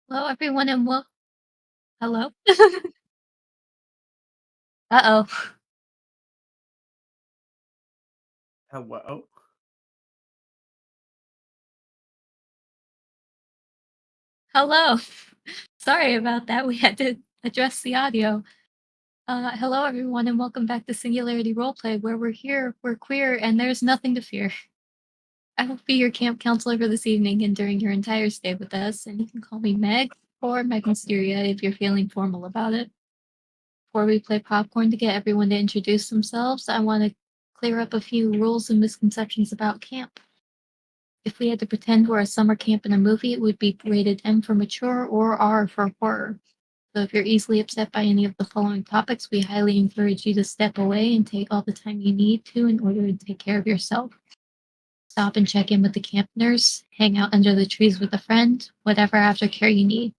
Hello, everyone, and hello. Uh-oh. Hello? Hello. Sorry about that. We had to address the audio. Hello, everyone, and welcome back to Singularity Roleplay, where we're here, we're queer, and there's nothing to fear. I will be your camp counselor for this evening and during your entire stay with us, and you can call me Meg or Meg Mysteria if you're feeling formal about it. Before we play popcorn to get everyone to introduce themselves, I want to clear up a few rules and misconceptions about camp. If we had to pretend we're a summer camp in a movie, it would be rated M for mature or R for horror. So if you're easily upset by any of the following topics, we highly encourage you to step away and take all the time you need to in order to take care of yourself. Stop and check in with the camp nurse, hang out under the trees with a friend, whatever aftercare you need.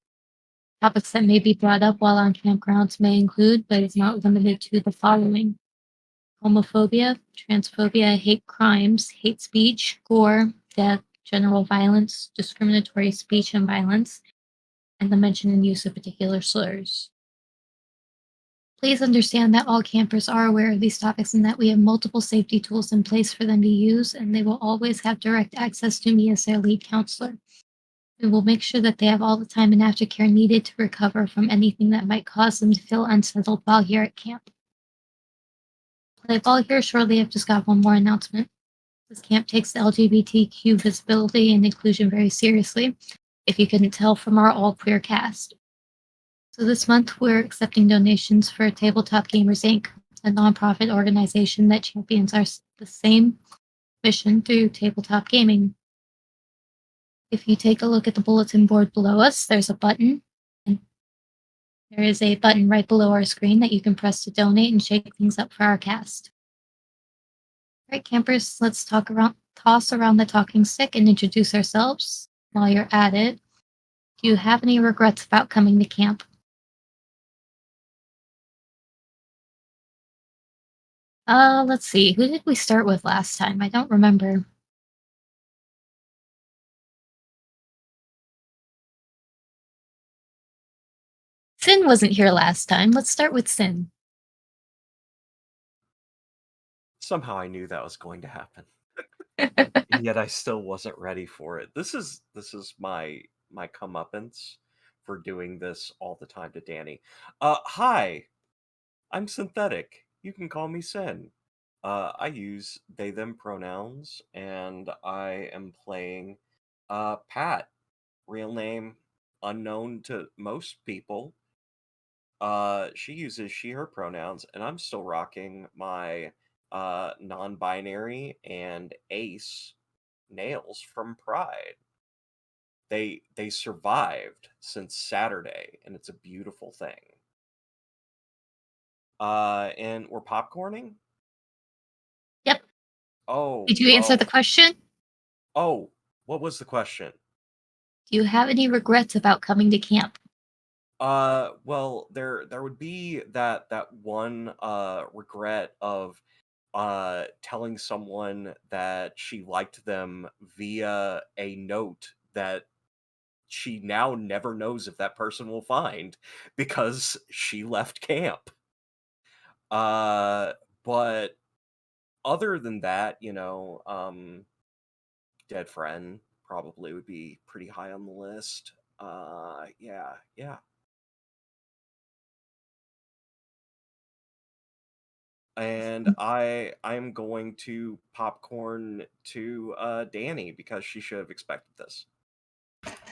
Topics that may be brought up while on campgrounds may include, but is not limited to, the following: homophobia, transphobia, hate crimes, hate speech, gore, death, general violence, discriminatory speech and violence, and the mention and use of particular slurs. Please understand that all campers are aware of these topics and that we have multiple safety tools in place for them to use, and they will always have direct access to me as their lead counselor. We will make sure that they have all the time and aftercare needed to recover from anything that might cause them to feel unsettled while here at camp. While here shortly, I've just got one more announcement. This camp takes the LGBTQ visibility and inclusion very seriously, if you couldn't tell from our all queer cast. So this month, we're accepting donations for Tabletop Gamers Inc., a nonprofit organization that champions the same mission through tabletop gaming. If you take a look at the bulletin board below us, there's a button, and there is a button right below our screen that you can press to donate and shake things up for our cast. All right, campers, let's toss around the talking stick and introduce ourselves. While you're at it, do you have any regrets about coming to camp? Let's see. Who did we start with last time? I don't remember. Sin wasn't here last time. Let's start with Sin. Somehow I knew that was going to happen. And yet I still wasn't ready for it. This is my comeuppance for doing this all the time to Danny. Hi, I'm synthetic. You can call me Sin. I use they them pronouns and I am playing Pat, real name unknown to most people. She uses she her pronouns, and I'm still rocking my non-binary and ace nails from Pride. They survived since Saturday, and it's a beautiful thing. And we're popcorning? Yep. Oh, Did you answer the well, question? oh, what was the question? Do you have any regrets about coming to camp? Well, there would be that one regret of telling someone that she liked them via a note that she now never knows if that person will find because she left camp. Uh, but other than that, dead friend probably would be pretty high on the list. Yeah, yeah. And I'm going to popcorn to Danny because she should have expected this.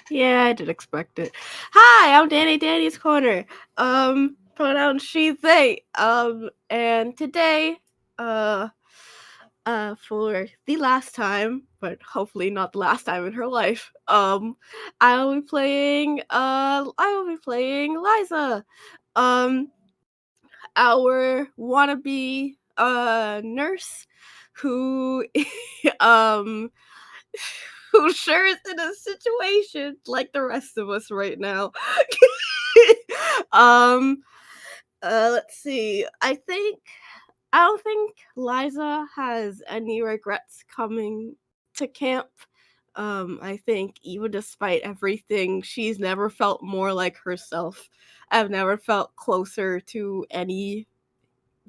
Yeah, I did expect it. Hi, I'm Danny's Corner. Pronoun she, they. And today, for the last time, but hopefully not the last time in her life, I will be playing Liza. Um, our wannabe, nurse who, um, who sure is in a situation like the rest of us right now. um, let's see. I don't think Liza has any regrets coming to camp. I think even despite everything, she's never felt more like herself. I've never felt closer to any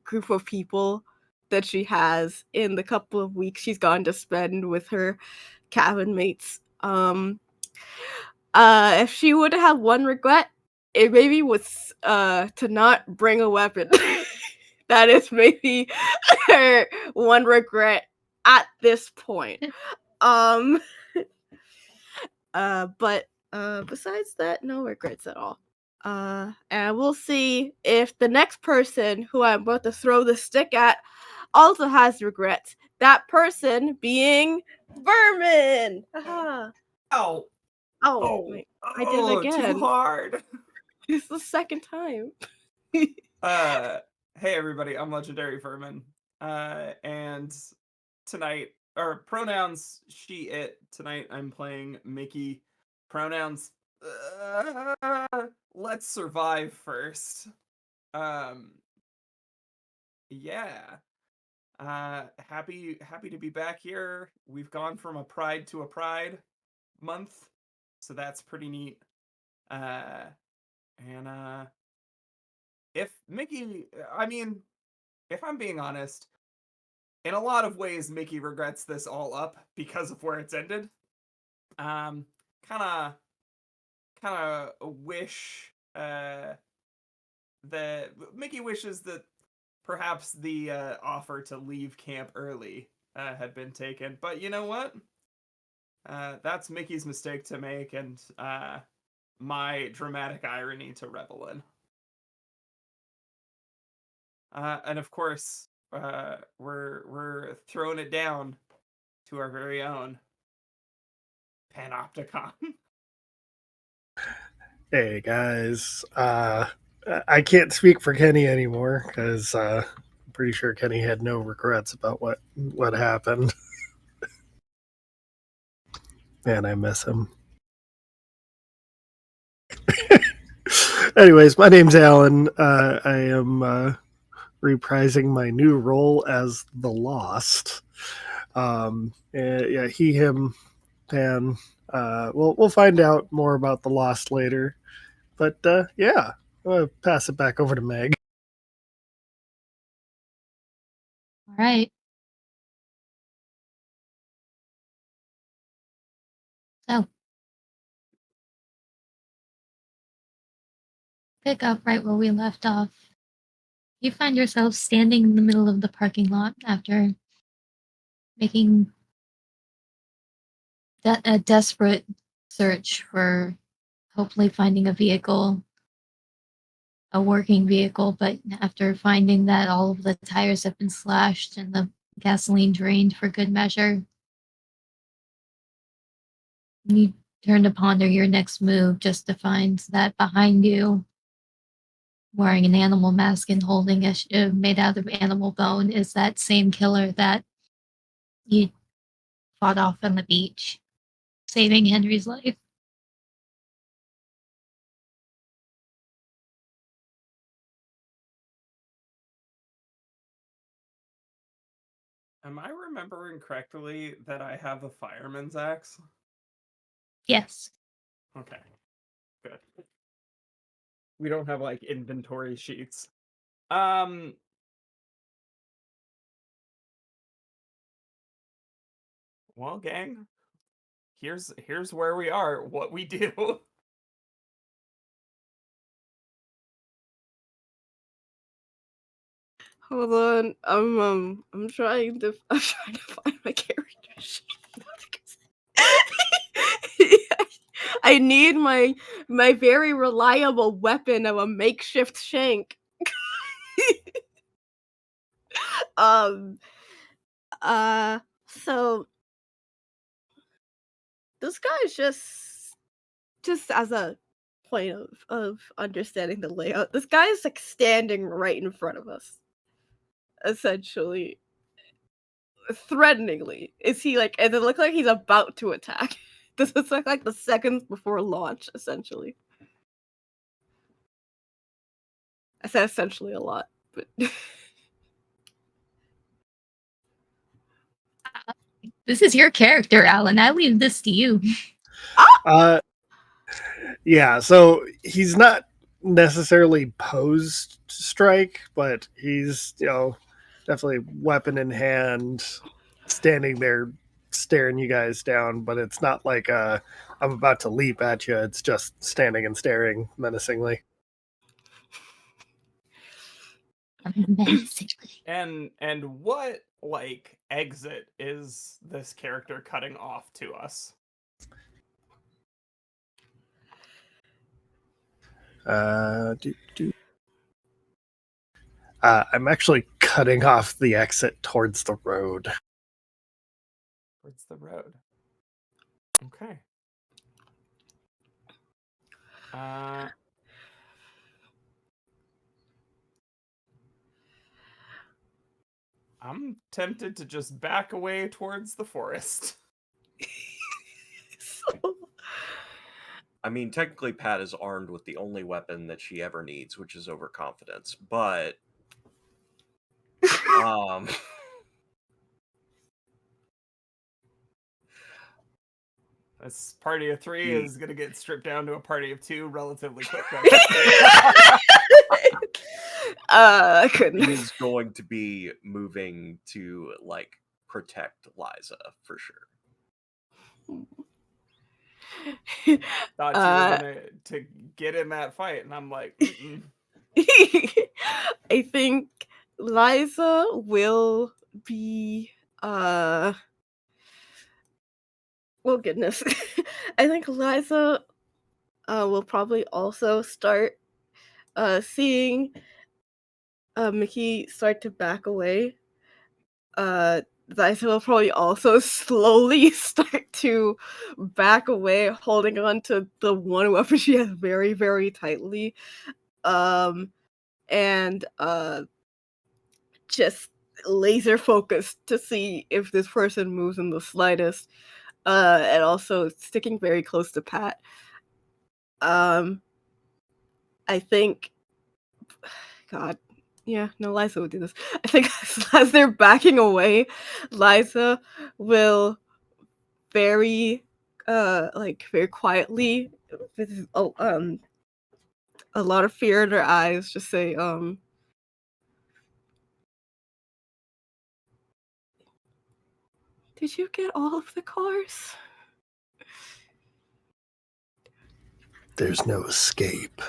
group of people that she has in the couple of weeks she's gone to spend with her cabin mates. If she would have one regret, it maybe was to not bring a weapon. That is maybe her one regret at this point. Um but besides that, no regrets at all. And we'll see if the next person who I'm about to throw the stick at also has regrets. That person being Vermin. Haha. Oh, Oh, oh, wait, I did it too again. hard. It's the second time. Hey everybody, I'm Legendary Vermin. And tonight, or pronouns she, it. Tonight I'm playing Mickey. Pronouns, let's survive first. Um, yeah. Happy to be back here. We've gone from a Pride to a Pride month, so that's pretty neat. Uh, and if Mickey, I mean, if I'm being honest, in a lot of ways, Mickey regrets this all up because of where it's ended. Um, kind of wish that Mickey wishes that perhaps the offer to leave camp early had been taken. But you know what? That's Mickey's mistake to make, and my dramatic irony to revel in. And of course, we're throwing it down to our very own Panopticon. Hey guys, I can't speak for Kenny anymore because I'm pretty sure Kenny had no regrets about what happened. Man, I miss him. Anyways, my name's Alan. I am reprising my new role as the Lost. Yeah, he, him, Pan. We'll find out more about the Lost later. But yeah, I'll pass it back over to Meg. All right. So, pick up right where we left off. You find yourself standing in the middle of the parking lot after making a desperate search for hopefully finding a vehicle, a working vehicle, but after finding that all of the tires have been slashed and the gasoline drained for good measure, you turn to ponder your next move just to find that behind you, wearing an animal mask and holding a made out of animal bone, is that same killer that you fought off on the beach, saving Henry's life. Am I remembering correctly that I have a fireman's axe? Yes. Okay, good. We don't have like inventory sheets. Well, gang, here's where we are, what we do. Hold on. I'm trying to find my character sheet. I need my very reliable weapon of a makeshift shank. um so this guy is just as a point of understanding the layout, this guy is like standing right in front of us, essentially, threateningly. Is he like, and it look like he's about to attack. This is like the seconds before launch, essentially. I said essentially a lot, but This is your character, Alan. I leave this to you. Yeah, so he's not necessarily posed to strike, but he's, definitely weapon in hand, standing there staring you guys down, but it's not like I'm about to leap at you. It's just standing and staring menacingly. Menacingly. And what like exit is this character cutting off to us? I'm actually cutting off the exit towards the road. Towards the road. Okay. I'm tempted to just back away towards the forest. I mean, technically, Pat is armed with the only weapon that she ever needs, which is overconfidence. But, This party of 3 The- is gonna get stripped down to a party of 2 relatively quick. I he couldn't. is going to be moving to like protect Liza for sure. Thought you were gonna to get in that fight, and I'm like, mm-mm. I think Liza will be well, goodness. I think Liza will probably also start seeing Mickey start to back away. Liza will probably also slowly start to back away, holding on to the one weapon she has very, very tightly. And just laser focused to see if this person moves in the slightest. And also sticking very close to Pat. I think, God, yeah, no, Liza would do this. I think as they're backing away, Liza will very, very quietly, with a lot of fear in her eyes, just say, "Did you get all of the cars?" There's no escape.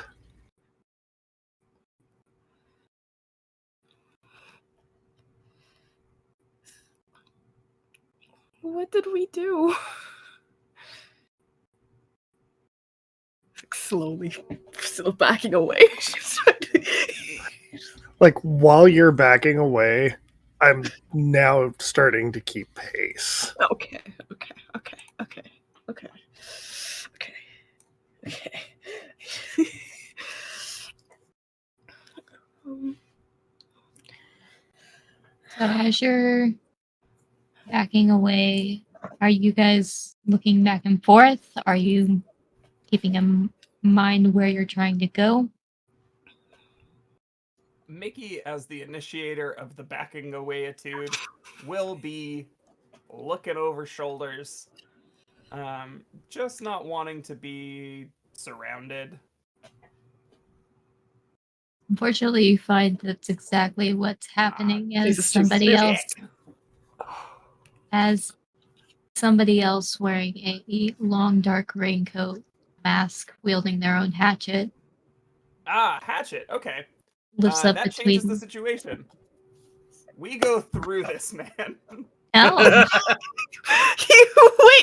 What did we do? Slowly, still backing away. Like, while you're backing away, I'm now starting to keep pace. Okay. So as you're backing away, are you guys looking back and forth? Are you keeping in mind where you're trying to go? Mickey, as the initiator of the backing away attitude, will be looking over shoulders, just not wanting to be surrounded. Unfortunately, you find that's exactly what's happening as Jesus, somebody Jesus. else as somebody else wearing a long dark raincoat, mask, wielding their own hatchet, Ah, hatchet. Okay. lifts up That changes the between situation. We go through this, man. Alan. Wait,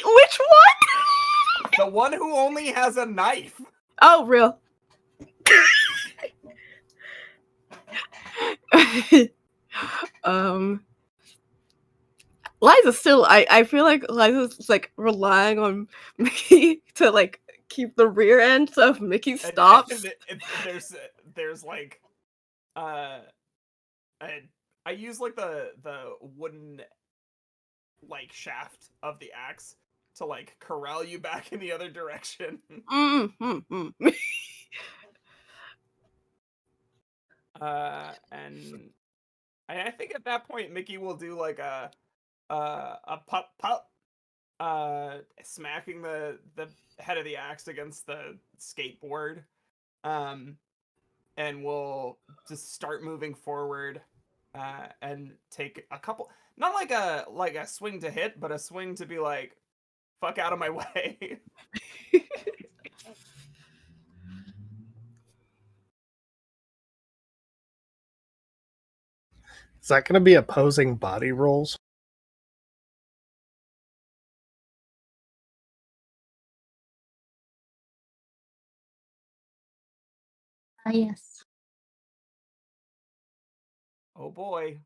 which one? The one who only has a knife. Oh, real. Liza still, I feel like Liza's like relying on Mickey to like keep the rear end, so if Mickey stops. There's like I use like the wooden like shaft of the axe to like corral you back in the other direction. And I think at that point Mickey will do like a a pup, smacking the head of the axe against the skateboard, and we'll just start moving forward, and take a couple, not like a swing to hit, but a swing to be like, fuck out of my way. Is that going to be opposing body rolls? Yes. Oh boy.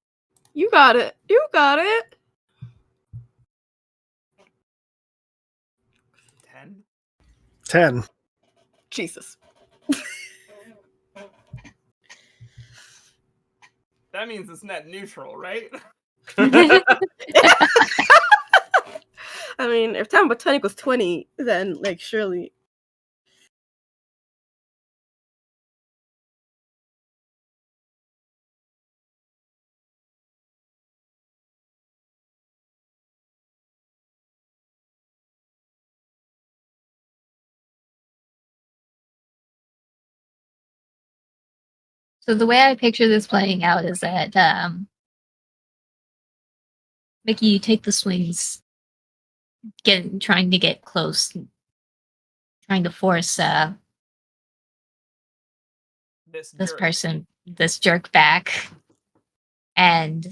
You got it. You got it. 10. 10. Jesus. That means it's net neutral, right? I mean, if 10 but 10 equals 20, then, like, surely. So the way I picture this playing out is that Mickey, you take the swings, trying to get close, trying to force This this jerk. this jerk back, and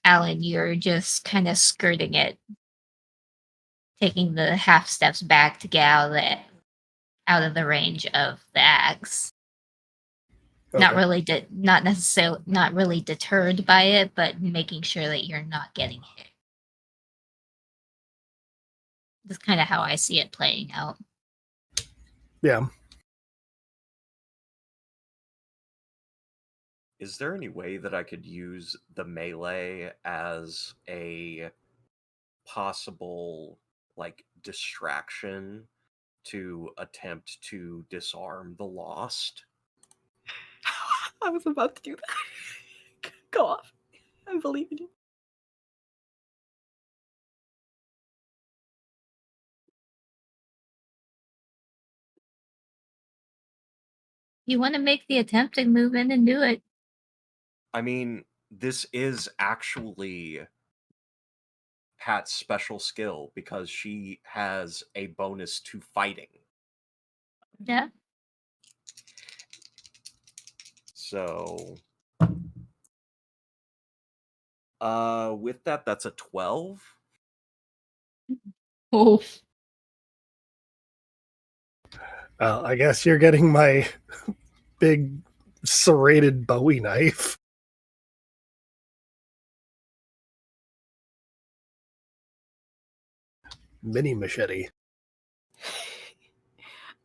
Alan, you're just kind of skirting it, taking the half steps back to get out of the range of the axe. Not Okay. really, not really deterred by it, but making sure that you're not getting hit. That's kind of how I see it playing out. Yeah. Is there any way that I could use the melee as a possible, like, distraction to attempt to disarm the lost? I was about to do that. Go off. I believe in you. You want to make the attempt and move in and do it. I mean, this is actually Pat's special skill because she has a bonus to fighting. Yeah. So, with that, that's a 12. Oh. I guess you're getting my big serrated Bowie knife. Mini machete.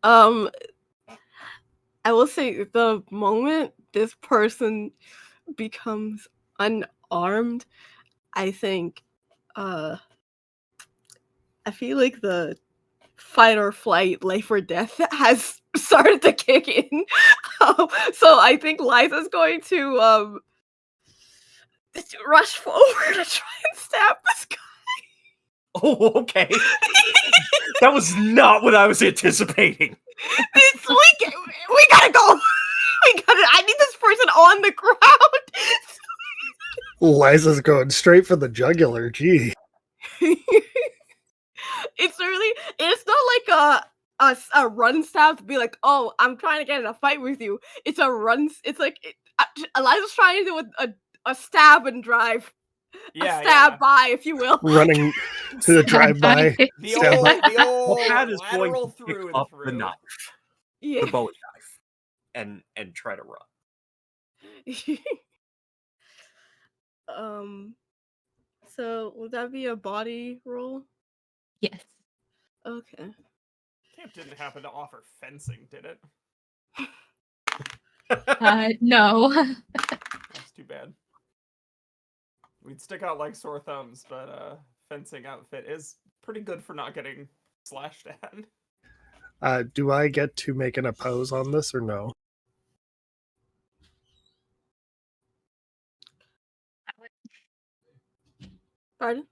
I will say the moment this person becomes unarmed, I think I feel like the fight or flight, life or death has started to kick in. So I think Liza's going to rush forward to try and stab this guy. Oh, okay. That was not what I was anticipating. We gotta go. I need this person on the ground. Liza's going straight for the jugular. Gee. It's not like a run stab to be like, oh, I'm trying to get in a fight with you. It's a run. It's like Eliza's trying to do a stab and drive. Yeah, a stab by, if you will. Running to the drive-by. The old Pat is going lateral to pick through and up through. the knife, Yeah. the Bowie knife, and try to run. So would that be a body roll? Yes. Okay. Camp didn't happen to offer fencing, did it? No. That's too bad. We'd stick out like sore thumbs, but fencing outfit is pretty good for not getting slashed at. Do I get to make an oppose on this or no? Pardon?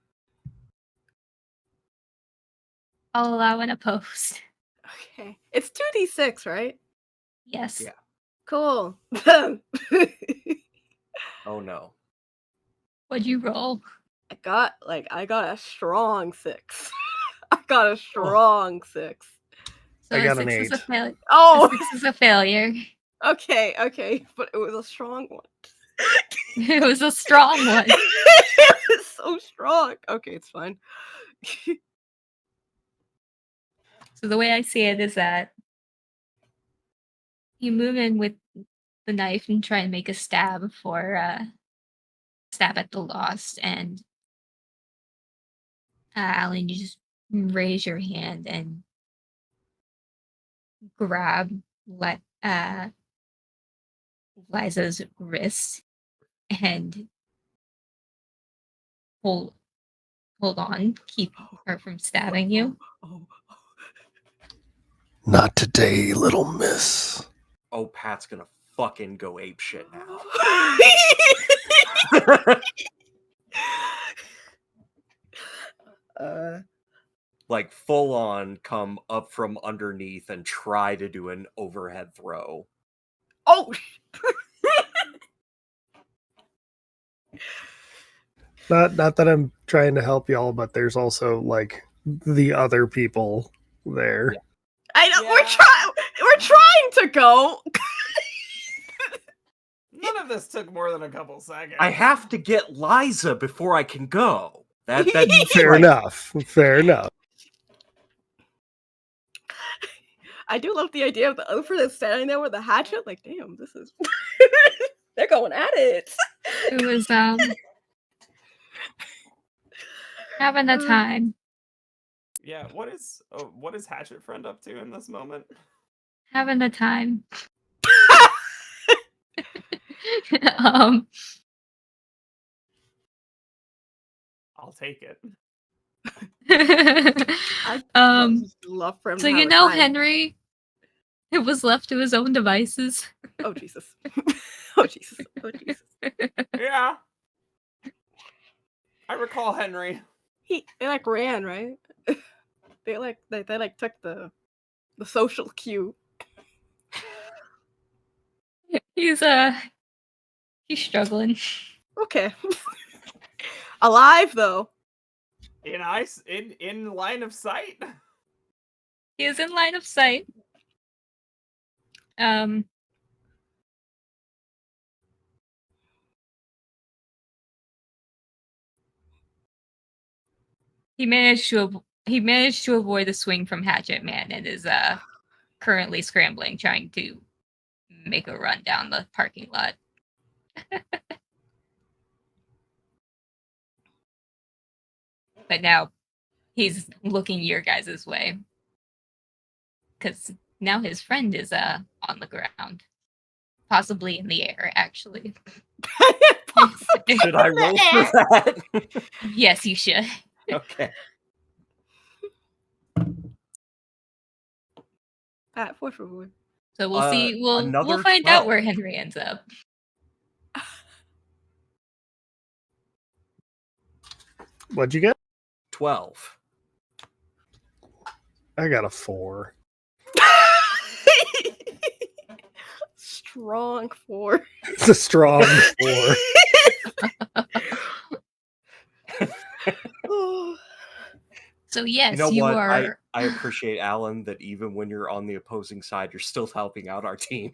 I'll allow an opposed. Okay. It's 2d6, right? Yes. Yeah. Cool. Oh no. What'd you roll? I got a strong 6. I got a strong 6. So I a got an 6 is a 8. failure. A Oh, 6 is a failure. okay, but it was a strong one. It was a strong one. It was so strong. Okay, it's fine. So the way I see it is that you move in with the knife and try and make a stab at the lost, and Alan, you just raise your hand and grab Liza's wrist and hold on, keep her from stabbing you. Oh. Not today, little miss. Oh, Pat's gonna fucking go ape shit now. Like full on come up from underneath and try to do an overhead throw. Oh. Not that I'm trying to help y'all, but there's also like the other people there. Yeah. I know Yeah. we're trying to go. None of this took more than a couple seconds. I have to get Liza before I can go. That's Fair like, enough. Fair enough. I do love the idea of the other person standing there with a hatchet. Like, damn, this is they're going at it. It was having a time. Yeah, what is Hatchet Friend up to in this moment? Having a time. I'll take it. I love for him So to have you a know time. Henry, it was left to his own devices. Oh Jesus. Oh Jesus. Oh Jesus. Yeah. I recall Henry. They like ran, right? they took the social cue. He's struggling. Okay. Alive though. In line of sight. He is in line of sight. He managed to avoid the swing from Hatchet Man and is currently scrambling, trying to make a run down the parking lot. But now he's looking your guys' way. Because now his friend is on the ground. Possibly in the air, actually. should I roll for that? Yes, you should. Okay. Pat, por favor. So we'll see. We'll another find out 12. where Henry ends up. What'd you get? 12. I got a 4. Strong 4. It's a strong 4. So yes, You know what? are. I appreciate, Alan, that even when you're on the opposing side, you're still helping out our team.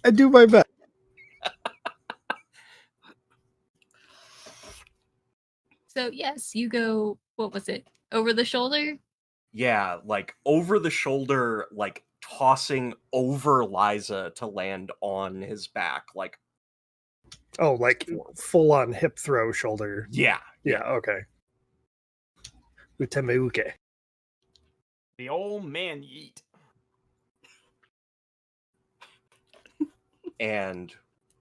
I do my best. So yes, you go. What was it? Over the shoulder? Yeah, like over the shoulder, like tossing over Liza to land on his back. Like, Oh, like full on hip throw shoulder. yeah. Yeah, okay. Utemeuke. The old man yeet. And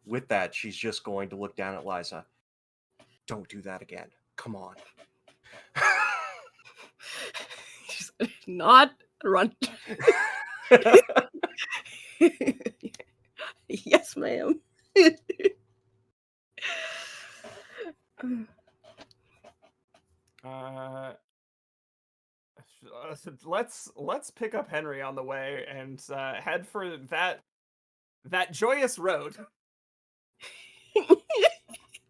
with that, she's just going to look down at Liza. Don't do that again. Come on. She's not run. Yes, ma'am. Uh, let's pick up Henry on the way and head for that joyous road.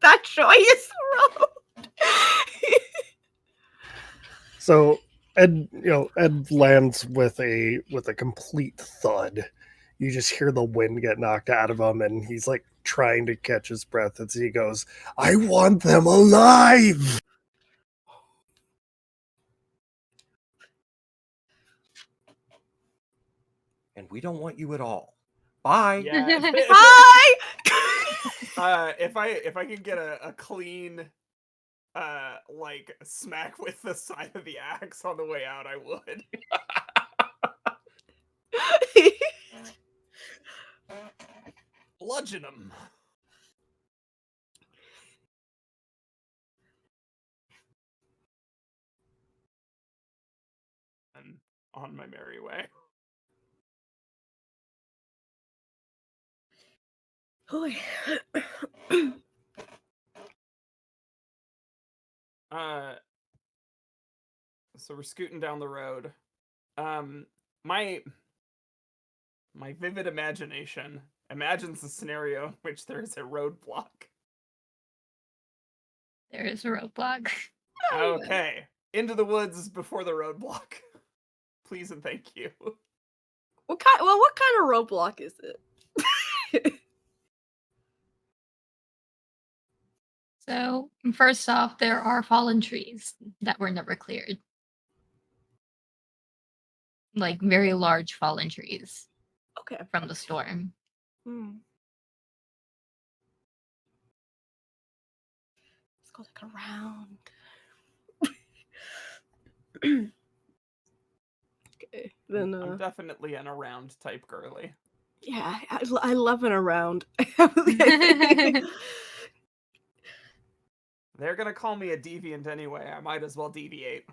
That joyous road. So Ed lands with a complete thud. You just hear the wind get knocked out of him, and he's like trying to catch his breath as he goes, "I want them alive!" And we don't want you at all. Bye. Yeah. Hi. If I could get a clean like smack with the side of the axe on the way out, I would. Bludgeon him. And on my merry way. So we're scooting down the road. My vivid imagination imagines a scenario in which there's a roadblock. There is a roadblock. Okay. Into the woods before the roadblock. Please and thank you. What kind of roadblock is it? So, first off, there are fallen trees that were never cleared. Like very large fallen trees Okay. from the storm. Let's go like around. Okay, then I'm definitely an around type girly. yeah, I love an around. They're gonna call me a deviant anyway. I might as well deviate.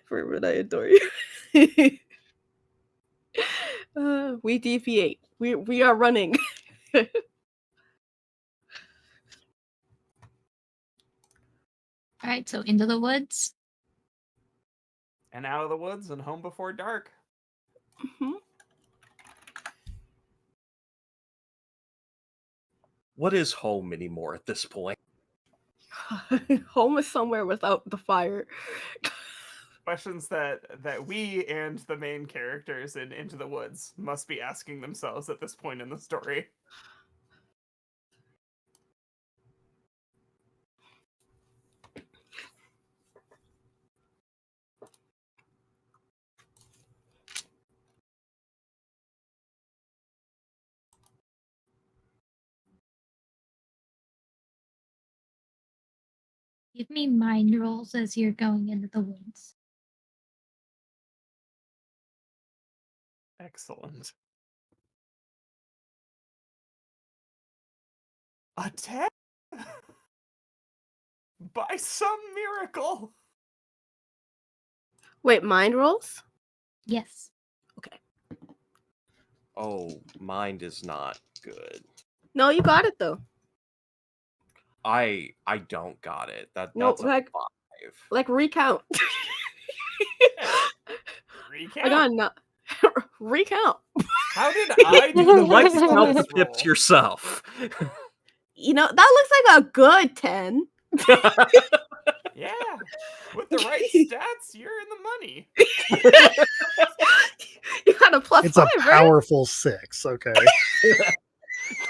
Favorite, I adore you. We deviate. We are running. All right, so into the woods. And out of the woods and home before dark. What is home anymore at this point? Home is somewhere without the fire. Questions that we and the main characters in Into the Woods must be asking themselves at this point in the story. Give me mind rolls as you're going into the woods. Excellent. A 10? By some miracle. Wait, mind rolls? Yes. Okay. Oh, mind is not good. No, you got it though. I don't got it. No, That's a like 5. like recount. Recount. I got no. Recount. How did I do You the like worst to on count the this pips roll? yourself. You know, that looks like a good 10. Yeah. With the right stats, you're in the money. You got a +5, It's a right? powerful 6. Okay.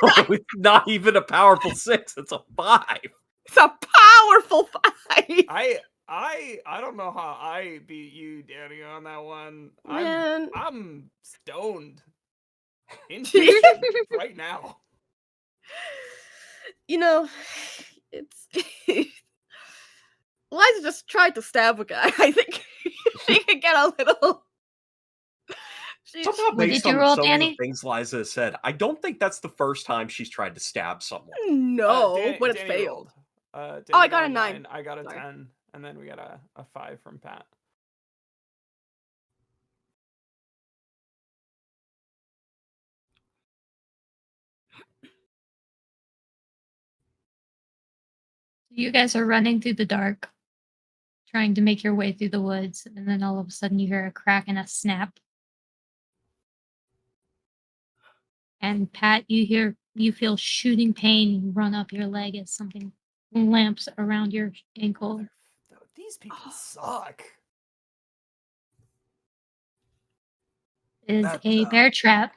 No, it's not even a powerful 6. It's a 5. It's a powerful 5. I don't know how I beat you, Danny, on that one. Man. I'm stoned. Impatient right now. You know, it's Liza just tried to stab a guy. I think she could get a little. Somehow, What did based you on roll, some of Danny? the things Liza has said, I don't think that's the first time she's tried to stab someone. No, but it's Danny failed. rolled. Oh, I Danny got a 9. I got a Sorry. 10, and then we got a 5 from Pat. You guys are running through the dark, trying to make your way through the woods, and then all of a sudden you hear a crack and a snap. And Pat, you feel shooting pain run up your leg as something lamps around your ankle. These people suck. It is That, a bear trap.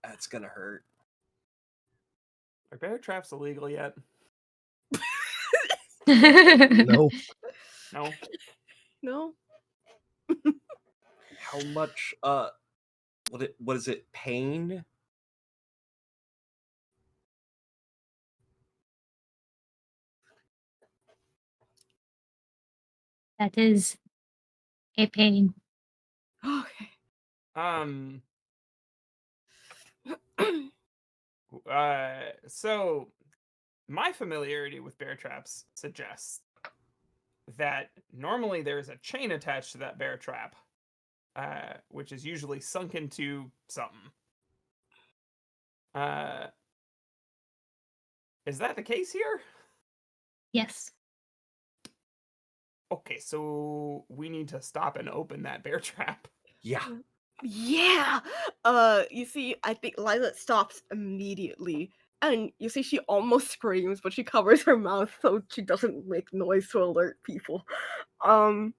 That's gonna hurt. Are bear traps illegal yet? Nope. No. No. How much what is it? Pain? That is a pain. Okay. So my familiarity with bear traps suggests that normally there's a chain attached to that bear trap, which is usually sunk into something. Is that the case here? Yes. Okay, so we need to stop and open that bear trap. Yeah. Yeah. You see, I think Liza stops immediately. And you see she almost screams, but she covers her mouth so she doesn't make noise to alert people. Well,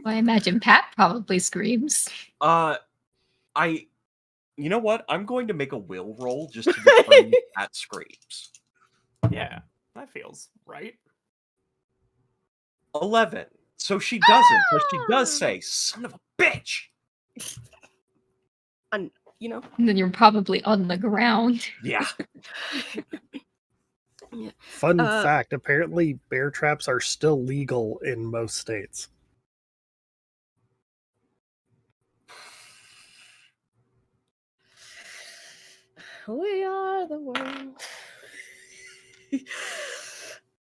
I imagine Pat probably screams. You know what? I'm going to make a will roll just to determine that screams. Yeah, that feels right. 11. So she doesn't, but she does say, "Son of a bitch." And you know. And then you're probably on the ground. Yeah. Yeah. Fun fact, apparently bear traps are still legal in most states. We are the world.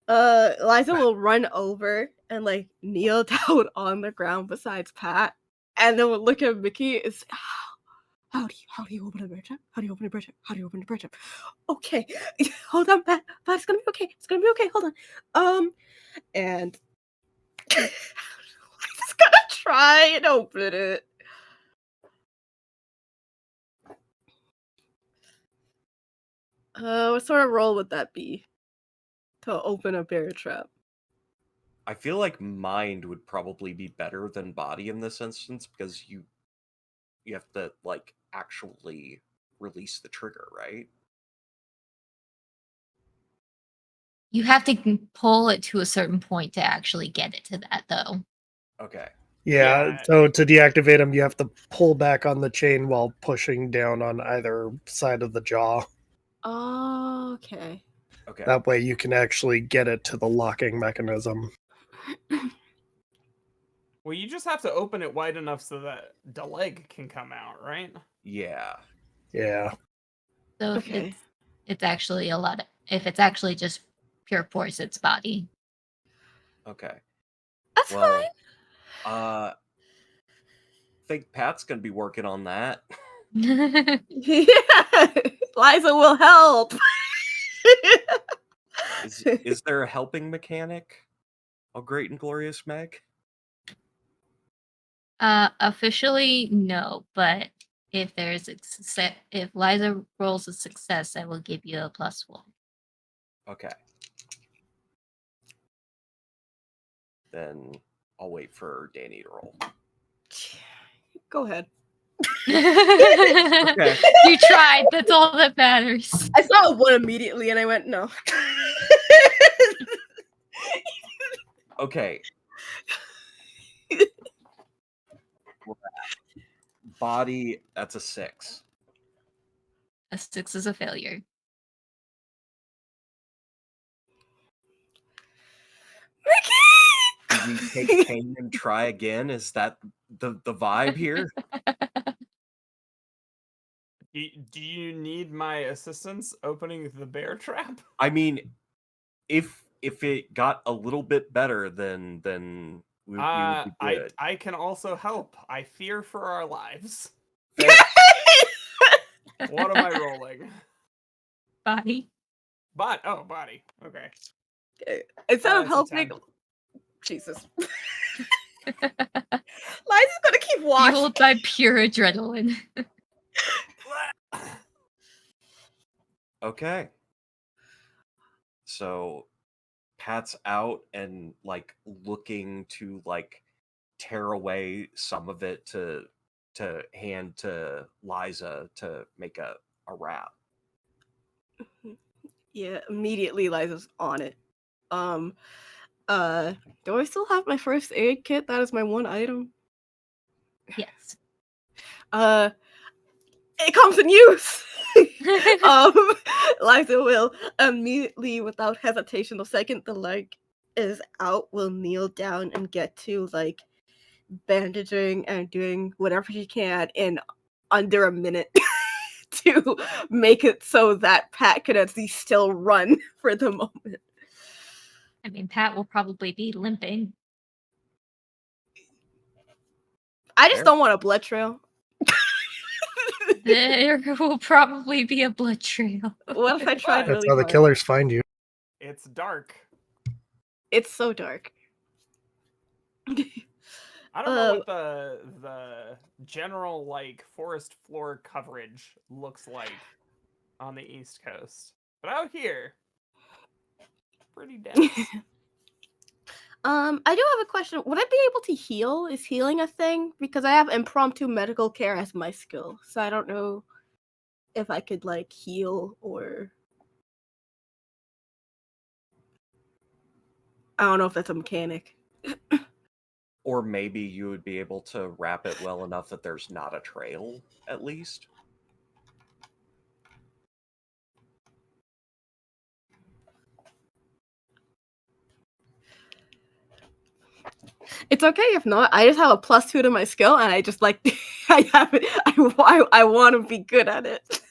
Liza will run over and like kneel down on the ground besides Pat, and then we'll look at Mickey. Is how do you open a bear trap? How do you open a bear trap? How do you open a bear trap? Okay, hold on, Pat. It's gonna be okay. It's gonna be okay. Hold on. And Liza's gonna try and open it. What sort of roll would that be to open a bear trap? I feel like mind would probably be better than body in this instance because you have to like actually release the trigger, right? You have to pull it to a certain point to actually get it to that, though. Okay. Yeah, so to deactivate them, you have to pull back on the chain while pushing down on either side of the jaw. Okay. Okay. That way you can actually get it to the locking mechanism. Well, you just have to open it wide enough so that the leg can come out, right? Yeah. Yeah. So if Okay. it's actually a lot of, if it's actually just pure force, it's body. Okay. That's Well, I think Pat's gonna be working on that. fine. Yeah, Liza will help. Is there a helping mechanic? Oh, great and glorious Meg? Officially, no, but if there's a success, if Liza rolls a success, I will give you a +1. Okay. Then I'll wait for Danny to roll. Go ahead. Okay. You tried. That's all that matters. I saw a 1 immediately and I went, no. Okay. Body, that's a 6. A 6 is a failure. Do we take pain and try again? Is that the vibe here? Do you need my assistance opening the bear trap? I mean, if it got a little bit better, then we would be good. I can also help. I fear for our lives. What am I rolling? Body. Oh, body. Okay. Instead of It's a helping, 10. Jesus. Liza's gonna keep watching. Fueled by pure adrenaline. Okay. So Pat's out and like looking to like tear away some of it to hand to Liza to make a wrap. Yeah, immediately Liza's on it. Do I still have my first aid kit? That is my one item. Yes. It comes in use. Liza will immediately, without hesitation, the second the leg is out, will kneel down and get to like bandaging and doing whatever she can in under a minute to make it so that Pat could at least still run for the moment. I mean, Pat will probably be limping. I just Fair. don't want a blood trail. There will probably be a blood trail. What if I tried That's That's really how the hard? killers find you. It's dark. It's so dark. I don't know what the general like forest floor coverage looks like on the East Coast, but out here, pretty dense. I do have a question. Would I be able to heal? Is healing a thing? Because I have impromptu medical care as my skill, so I don't know if I could like heal or I don't know if that's a mechanic. Or maybe you would be able to wrap it well enough that there's not a trail, at least. It's okay if not. I just have a +2 to my skill, and I just like I have it. I want to be good at it.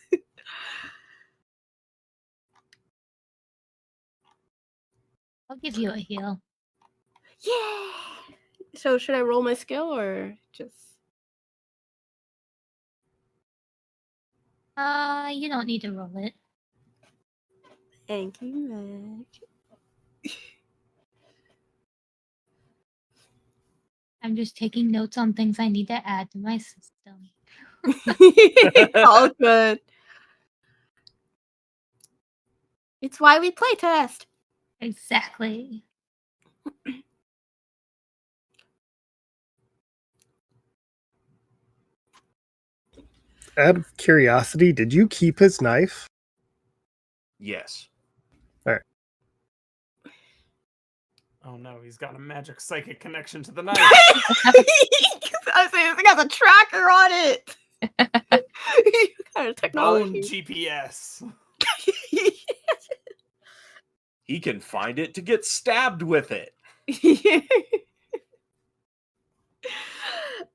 I'll give you a heal. Yeah. So should I roll my skill or just? You don't need to roll it. Thank you, Meg. I'm just taking notes on things I need to add to my system. All good. It's why we play test. Exactly. Out of curiosity, did you keep his knife? Yes. Oh no, he's got a magic psychic connection to the knife. I say this thing has a tracker on it. Kind of Bone technology. GPS. He can find it to get stabbed with it.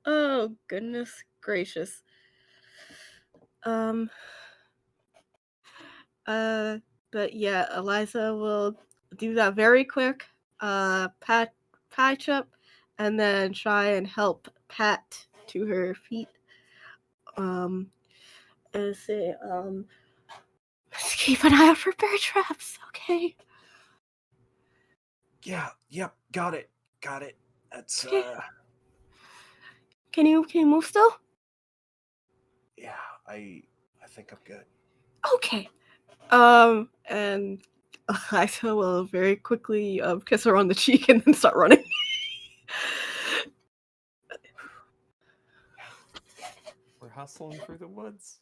Oh goodness gracious. But yeah, Eliza will do that very quick. Patch up, and then try and help Pat to her feet. And say, let's keep an eye out for bear traps, okay? Yeah, yep, got it. That's Okay. Can you move still? yeah, I think I'm good. Okay. And Eliza will very quickly kiss her on the cheek and then start running. We're hustling through the woods.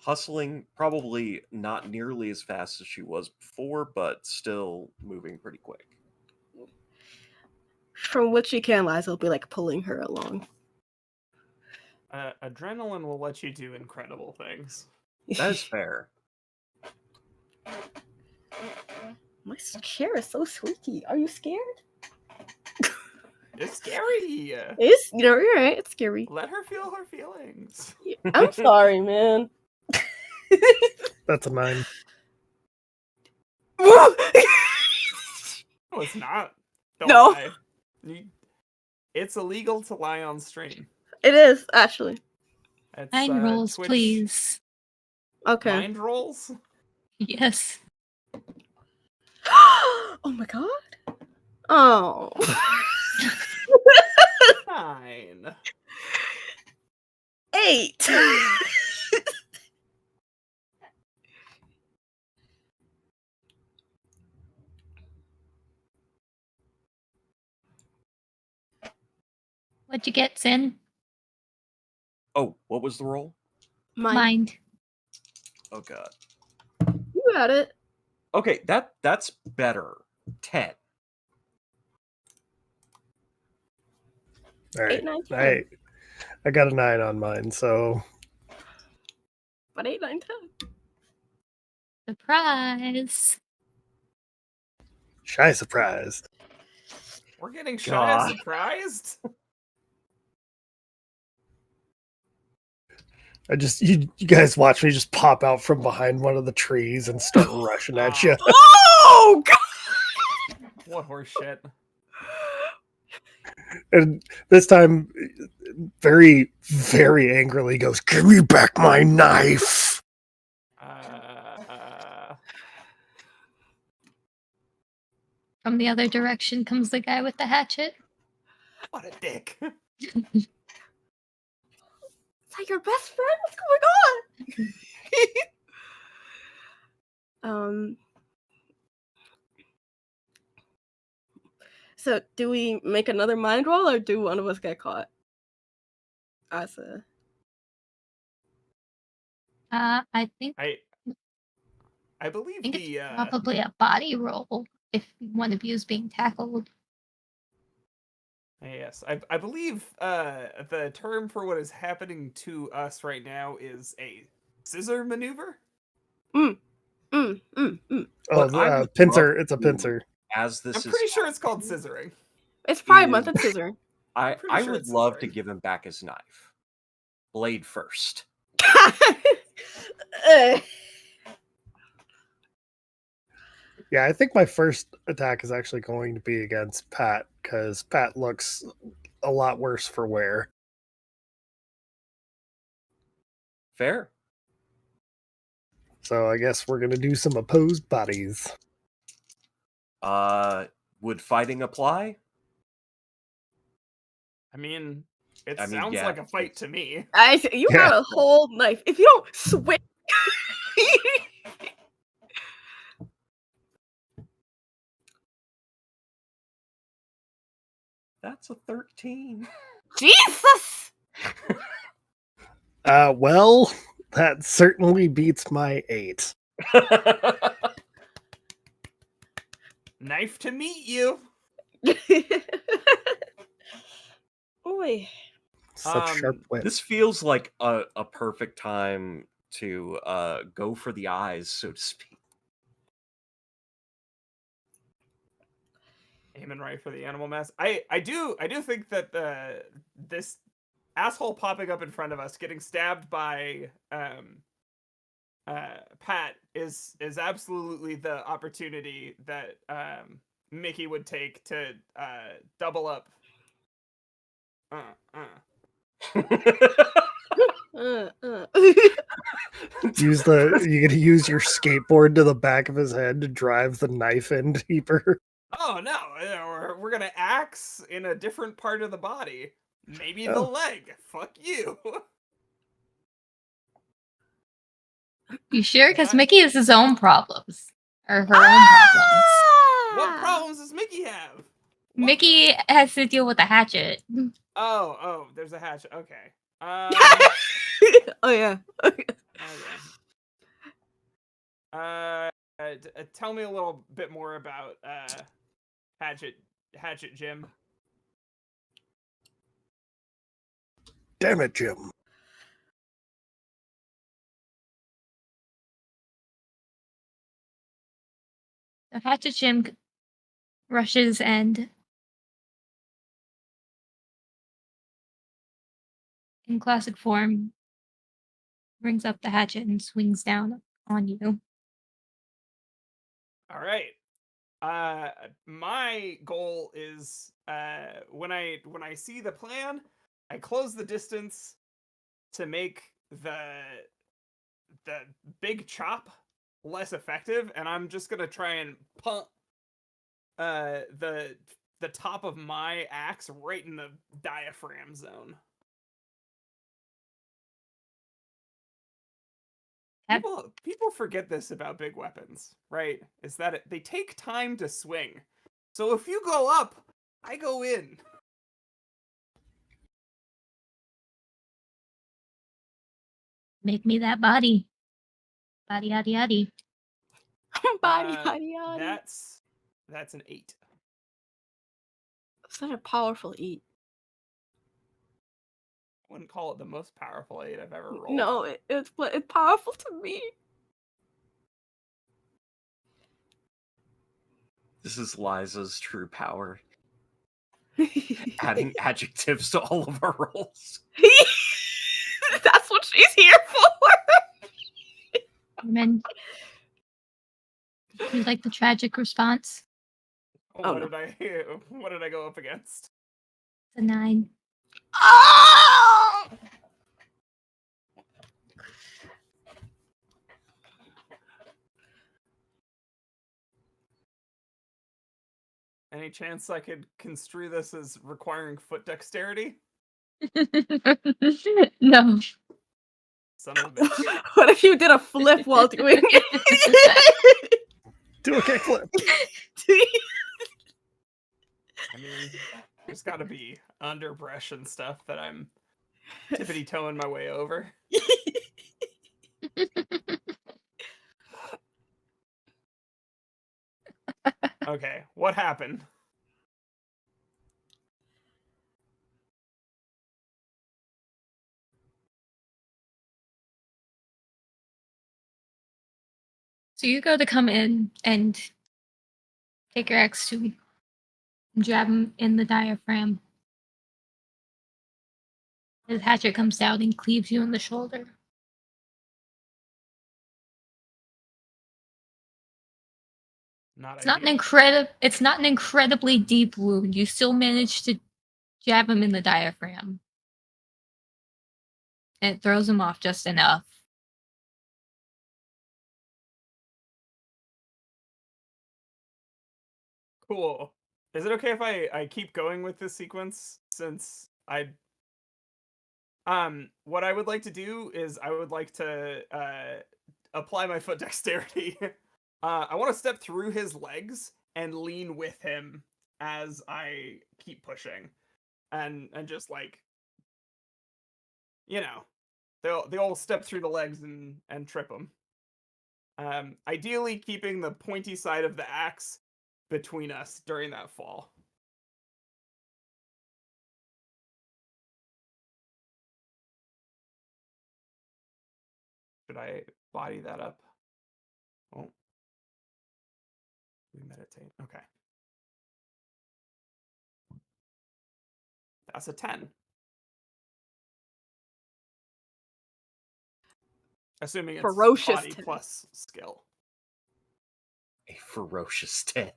Hustling, probably not nearly as fast as she was before, but still moving pretty quick. From what she can, Liza will be like pulling her along. Adrenaline will let you do incredible things. That is fair. My chair is so squeaky. Are you scared? It's scary. It's you're right. It's scary. Let her feel her feelings. I'm sorry, man. That's a 9. No, it's not. Don't No. lie. It's illegal to lie on stream. It is actually. It's, 9 rolls, Twitch please. Okay. Mind rolls? Yes. Oh my god. Oh. 9. 8. What'd you get, Sin? Oh, what was the roll? Mind. Oh god. You got it. Okay, that's better. 10. All 8, right. 9, 10. I got a 9 on mine, so But 8, 9, 10. Surprise. shy surprise. We're getting shy God. surprised. You guys watch me just pop out from behind one of the trees and start rushing at you. Oh god. What horse shit. And this time, very, very angrily goes, "Give me back my knife!" From the other direction comes the guy with the hatchet. What a dick. Is that your best friend? What's going on? So do we make another mind roll or do one of us get caught? Asa. I think I believe it's the probably a body roll if one of you is being tackled. yes, I believe the term for what is happening to us right now is a scissor maneuver. Oh, But I would pincer. love It's a to, pincer. As this I'm is pretty sure it's called scissoring. It's Pride is- Month, it's scissoring. I Pretty sure would it's love to scissoring. give him back his knife. Blade first. Yeah, I think my first attack is actually going to be against Pat, because Pat looks a lot worse for wear. Fair. So I guess we're going to do some opposed bodies. Would fighting apply? I mean, it I mean, sounds yeah, like a fight to me. You Yeah. got a whole knife. If you don't swing. That's a 13. Jesus! Well, that certainly beats my 8. Knife to meet you. Boy. Such sharp wit. This feels like a perfect time to go for the eyes, so to speak. Aiming right for the animal mask. I do think that this asshole popping up in front of us, getting stabbed by Pat, is absolutely the opportunity that Mickey would take to double up. You're gonna use your skateboard to the back of his head to drive the knife in deeper. Oh no, we're gonna axe in a different part of the body. Maybe the leg. Fuck you. You sure? Because Mickey has his own problems. Or her own problems. What problems does Mickey have? What Mickey has to deal with the hatchet. Oh, there's a hatchet. Okay. Oh yeah. Tell me a little bit more about Hatchet Jim. Damn it, Jim. The hatchet Jim rushes and in classic form brings up the hatchet and swings down on you. All right. My goal is when I see the plan, I close the distance to make the big chop less effective, and I'm just gonna try and the top of my axe right in the diaphragm zone. People forget this about big weapons, right? Is that they take time to swing. So if you go up, I go in. Make me that body. Body, yaddy, yaddy. Body, body, body. That's an 8. Such a powerful eat. I wouldn't call it the most powerful 8 I've ever rolled. No, it's powerful to me. This is Liza's true power. Adding adjectives to all of our rolls. That's what she's here for. And you like the tragic response? What did I go up against? It's a 9. Oh! Any chance I could construe this as requiring foot dexterity? No. Son of a bitch. What if you did a flip while doing it? Do a kickflip. I mean, there's got to be underbrush and stuff that I'm tippity-toeing my way over. Okay, what happened? So you go to come in and take your axe to jab him in the diaphragm. His hatchet comes down and cleaves you in the shoulder. It's not an incredibly deep wound. You still manage to jab him in the diaphragm. And it throws him off just enough. Cool. Is it okay if I keep going with this sequence since what I would like to do is I would like to apply my foot dexterity. I want to step through his legs and lean with him as I keep pushing, and just like, you know, they'll all step through the legs and trip him. Ideally, keeping the pointy side of the axe between us during that fall. Should I body that up? Oh. We meditate. Okay. That's a 10. Assuming it's ferocious body 10. plus skill. A ferocious 10.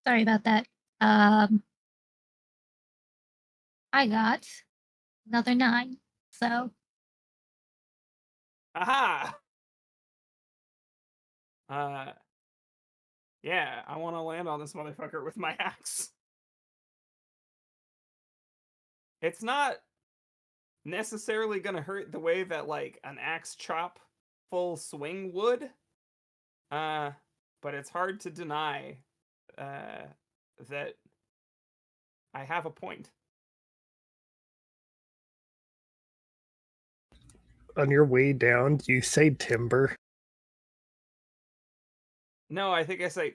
Sorry about that. I got another 9. So Aha! Yeah, I want to land on this motherfucker with my axe. It's not necessarily gonna hurt the way that like an axe chop full swing would. But it's hard to deny that I have a point. On your way down, do you say timber? No, I think I say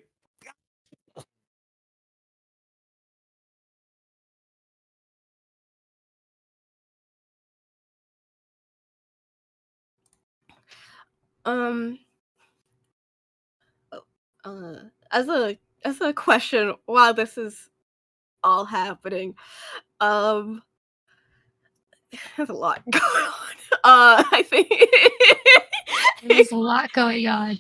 as a question while this is all happening, there's a lot going on. I think there's a lot going on.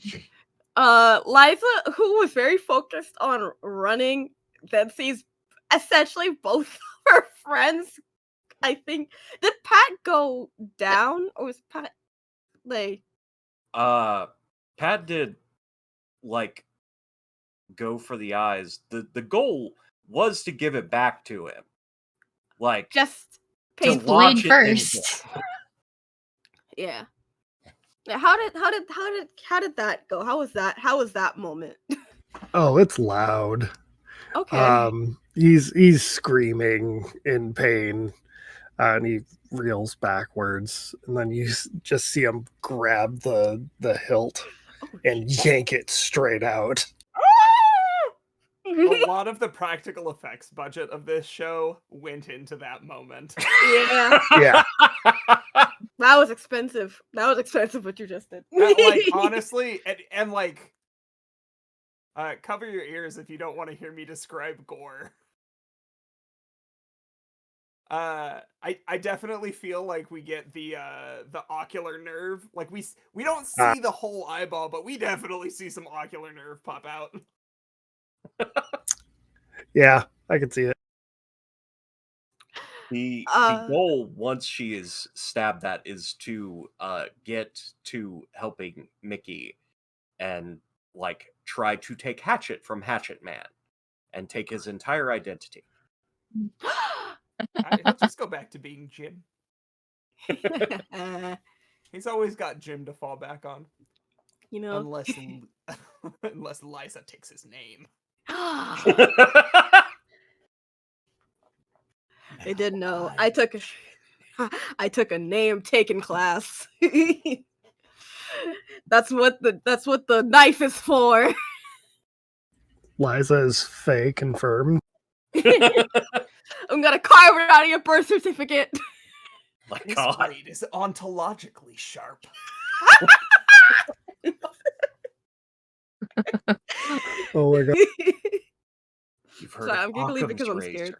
Liza, who was very focused on running, then sees essentially both of her friends. I think, did Pat go down, or was Pat like? Pat did like go for the eyes. The goal was to give it back to him, like Just to He's painful. launch played it into first. him. Yeah. How did that go? How was that moment? Oh, it's loud. Okay. He's screaming in pain, and he reels backwards, and then you just see him grab the hilt Oh, and yank it straight out. A lot of the practical effects budget of this show went into that moment. yeah, Yeah, that was expensive. That was expensive what you just did. Like honestly, and like, cover your ears if you don't want to hear me describe Gore. I definitely feel like we get the ocular nerve. Like we don't see the whole eyeball, but we definitely see some ocular nerve pop out. yeah, I can see it. The goal, once she is stabbed, that is to get to helping Mickey and like try to take Hatchet from Hatchet Man and take his entire identity. He'll just go back to being Jim. He's always got Jim to fall back on. You know, unless Liza takes his name. I didn't know. I took a name taken class. That's what the knife is for. Liza is fey confirmed. I'm gonna carve it out of your birth certificate. My This God. blade is ontologically sharp. Oh my God. You've heard Sorry, of I'm giggling Occam's because I'm razor. scared.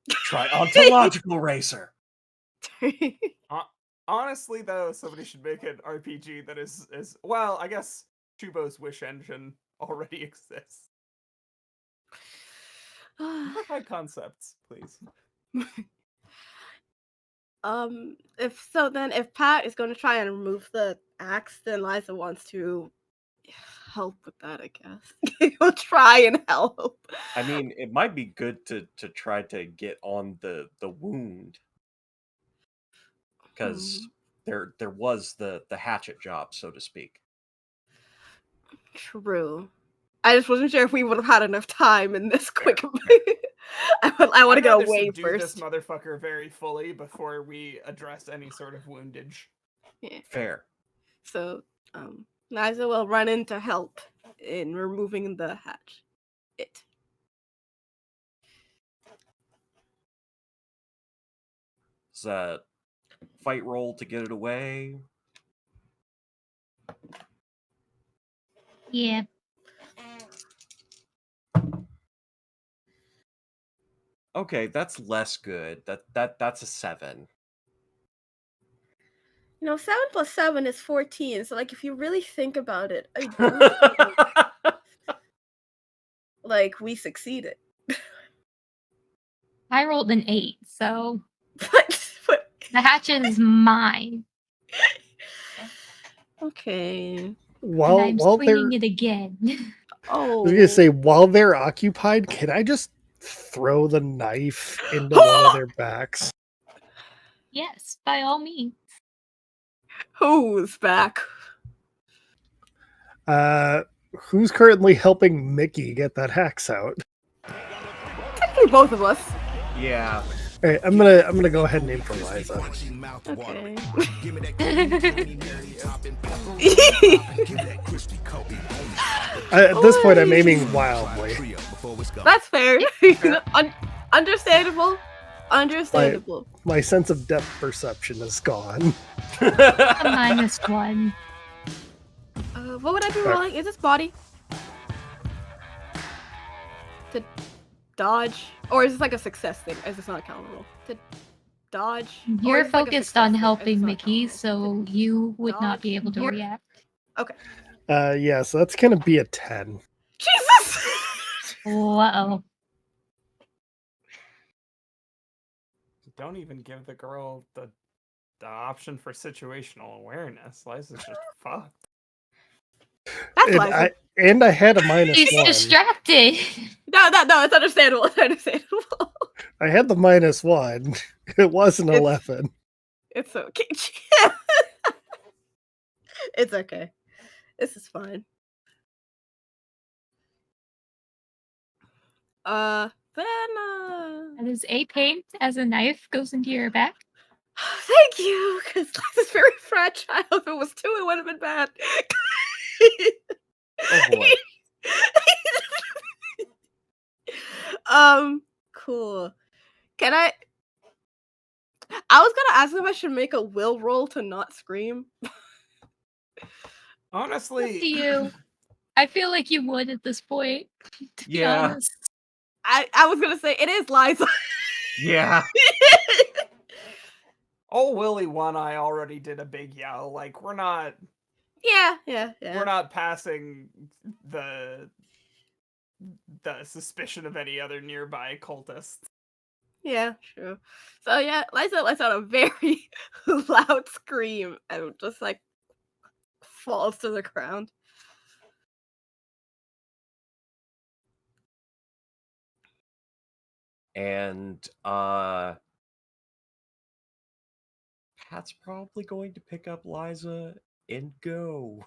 Try ontological razor. Honestly, though, somebody should make an RPG that is well. I guess Chubo's Wish Engine already exists. Simplify concepts, please. If Pat is going to try and remove the axe, then Liza wants to help with that, I guess. He'll try and help. I mean, it might be good to try to get on the wound, because there was the hatchet job, so to speak. True. I just wasn't sure if we would have had enough time in this quick. I want to get away do first. this motherfucker very fully before we address any sort of woundage. Yeah. Fair. So, Liza will run in to help in removing the hatch. Is that fight roll to get it away? Yeah. Okay, that's less good. That's a 7. 7 plus 7 is 14. So, like, if you really think about it, I do like we succeeded. I rolled an 8, so but the hatchet is mine. okay. And While I'm swinging it again. I was gonna say, while they're occupied, can I just throw the knife into one of their backs? Yes, by all means. Who's back? Who's currently helping Mickey get that axe out? Technically, both of us. Yeah. All right, I'm gonna go ahead and aim for Liza. Okay. At this point, I'm aiming wildly. That's fair. Understandable. Understandable. My sense of depth perception is gone. A -1. What would I be rolling? Is this body? To dodge? Or is this like a success thing? Is this not a counter roll? To dodge? Or You're is this like a focused success on thing? Is helping this not a Mickey, counter roll? so you would not be able to You're- react. Okay. Yeah, so that's gonna be a 10. Jesus! Wow. Don't even give the girl the option for situational awareness. Liza's just fucked. That's And Liza. I had a -1. He's distracted. No, it's understandable. It's understandable. I had the -1. It was an It's- 11. It's okay. It's okay. This is fine. Then That is a paint as a knife goes into your back. thank you, because Liza's very fragile. If it was 2, it would have been bad. Oh boy. Cool. Can I was gonna ask if I should make a will roll to not scream. Honestly, Up to you. I feel like you would at this point, to be Yeah. honest. I was gonna say it is Liza. Yeah. Oh, Willie One Eye already did a big yell. Like we're not Yeah. passing the suspicion of any other nearby cultists. Yeah, true. So yeah, Liza lets out a very loud scream and just like falls to the ground. And Pat's probably going to pick up Liza and go.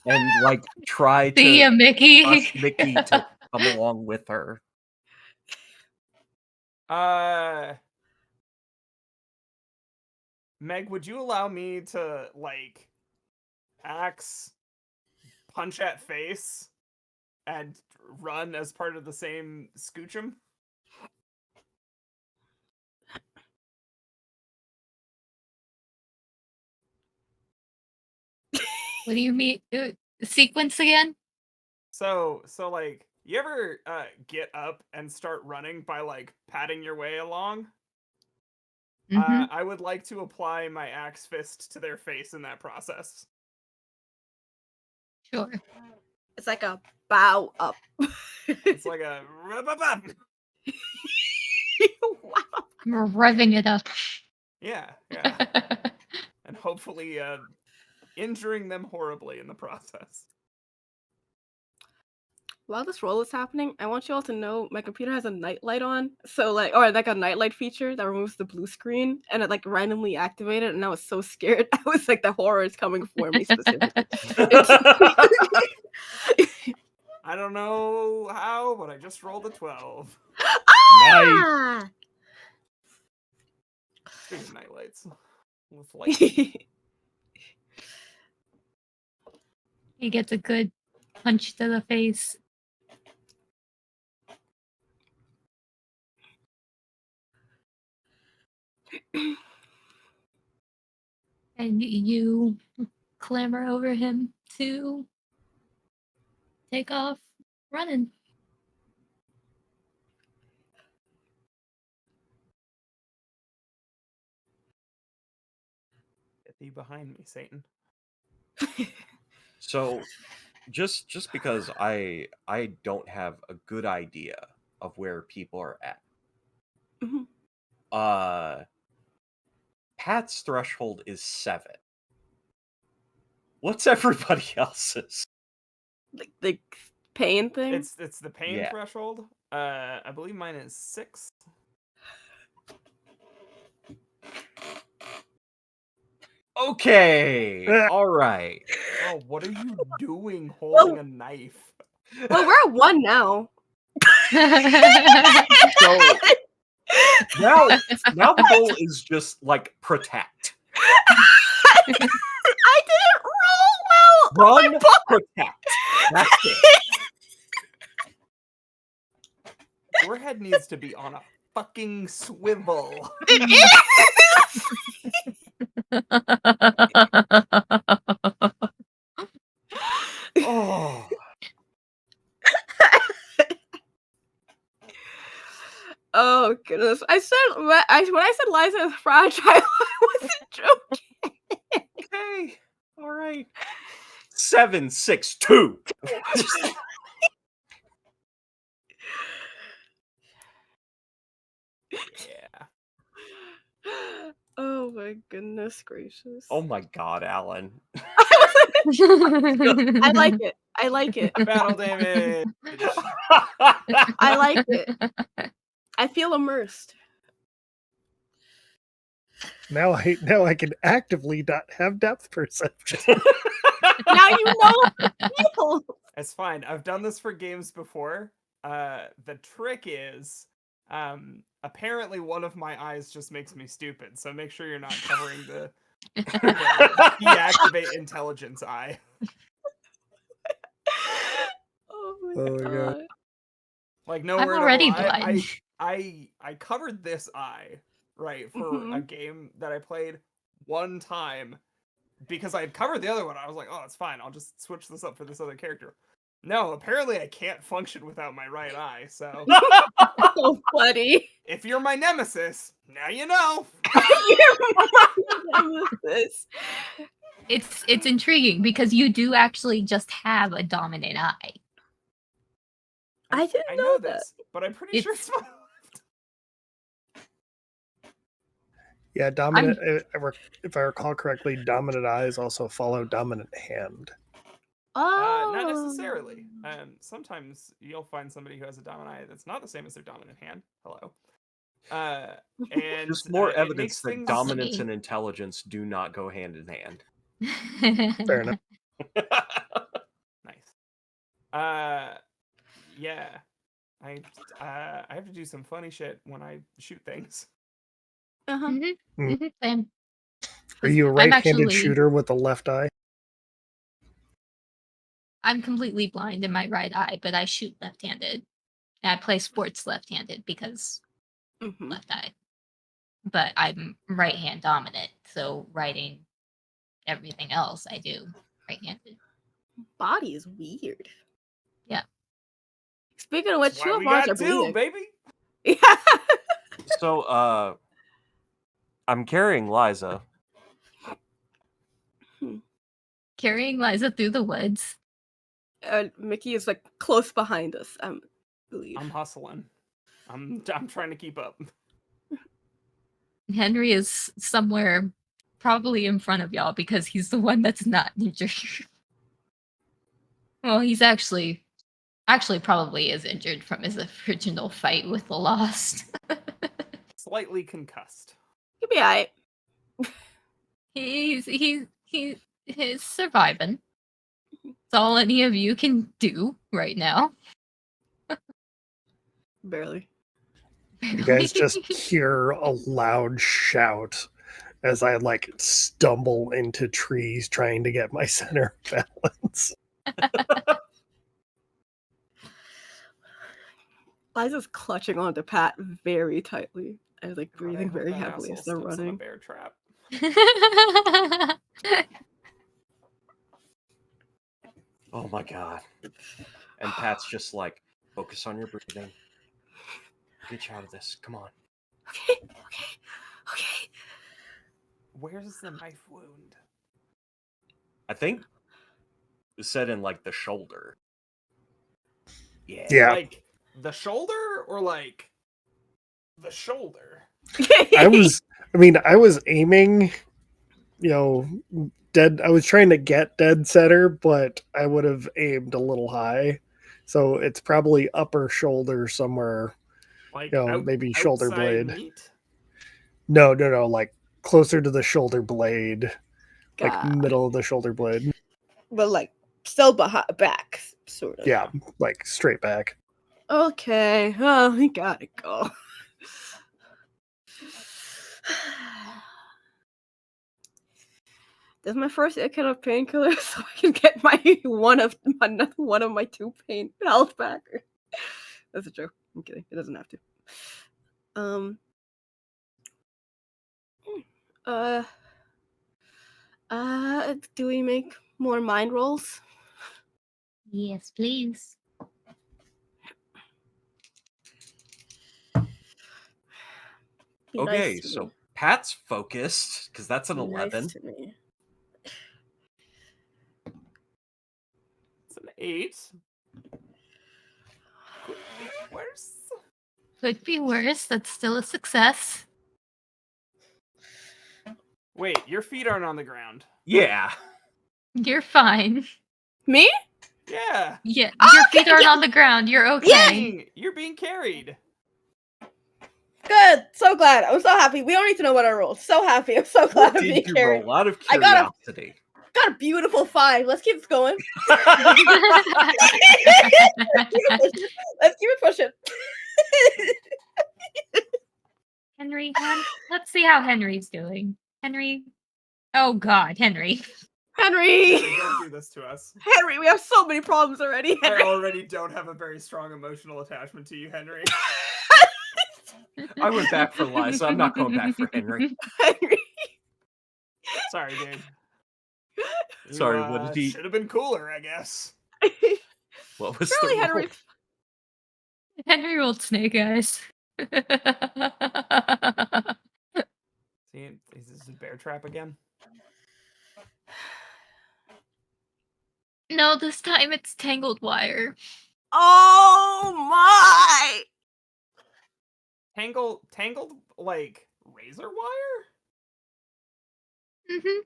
And like try See ya, to Mickey. push Mickey to come along with her. Meg, would you allow me to like axe, punch at face, and run as part of the same scoochum? What do you mean? Sequence again? So like, you ever get up and start running by like patting your way along? Mhm. I would like to apply my axe fist to their face in that process. Sure. It's like a bow up. It's like a rub-a-bub. Wow. We're revving it up. Yeah. And hopefully injuring them horribly in the process. While this roll is happening, I want you all to know my computer has a nightlight on. So like, or like a nightlight feature that removes the blue screen, and it like randomly activated, and I was so scared. I was like, the horror is coming for me specifically. I don't know how, but I just rolled a 12. Ah! Speaking of nightlights. With light. He gets a good punch to the face. And you clamber over him to take off running. Get thee behind me, Satan. So just because I don't have a good idea of where people are at. Mhm. Pat's threshold is 7. What's everybody else's? Like the pain thing. It's the pain Yeah. threshold. I believe mine is 6. Okay. All right. Oh, what are you doing holding a knife? Well, we're at 1 now. So now the goal is just like protect. I didn't roll well. Run, protect. That's it. Your head needs to be on a fucking swivel. Oh. Oh goodness! When I said Liza is fragile, I wasn't joking. Okay. All right. die. 762. Yeah. Oh my goodness gracious. Oh my god, Alan. I like it. I like it. Battle damage. I like it. I feel immersed. Now I can actively not have depth perception. Now you know people. It's fine. I've done this for games before. The trick is, apparently one of my eyes just makes me stupid. So make sure you're not covering the deactivate intelligence eye. Oh my Oh my God. god. Like no I'm word already at all. blind. I covered this eye, right, for a game that I played one time because I had covered the other one. I was like, oh, it's fine. I'll just switch this up for this other character. No, apparently I can't function without my right eye. So So funny. if you're my nemesis, now you know. You're my nemesis. It's intriguing because you do actually just have a dominant eye. I didn't I know know that. this, but I'm pretty sure it's my left. Yeah, dominant. If I recall correctly, dominant eyes also follow dominant hand. Oh. Not necessarily. Sometimes you'll find somebody who has a dominant eye that's not the same as their dominant hand. Hello. And Just more it evidence makes that things dominance Okay. and intelligence do not go hand in hand. Fair enough. nice. Yeah. I have to do some funny shit when I shoot things. Uh-huh. Same. Are you a I'm right-handed actually- shooter with a left eye? I'm completely blind in my right eye, but I shoot left-handed. And I play sports left-handed because Mhm. left eye. But I'm right-hand dominant, so writing everything else I do right-handed. Body is weird. Yeah. Speaking of which, That's two why of we ours are got two, bleeding. baby. Yeah. So, I'm carrying Liza. Carrying Liza through the woods. Mickey is like close behind us, I believe. I'm hustling. I'm trying to keep up. Henry is somewhere probably in front of y'all because he's the one that's not injured. Well, he's actually probably is injured from his original fight with the Lost. Slightly concussed. He'll be alright. He's surviving. That's all any of you can do right now. Barely. You guys just hear a loud shout as I like stumble into trees trying to get my center balance. Liza's clutching onto Pat very tightly. I was like God, I breathing hope very that heavily asshole as they're steps in a running. bear trap. Oh my god. And Pat's just like, focus on your breathing. Get you out of this. Come on. Okay. Where's the knife wound? I think it said in like the shoulder. Yeah. Like the shoulder or like the shoulder? I was aiming, dead. I was trying to get dead center, but I would have aimed a little high. So it's probably upper shoulder somewhere, Like maybe shoulder outside blade. meat? No, like closer to the shoulder blade, like God. middle of the shoulder blade. But like still behind back, sort of. Yeah, like straight back. Okay. Oh, we gotta go. This is my first kind of painkiller, so I can get my one of my 2 pain health back. That's a joke. I'm kidding. It doesn't have to. Do we make more mind rolls? Yes, please. Be Okay, nice to so me. Pat's focused, because that's an Be 11. nice to me. 8. Could be worse. Could be worse. That's still a success. Wait, your feet aren't on the ground. Yeah. You're fine. Me? Yeah. Yeah, Oh, your okay, feet aren't yeah. on the ground. You're okay. You're being carried. Good. So glad. I'm so happy. We don't need to know what I rolled. So happy. I'm so glad What I'm being did you carried. roll out of I got a- curiosity? Got a beautiful 5. Let's keep this going. Let's keep it pushing. Henry, let's see how Henry's doing. Henry. Oh God, Henry. Henry! Don't do this to us. Henry, we have so many problems already. I Henry. already don't have a very strong emotional attachment to you, Henry. I went back for Liza. I'm not going back for Henry. Henry. Sorry, dude. Sorry, what did he? Should have been cooler, I guess. What was Surely the roll? Henry. Henry rolled snake eyes. See, is this a bear trap again? No, this time it's tangled wire. Oh my! Tangled like razor wire? Mm-hmm.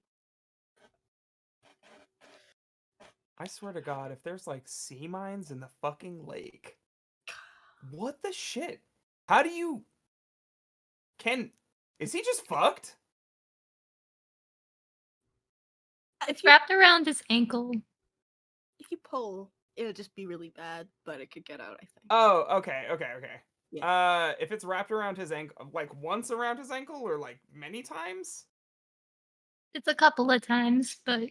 I swear to God, if there's like sea mines in the fucking lake, what the shit? How do you? Is he just fucked? It's wrapped around his ankle. If you pull, it'll just be really bad, but it could get out, I think. Oh, okay. Yeah. If it's wrapped around his ankle, like once around his ankle, or like many times? It's a couple of times, but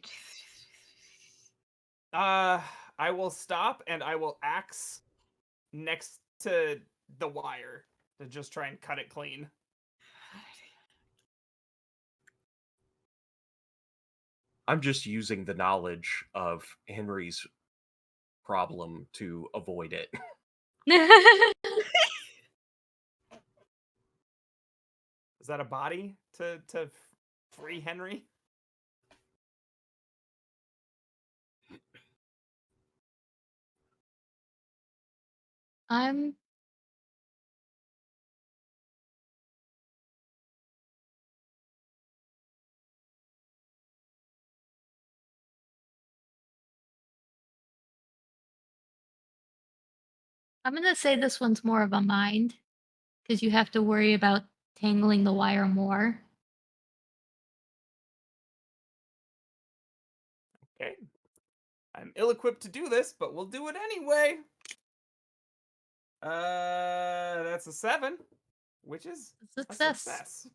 I will stop and I will axe next to the wire to just try and cut it clean. I'm just using the knowledge of Henry's problem to avoid it. Is that a body to free Henry? I'm gonna say this one's more of a mind, because you have to worry about tangling the wire more. Okay. I'm ill-equipped to do this, but we'll do it anyway. That's a 7, which is a success.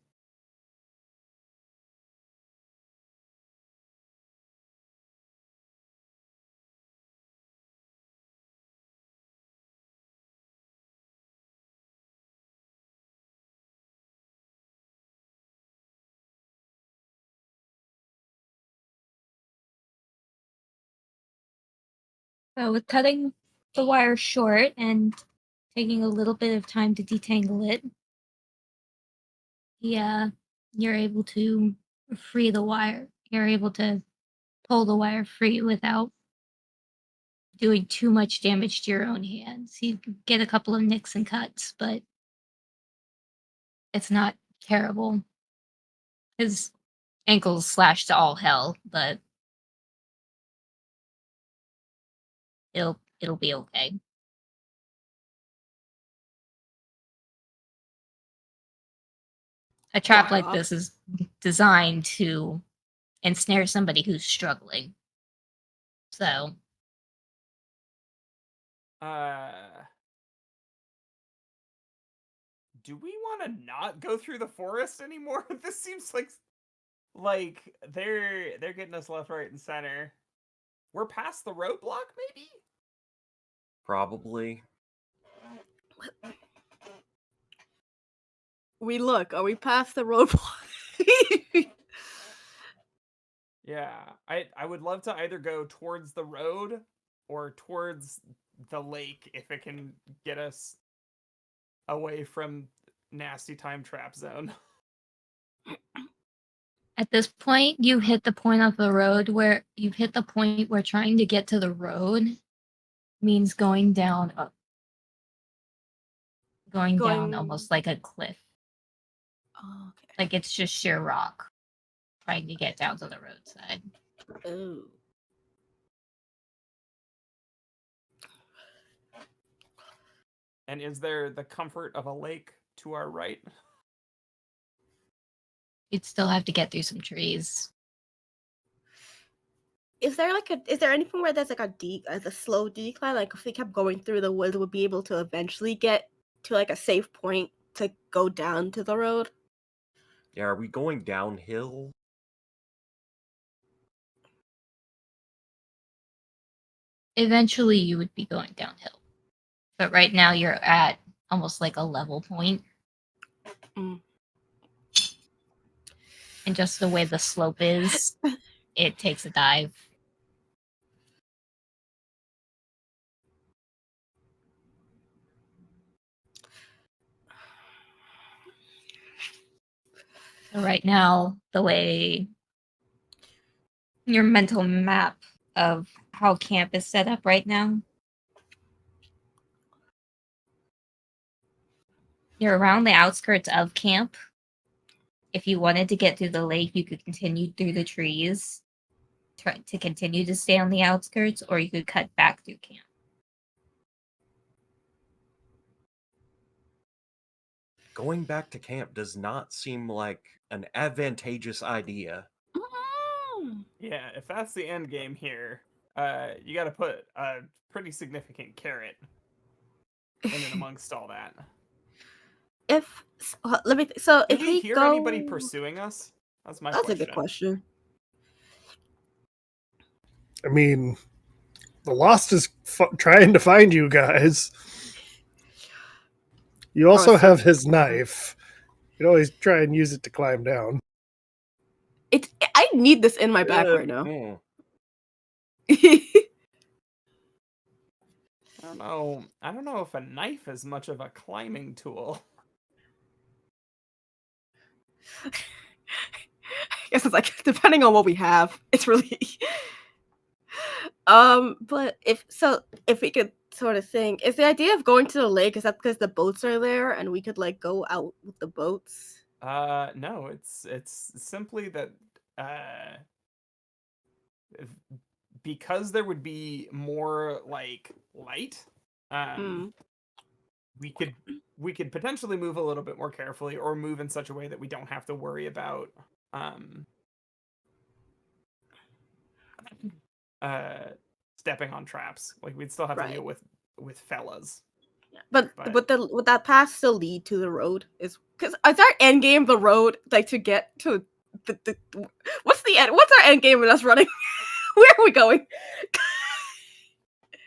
So with cutting the wire short and taking a little bit of time to detangle it, yeah, you're able to free the wire. You're able to pull the wire free without doing too much damage to your own hands. You get a couple of nicks and cuts, but it's not terrible. His ankle's slashed to all hell, but it'll be okay. A trap like this is designed to ensnare somebody who's struggling. So do we want to not go through the forest anymore? This seems like they're getting us left, right, and center. We're past the roadblock, maybe? Probably. Are we past the roadblock? Yeah, I would love to either go towards the road or towards the lake if it can get us away from nasty time trap zone. at this point, you've hit the point of the road where you've hit the point where trying to get to the road means going down going down Going- almost like a cliff. Oh, okay. Like it's just sheer rock trying to get down to the roadside. Oh. And is there the comfort of a lake to our right? You'd still have to get through some trees. Is there anything where there's like a slow decline? Like if we kept going through the woods, we'd be able to eventually get to like a safe point to go down to the road? Yeah, are we going downhill? Eventually you would be going downhill. But right now you're at almost like a level point. Mm. And just the way the slope is, it takes a dive. So right now, the way your mental map of how camp is set up right now, you're around the outskirts of camp. If you wanted to get through the lake, you could continue through the trees to continue to stay on the outskirts, or you could cut back through camp. Going back to camp does not seem like an advantageous idea. Mm. Yeah, if that's the end game here, you got to put a pretty significant carrot in and amongst all that. So Do if we we hear go, anybody pursuing us? That's my that's question. a good question. I mean, the Lost is trying to find you guys. You also so- have his knife. You can always try and use it to climb down. I need this in my back right now. I don't know if a knife is much of a climbing tool. I guess it's like depending on what we have, it's really but if we could sort of think, is the idea of going to the lake, is that because the boats are there and we could like go out with the boats? No, it's simply that because there would be more like light, we could potentially move a little bit more carefully, or move in such a way that we don't have to worry about stepping on traps. Like we'd still have to deal with fellas. But would that path still lead to the road? Is our end game the road, like to get to the what's the end? What's our end game with us running? Where are we going?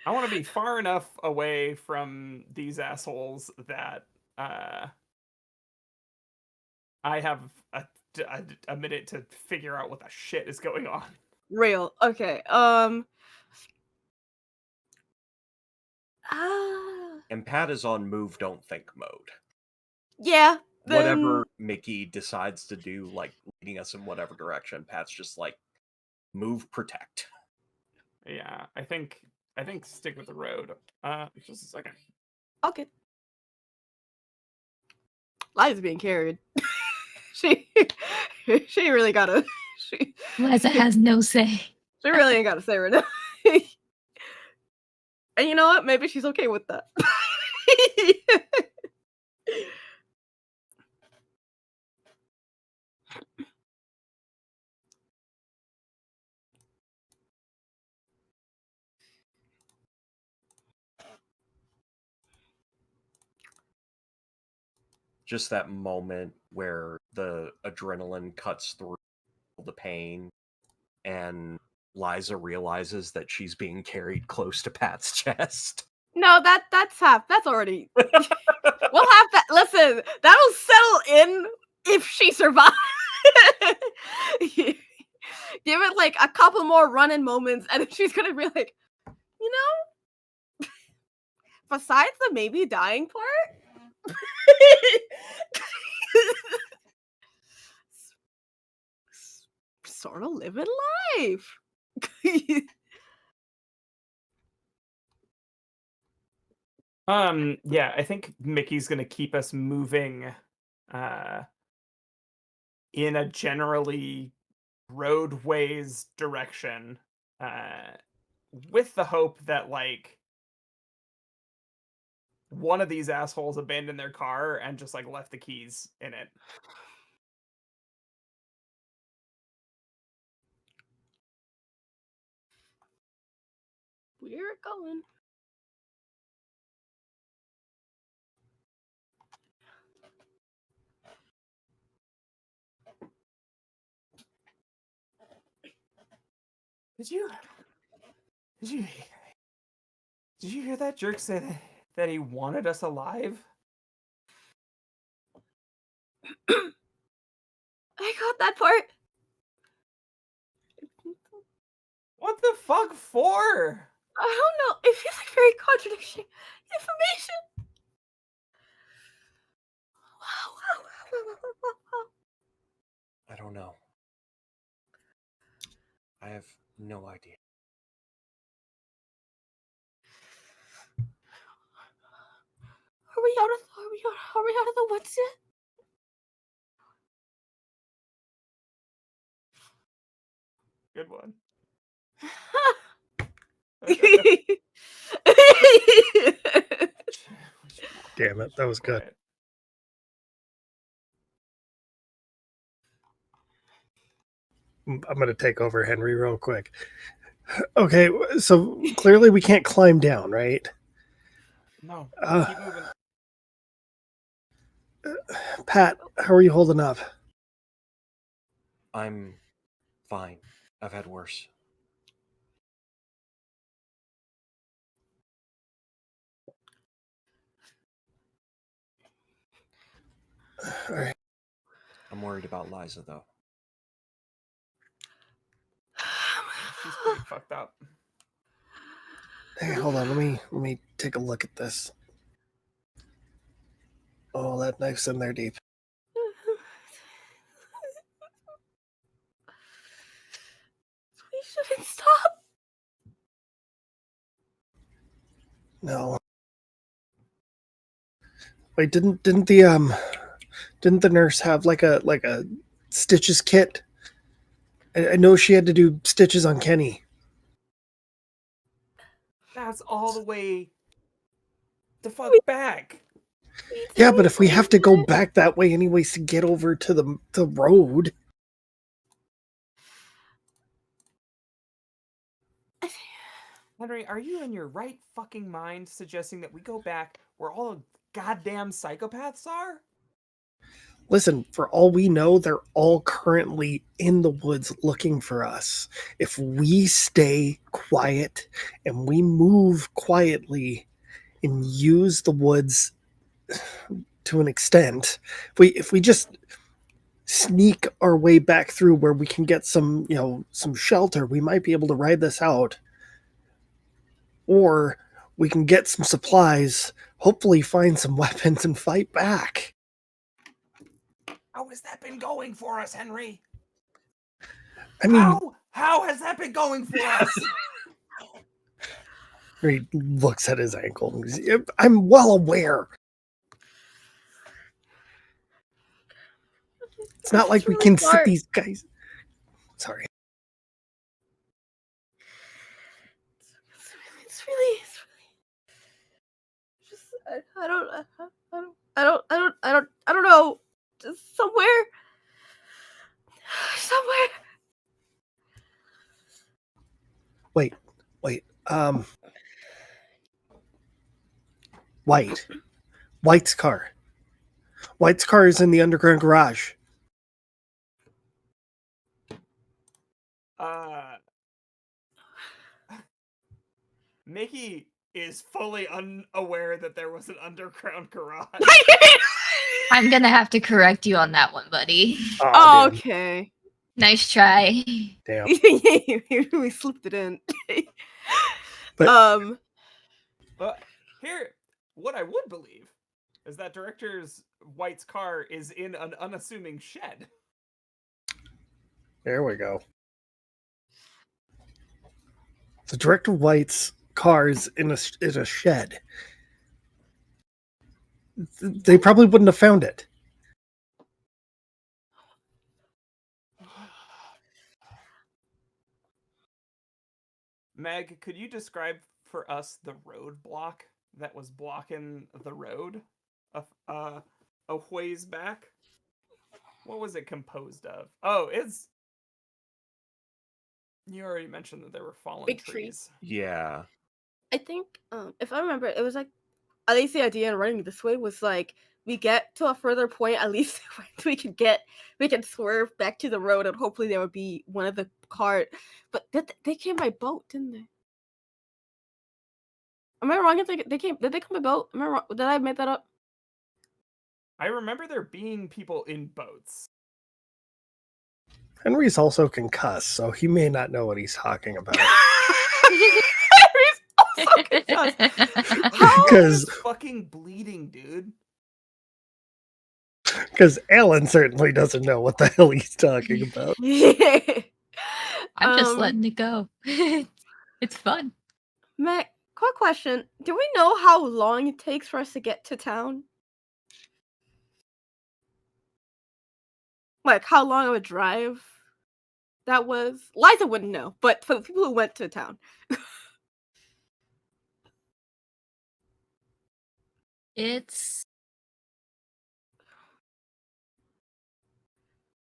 I want to be far enough away from these assholes that I have a minute to figure out what the shit is going on. Real. Okay. And Pat is on move, don't think mode. Yeah. Whatever Mickey decides to do, like leading us in whatever direction, Pat's just like, move, protect. Yeah, I think stick with the road. Just a second. Okay. Liza's being carried. she really gotta. Liza has no say. She really ain't gotta say right now. And you know what? Maybe she's okay with that. Just that moment where the adrenaline cuts through the pain and Liza realizes that she's being carried close to Pat's chest. No, that's already. We'll have that. Listen, that'll settle in if she survives. Give it like a couple more running moments, and she's gonna be like, you know, besides the maybe dying part, sort of living life. Yeah, I think Mickey's gonna keep us moving in a generally roadways direction, with the hope that like one of these assholes abandoned their car and just like left the keys in it. We're going. Did you did you hear that jerk say that he wanted us alive? I got that part. What the fuck for? I don't know. It feels like very contradictory information. I don't know. I have no idea. Are we out of the woods yet? Good one. Damn it, that was good. Quiet. I'm going to take over Henry real quick. Okay, so clearly we can't climb down, right? No, Uh, keep moving. Pat, how are you holding up? I'm fine. I've had worse. All right. I'm worried about Liza, though. She's pretty fucked up. Hey, hold on. Let me take a look at this. Oh, that knife's in there deep. We shouldn't stop. No. Wait, didn't the nurse have like a stitches kit? I know she had to do stitches on Kenny. That's all the way the fuck We- back. Yeah, but if we have to go back that way anyways to get over to the road. Henry, are you in your right fucking mind suggesting that we go back where all the goddamn psychopaths are? Listen, for all we know, they're all currently in the woods looking for us. If we stay quiet and we move quietly and use the woods to an extent, if we just sneak our way back through where we can get some shelter, we might be able to ride this out. Or we can get some supplies, hopefully find some weapons and fight back. How has that been going for us, Henry? I mean, How has that been going for us? he looks at his ankle. I'm well aware. It's not like we really can smart. sit these guys. Sorry. It's really just I don't know. Just somewhere. Wait. White's car. White's car is in the underground garage. Mickey is fully unaware that there was an underground garage. I'm gonna have to correct you on that one, buddy. Oh, Okay. Nice try. damn. We slipped it in. But- But here, what I would believe is that Director's White's car is in an unassuming shed. There we go. So Director White's car is in a shed. They probably wouldn't have found it. Meg, could you describe for us the roadblock that was blocking the road a ways back? What was it composed of? Oh, it's. You already mentioned that there were fallen Big trees. Yeah. I think, if I remember, it was like, at least the idea in running this way was like, we get to a further point, at least we can swerve back to the road, and hopefully there would be one of the cart. But they came by boat, didn't they? Am I wrong if they came? Did they come by boat? Am I wrong? Did I make that up? I remember there being people in boats. Henry's also concussed, so he may not know what he's talking about. Harry's also concussed. How? Because Fucking bleeding, dude. Alan certainly doesn't know what the hell he's talking about. I'm just letting it go. It's fun. Mac, quick question. Do we know how long it takes for us to get to town? Like, how long of a drive that was? Liza wouldn't know, but for the people who went to town. It's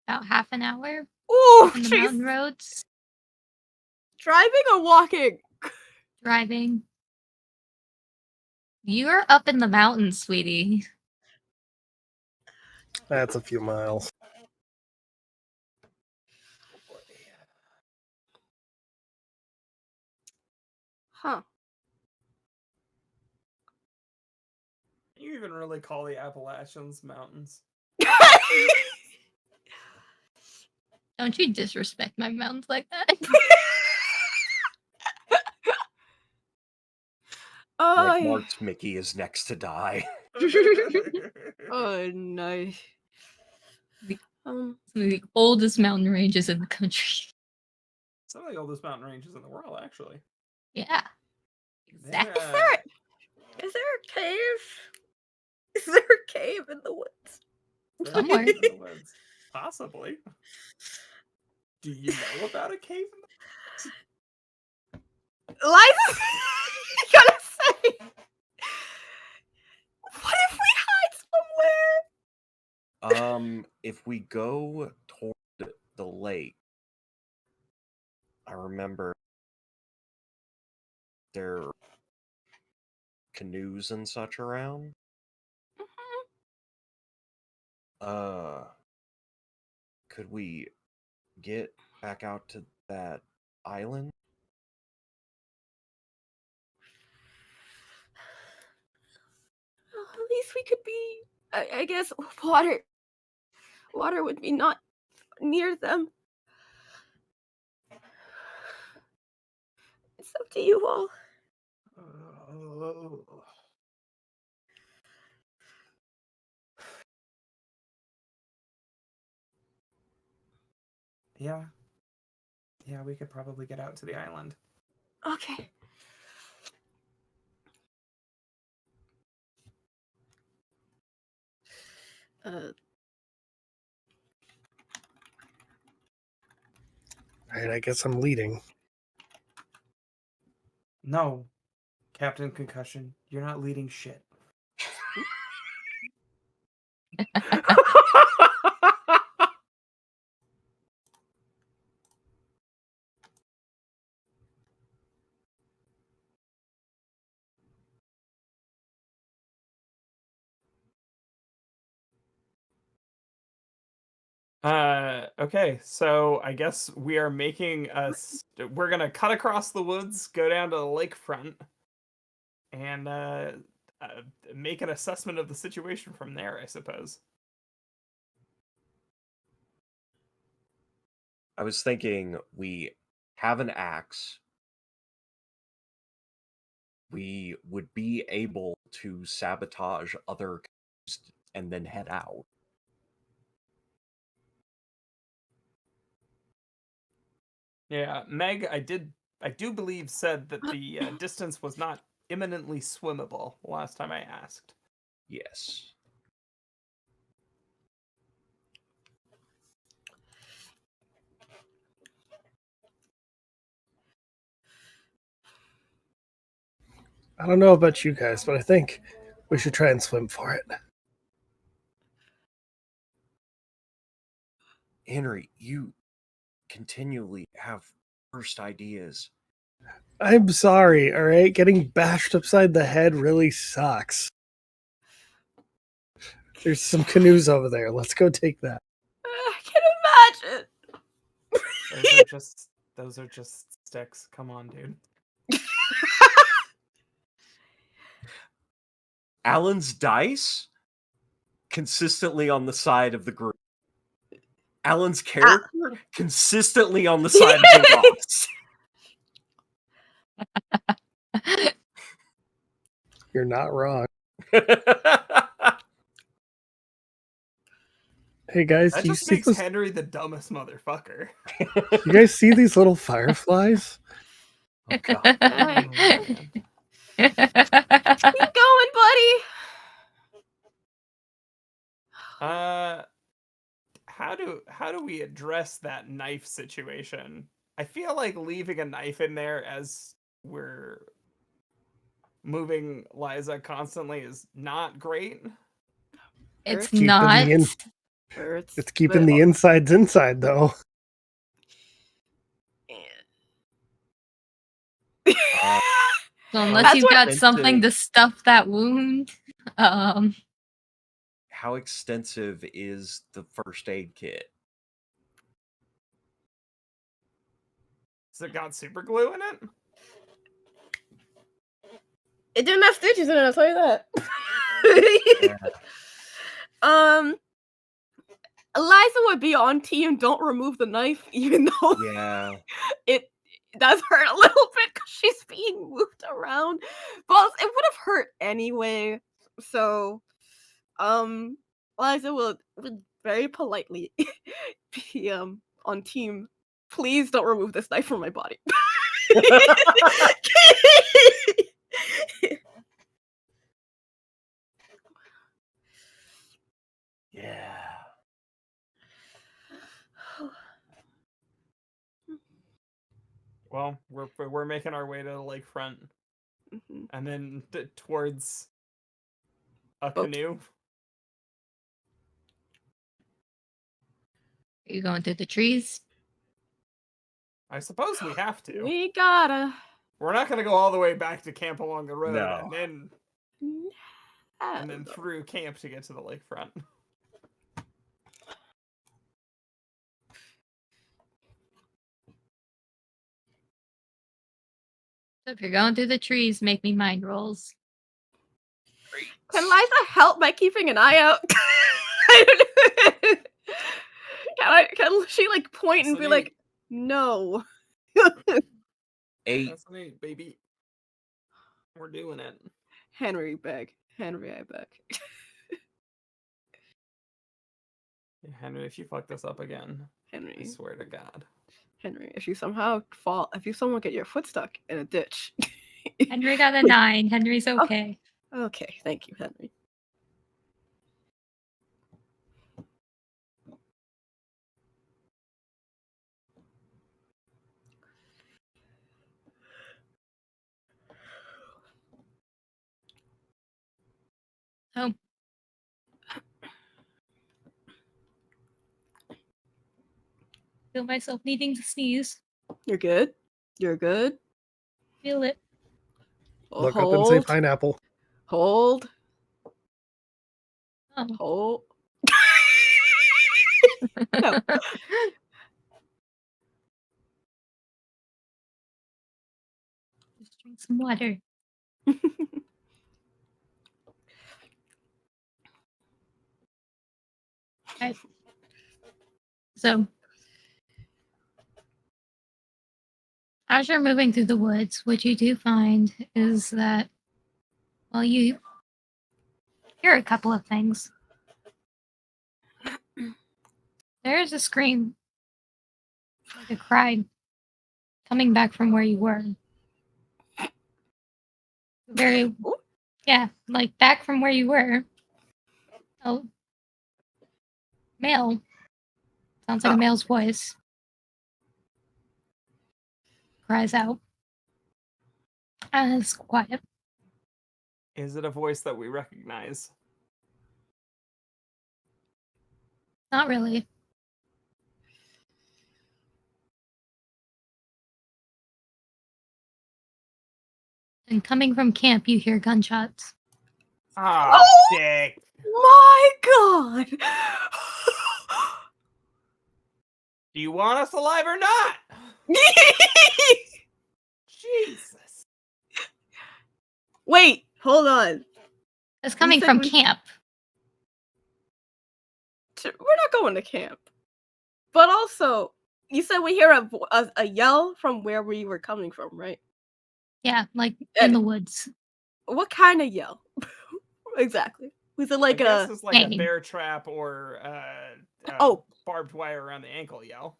about half an hour Ooh, on the jeez. mountain roads. Driving or walking? Driving. You're up in the mountains, sweetie. That's a few miles. Huh. Can you even really call the Appalachians mountains? Don't you disrespect my mountains like that. Like Mark's Mickey is next to die. Oh, nice. Some of the oldest mountain ranges in the country. Some of the oldest mountain ranges in the world, actually. Yeah. Exactly. Is there a cave? Is there a cave in the woods? Somewhere. In the woods. Possibly. Do you know about a cave in the woods? Liza, you gotta say. What if we hide somewhere? If we go toward the lake, I remember there are canoes and such around. Could we get back out to that island? At least we could be. I guess water would be not near them. It's up to you all. Yeah. Yeah, we could probably get out to the island. Okay. Alright, I guess I'm leading. No, Captain Concussion, you're not leading shit. Okay, so I guess we are making we're gonna cut across the woods, go down to the lakefront, and make an assessment of the situation from there, I suppose. I was thinking we have an axe. We would be able to sabotage other canoes and then head out. Yeah, Meg, I do believe said that the distance was not imminently swimmable last time I asked. Yes. I don't know about you guys, but I think we should try and swim for it. Henry, you continually have worst ideas. I'm sorry, all right? Getting bashed upside the head really sucks. There's some canoes over there. Let's go take that. I can imagine. Those are just sticks. Come on, dude. Alan's dice consistently on the side of the group. Alan's character consistently on the side of the rocks. You're not wrong. Hey guys, That do you just see makes those? Henry the dumbest motherfucker. You guys see these little fireflies? Oh, God. Keep going, buddy. How do we address that knife situation? I feel like leaving a knife in there as we're moving Liza constantly is not great. It's Keeping not. It's keeping the insides inside, though. So unless That's you've what- got something to stuff that wound, How extensive is the first aid kit? Has it got super glue in it? It didn't have stitches in it, I'll tell you that. Eliza would be on team don't remove the knife, even though it does hurt a little bit because she's being moved around. But it would have hurt anyway. So Eliza would very politely be on team. Please don't remove this knife from my body. Yeah. Well, we're making our way to the lakefront, and then towards a canoe. are you going through the trees? I suppose we have to. We gotta. We're not gonna go all the way back to camp along the road No. and then through camp to get to the lakefront. So if you're going through the trees, make me mind rolls. Can Liza help by keeping an eye out? Can she like point and be like, no? 8. That's an 8, baby. We're doing it. Henry, beg. Henry, I beg. Yeah, Henry, if you fuck this up again, Henry, I swear to God. Henry, if you somehow fall, if you someone get your foot stuck in a ditch. Henry got a 9. Henry's okay. Okay, thank you, Henry. Oh. Feel myself needing to sneeze. You're good. You're good. Feel it. Look up and say pineapple. Hold. Oh. Hold. No. Just drink some water. Okay. So, as you're moving through the woods, what you do find is that, well, you hear a couple of things. There's a scream, like a cry, coming back from where you were. Very, yeah, like back from where you were. Oh, male. Sounds like a male's voice. Cries out. It's quiet. Is it a voice that we recognize? Not really. And coming from camp, you hear gunshots. Ah, dick. My God! Do you want us alive or not? Jesus. Wait, hold on. It's coming said from we- camp. We're not going to camp. But also, you said we hear a yell from where we were coming from, right? Yeah, like in the woods. What kind of yell? Exactly. Was it like I guess it's like a Hey. bear trap or Oh. barbed wire around the ankle yell.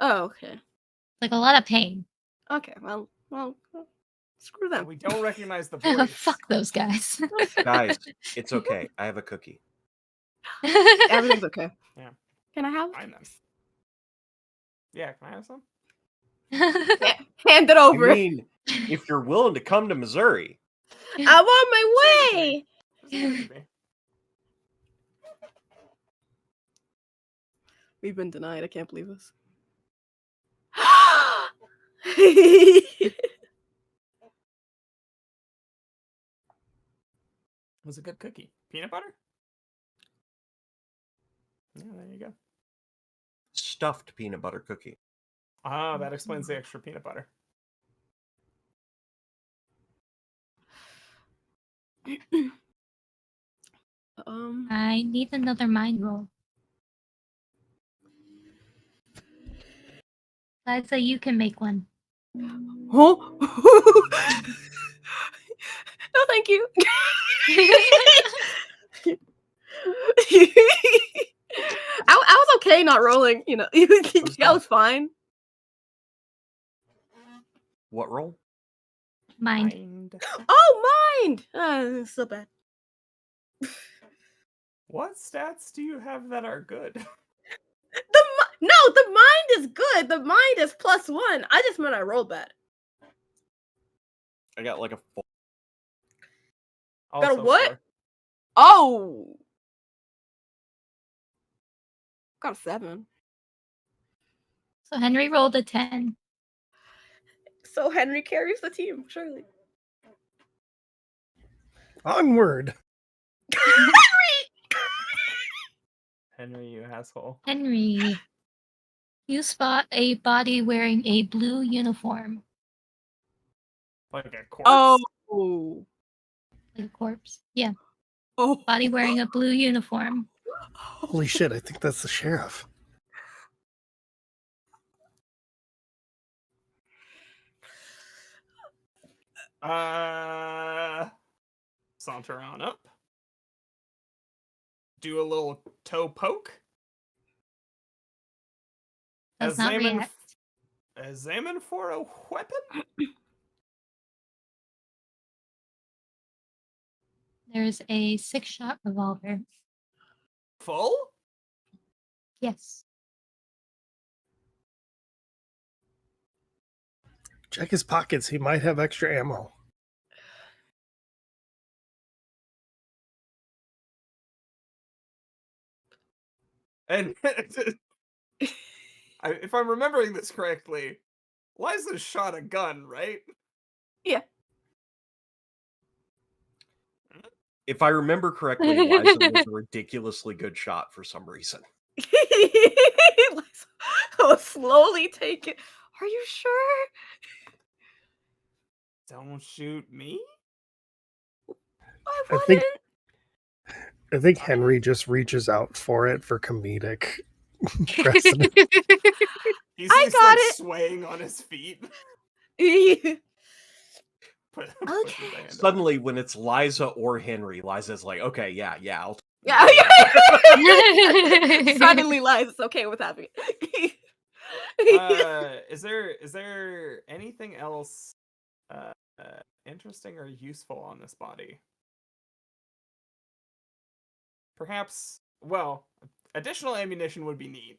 Oh, okay. Like a lot of pain. Okay, well, screw them. We don't recognize the voice. Fuck those guys. Guys, it's okay. I have a cookie. Everything's okay. Yeah. Can I have? Find them. Yeah, can I have some? Hand it I over. mean, if you're willing to come to Missouri. I'm on my way. We've been denied. I can't believe this. It was a good cookie. Peanut butter? Yeah, there you go. Stuffed peanut butter cookie. Ah, that explains the extra peanut butter. I need another mind roll. Liza, you can make one. Oh. No, thank you. I was okay not rolling, you know. I was fine. What roll? Mind. Oh, mind! So bad. What stats do you have that are good? The mind is good. The mind is +1. I just meant I rolled bad. I got like a 4. Got a Also what? 4. Oh! Got a 7. So Henry rolled a 10. So Henry carries the team, surely. Onward. Henry, you asshole. Henry, you spot a body wearing a blue uniform. Like a corpse? Oh. Like a corpse. Yeah. Oh. Body wearing a blue uniform. Holy shit, I think that's the sheriff. Saunter on up. Do a little toe poke. Does not react. Examine for a weapon? There's a 6-shot revolver. Full? Yes. Check his pockets. He might have extra ammo. And if I'm remembering this correctly, Liza shot a gun, right? Yeah. If I remember correctly, Liza was a ridiculously good shot for some reason. I'll slowly take it. Are you sure? Don't shoot me? I I wouldn't. think Henry just reaches out for it for comedic precedent. He's I just got like it. swaying on his feet. Okay. Suddenly, when it's Liza or Henry, Liza's like, okay, yeah, I'll Yeah. Suddenly, Liza's okay with having it. Is there anything else interesting or useful on this body? Perhaps, well, additional ammunition would be neat.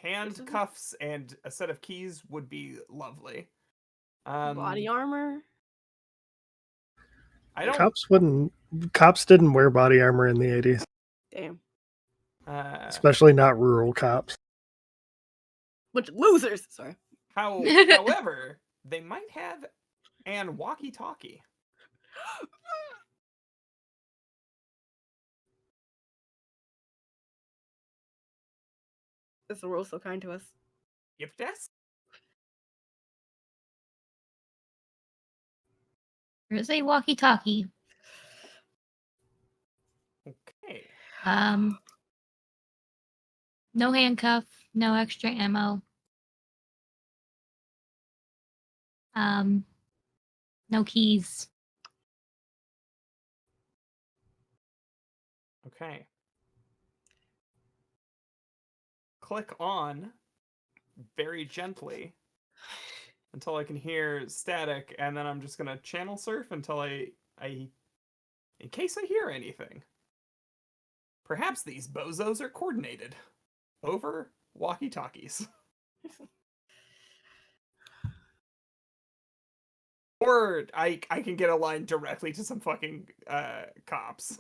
Handcuffs and a set of keys would be lovely. Body armor. I don't. Cops didn't wear body armor in the 80s, Damn. especially not rural cops. Bunch of losers. Sorry. However, they might have an walkie-talkie. Is the world so kind to us? Yep, yes. There's a walkie-talkie. Okay. No handcuff, no extra ammo. No keys. Okay. Click on very gently until I can hear static, and then I'm just gonna channel surf until I in case I hear anything. Perhaps these bozos are coordinated over walkie-talkies. Or I can get a line directly to some fucking cops.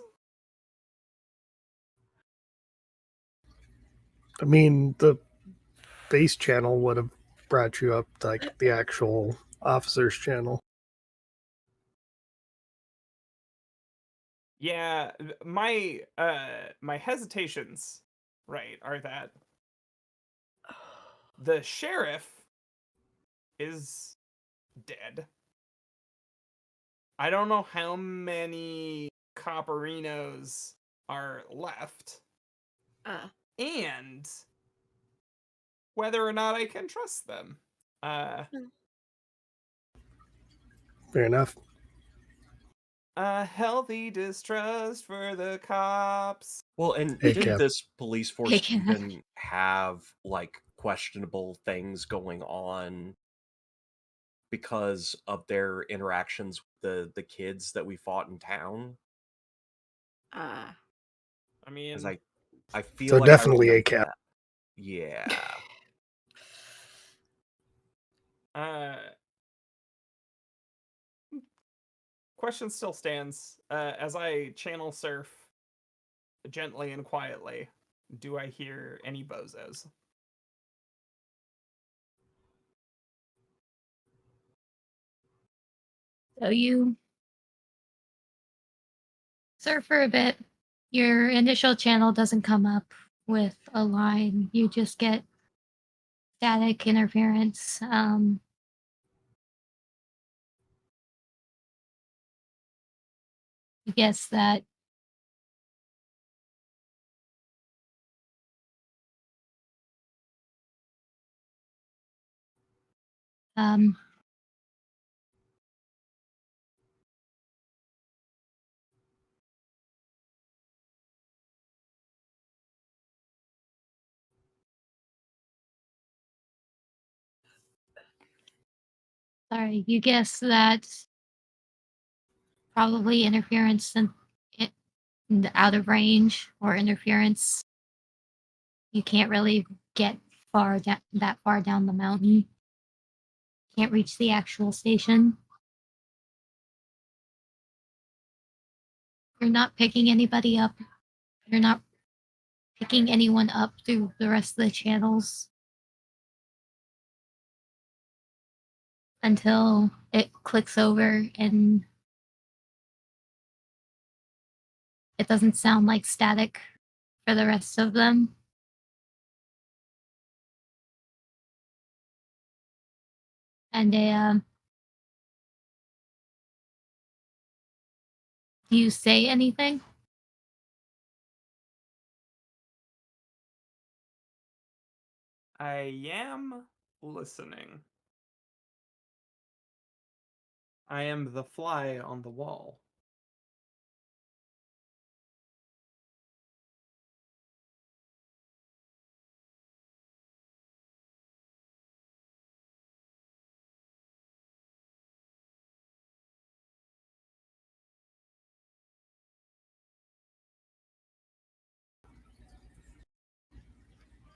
I mean, the base channel would have brought you up to, like, the actual officer's channel. Yeah, my my hesitations, right, are that the sheriff is dead. I don't know how many copperinos are left, and whether or not I can trust them. Fair enough. A healthy distrust for the cops. Well, and Hey, didn't Cap. this police force Hey, Cap. even have like questionable things going on because of their interactions with the kids that we fought in town? I mean, As I feel So like I definitely a remember cap. that. Yeah. question still stands. As I channel surf gently and quietly, do I hear any bozos? So you surf for a bit. Your initial channel doesn't come up with a line. You just get static interference. I guess that um, sorry, you guess that probably interference in the out of range or interference. You can't really get that far down the mountain. Can't reach the actual station. You're not picking anybody up. You're not picking anyone up through the rest of the channels until it clicks over and it doesn't sound like static for the rest of them. And do you say anything? I am listening. I am the fly on the wall.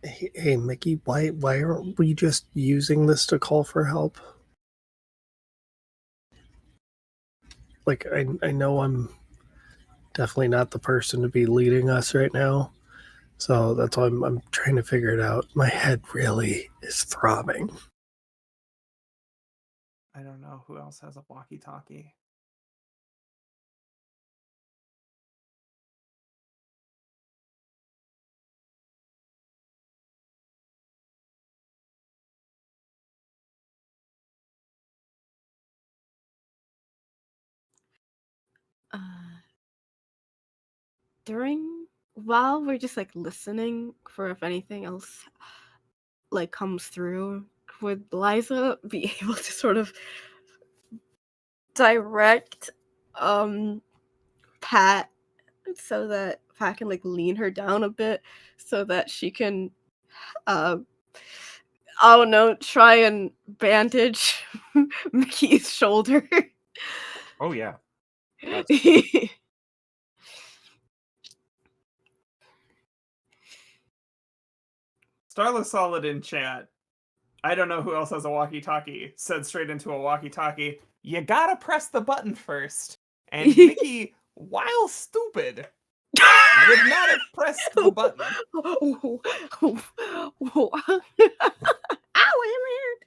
Hey, Mickey, why aren't we just using this to call for help? Like, I know I'm definitely not the person to be leading us right now, so that's why I'm trying to figure it out. My head really is throbbing. I don't know who else has a walkie-talkie. While we're just like listening for if anything else like comes through, would Liza be able to sort of direct Pat so that Pat can like lean her down a bit so that she can I don't know, try and bandage Mickey's shoulder. Oh yeah. That's Starless Solid in chat. I don't know who else has a walkie-talkie. Said straight into a walkie-talkie. You gotta press the button first. And Mickey, while stupid, would not have pressed the button. Ow, my hand.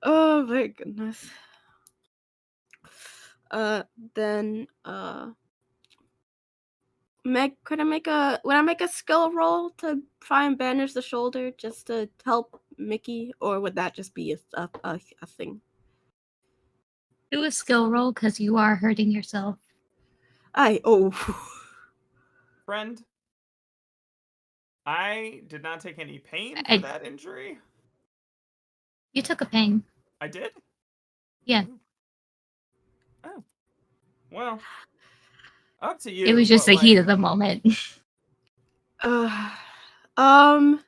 Oh my goodness. Then would I make a skill roll to try and bandage the shoulder just to help Mickey, or would that just be a thing? Do a skill roll because you are hurting yourself. Friend, I did not take any pain for I- that injury. You took a pain. I did? Yeah. Oh. Well, up to you. It was just but, the heat like, of the moment. Um.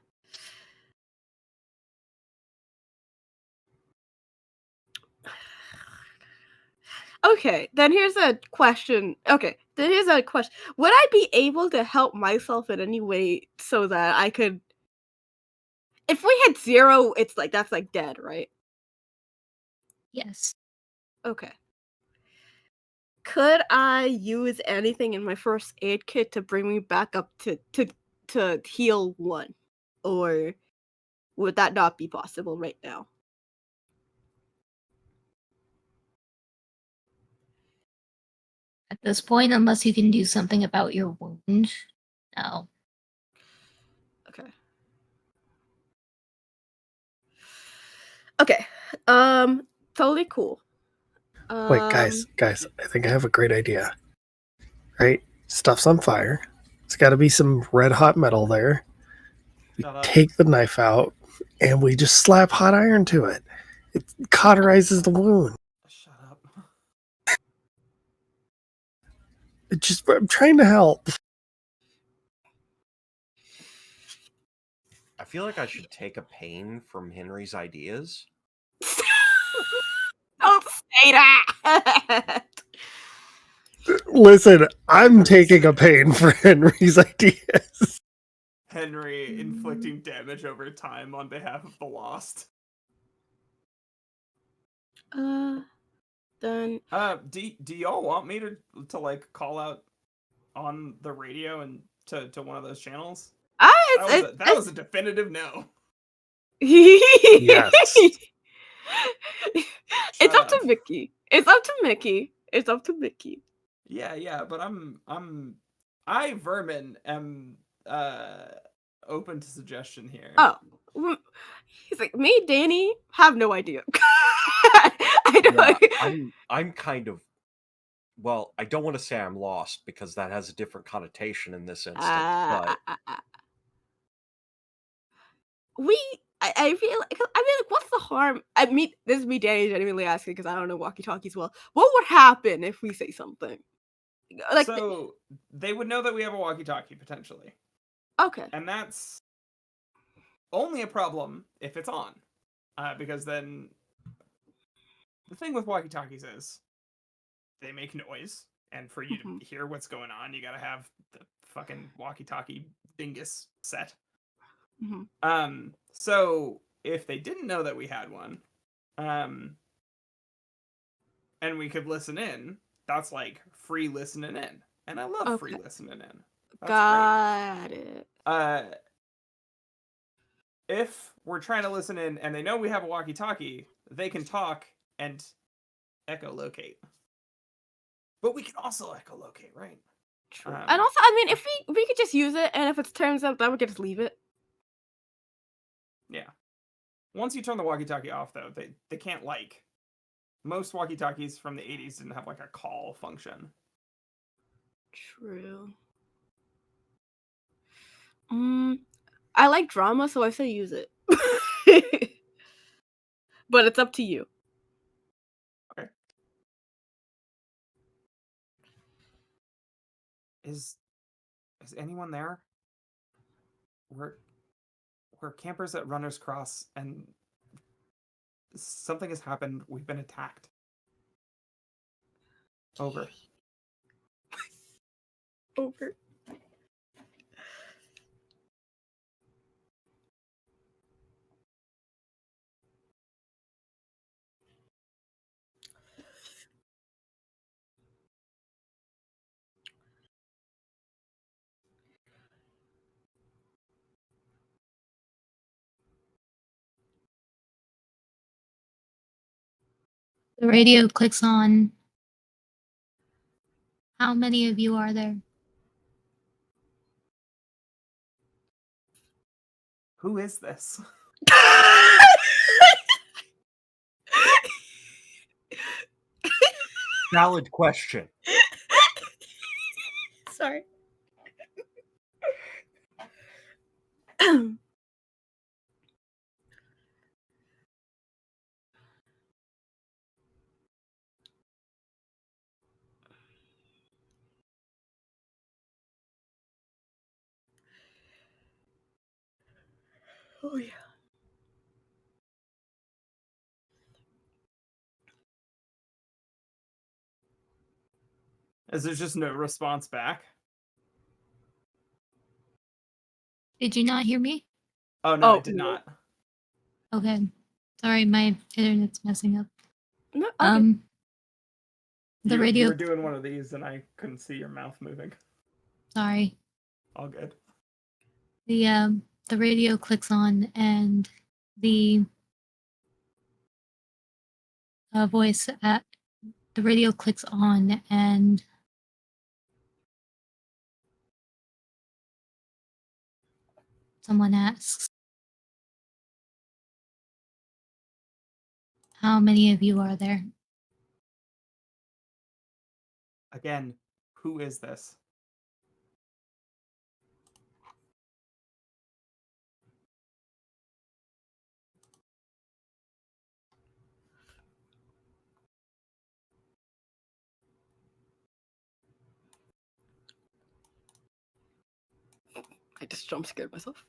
Okay, then here's a question. Would I be able to help myself in any way so that I could? If we had 0, it's like that's like dead, right? Yes. Okay. Could I use anything in my first aid kit to bring me back up to heal 1, or would that not be possible right now? At this point, unless you can do something about your wound. No. Okay. Okay. Totally cool. Wait, guys, I think I have a great idea. Right? Stuff's on fire. It's got to be some red hot metal there. We Shut up. take the knife out and we just slap hot iron to it. It cauterizes the wound. Shut up. I'm trying to help. I feel like I should take a pain from Henry's ideas. Don't say that. Listen, I'm taking a pain for Henry's ideas. Henry inflicting damage over time on behalf of the lost. Then Do y'all want me to like call out on the radio and to one of those channels? That was a definitive no. Yes. It's up to Mickey. Yeah, but I Vermin am open to suggestion here. Oh, he's like, me, Danny, have no idea. I don't. Yeah, I'm kind of, well, I don't want to say I'm lost because that has a different connotation in this instance. But I feel like, what's the harm? This is me, Danny, genuinely asking because I don't know walkie-talkies well. What would happen if we say something? Like, so they would know that we have a walkie-talkie potentially. Okay. And that's only a problem if it's on. Because then the thing with walkie-talkies is they make noise And for you to hear what's going on, you gotta have the fucking walkie-talkie dingus set. So if they didn't know that we had one, and we could listen in, that's like free listening in. And I love free listening in. That's Got great. it. If we're trying to listen in and they know we have a walkie-talkie, they can talk and echolocate. But we can also echolocate, right? True. And also, I mean, if we could just use it, and if it turns out that we could just leave it. Yeah. Once you turn the walkie-talkie off, though, they can't, like... Most walkie-talkies from the 80s didn't have, like, a call function. True. I like drama, so I say use it. But it's up to you. Okay. Is anyone there? We're campers at Runner's Cross, and something has happened. We've been attacked. Over. Over. The radio clicks on. How many of you are there? Who is this? Valid question. Sorry. Oh yeah. Is there just no response back? Did you not hear me? Oh, no, I did not. Okay. Sorry, my internet's messing up. No, okay. The You radio... were doing one of these and I couldn't see your mouth moving. Sorry. All good. The radio clicks on and the voice at the radio clicks on and someone asks, how many of you are there? Again, who is this? I just jump scared myself.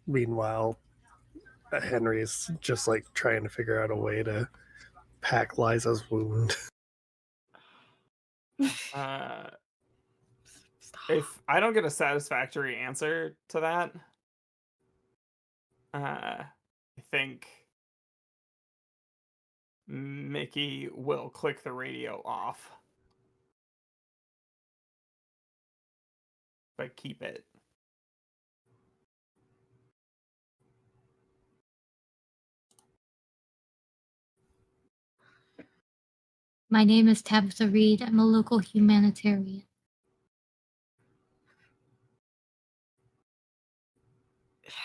Meanwhile, Henry's just like trying to figure out a way to pack Liza's wound. If I don't get a satisfactory answer to that, I think Mickey will click the radio off. But keep it. My name is Tabitha Reed. I'm a local humanitarian.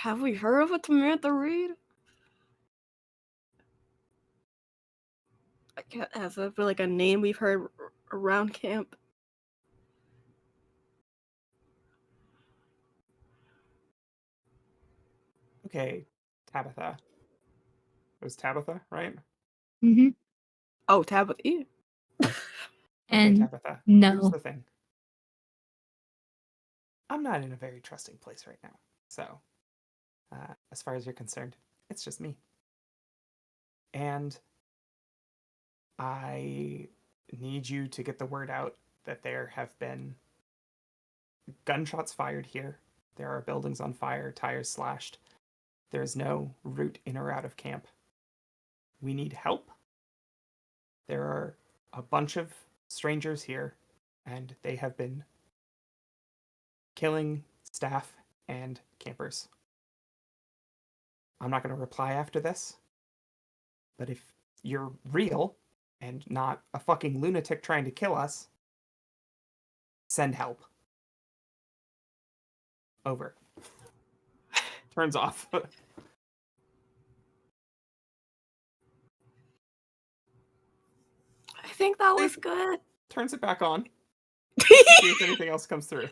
Have we heard of a Samantha Reed? Has that been like a name we've heard around camp? Okay, Tabitha. It was Tabitha, right? Mm-hmm. Oh, Tabitha. Okay, And Tabitha. Here's no. the thing. I'm not in a very trusting place right now. So, as far as you're concerned, it's just me. And I need you to get the word out that there have been gunshots fired here. There are buildings on fire, tires slashed. There is no route in or out of camp. We need help. There are a bunch of strangers here, and they have been killing staff and campers. I'm not going to reply after this, but if you're real and not a fucking lunatic trying to kill us, send help. Over. Turns off. I think that was good. Turns it back on. See if anything else comes through.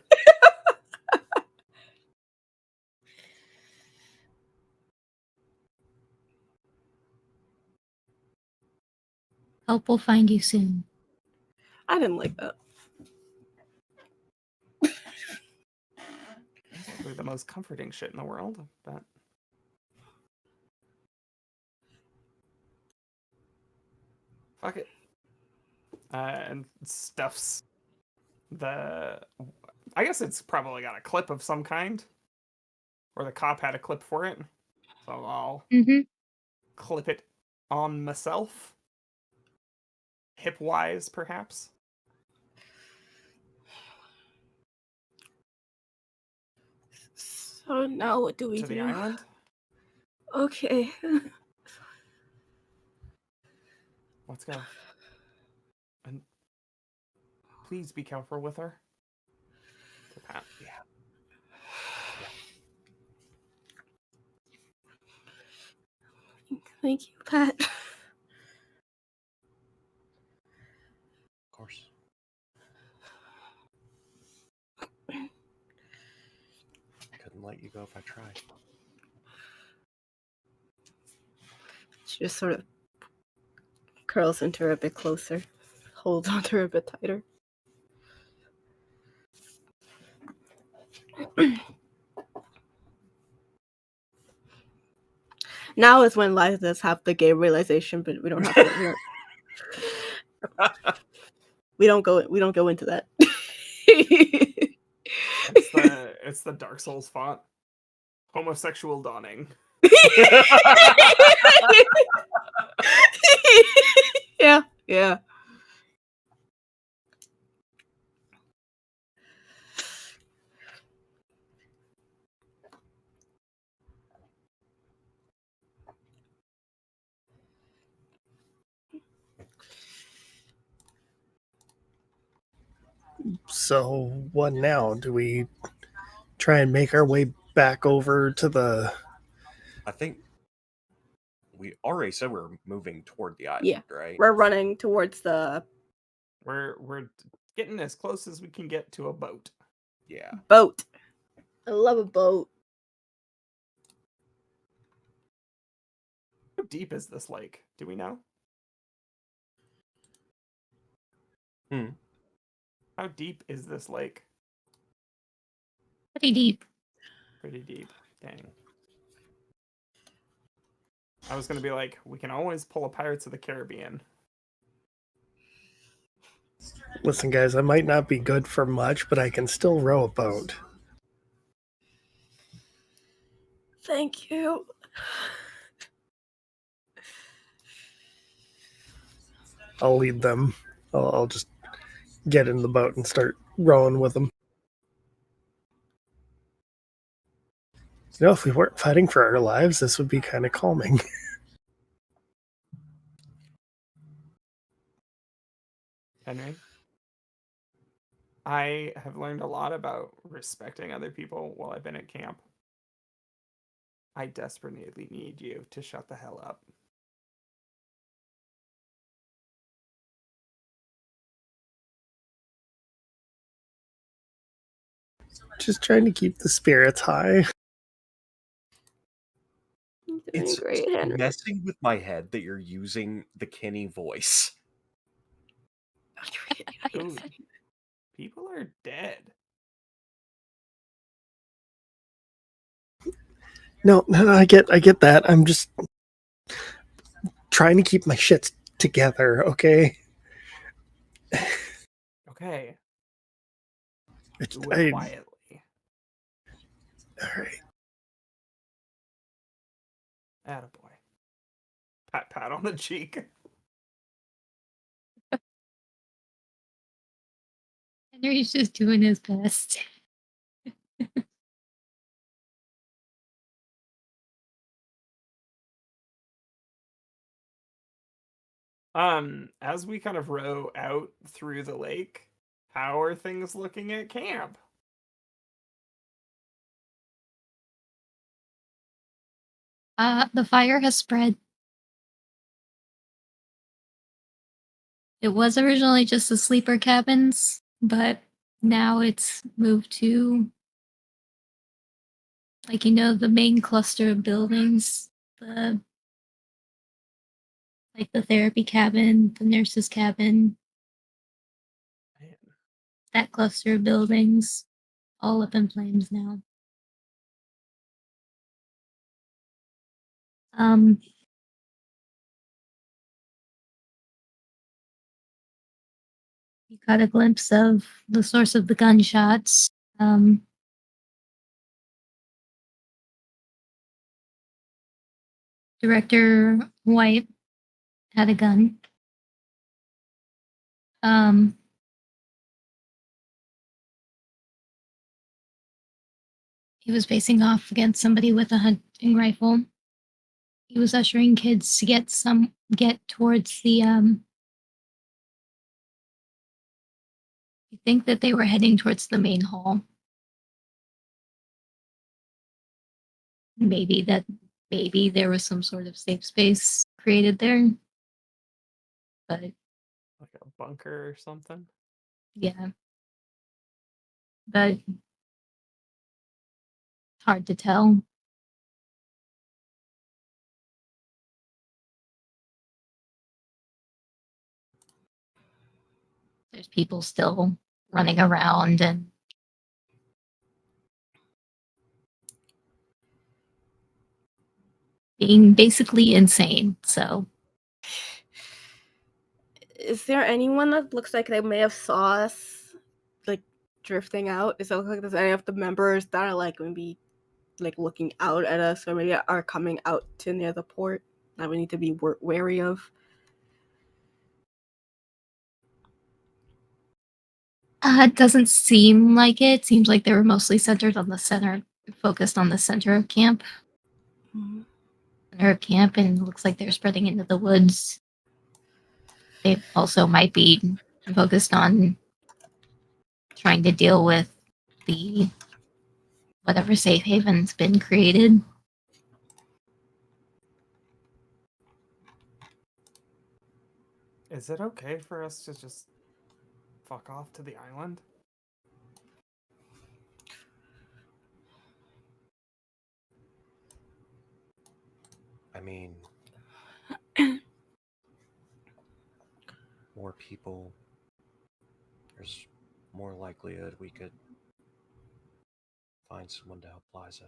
Help will find you soon. I didn't like that. It's probably the most comforting shit in the world, but fuck it. And stuffs the. I guess it's probably got a clip of some kind, or the cop had a clip for it, so I'll clip it on myself, hip wise, perhaps. So now what do we To do? the island. Okay. Let's go. And please be careful with her. To Pat. Yeah. Thank you, Pat. Of course. Couldn't let you go if I tried. She just sort of curls into her a bit closer, holds onto her a bit tighter. Now is when Liza does have the gay realization, but we don't have to. We don't go into that. It's the Dark Souls font. Homosexual dawning. Yeah. So what now? Do we try and make our way back over to the? I think we already said we're moving toward the island, Yeah. right? We're running towards the We're getting as close as we can get to a boat. Yeah. boat. I love a boat. How deep is this lake? Do we know? How deep is this lake? Pretty deep. Pretty deep. Dang. I was gonna be like, we can always pull a Pirates of the Caribbean. Listen, guys, I might not be good for much, but I can still row a boat. Thank you. I'll lead them. I'll just get in the boat and start rowing with them. You know, if we weren't fighting for our lives, this would be kind of calming. Henry, I have learned a lot about respecting other people while I've been at camp. I desperately need you to shut the hell up. Just trying to keep the spirits high. It's Great, Henry. messing with my head that you're using the Kenny voice. Dude, people are dead. No, I get that. I'm just trying to keep my shit together, okay? Okay. It's, Do it quietly. all right. Attaboy. Pat on the cheek. Henry's just doing his best. As we kind of row out through the lake, how are things looking at camp? The fire has spread. It was originally just the sleeper cabins, but now it's moved to, like, the main cluster of buildings. The therapy cabin, the nurse's cabin, Man. that cluster of buildings, all up in flames now. You got a glimpse of the source of the gunshots. Director White had a gun. He was facing off against somebody with a hunting rifle. He was ushering kids to get towards the I think that they were heading towards the main hall. Maybe there was some sort of safe space created there. But like a bunker or something. Yeah. But it's hard to tell. There's people still running around and being basically insane. So Is there anyone that looks like they may have saw us, like, drifting out? Does it look like there's any of the members that are, like, maybe, like, looking out at us, or maybe are coming out to near the port that we need to be wary of? it doesn't seem like it. It seems like they were mostly centered on the center, focused on the center of camp. Mm-hmm. Center of camp, and it looks like they're spreading into the woods. They also might be focused on trying to deal with the whatever safe haven's been created. Is it okay for us to just fuck off to the island? I mean, more people, there's more likelihood we could find someone to help Liza.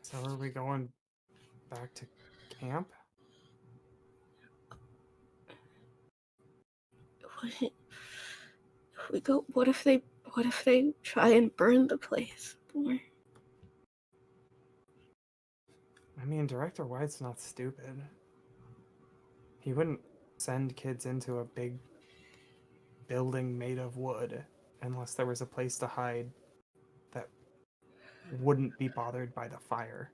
So are we going back to camp? We go. What if they try and burn the place? I mean, Director White's not stupid. He wouldn't send kids into a big building made of wood unless there was a place to hide that wouldn't be bothered by the fire.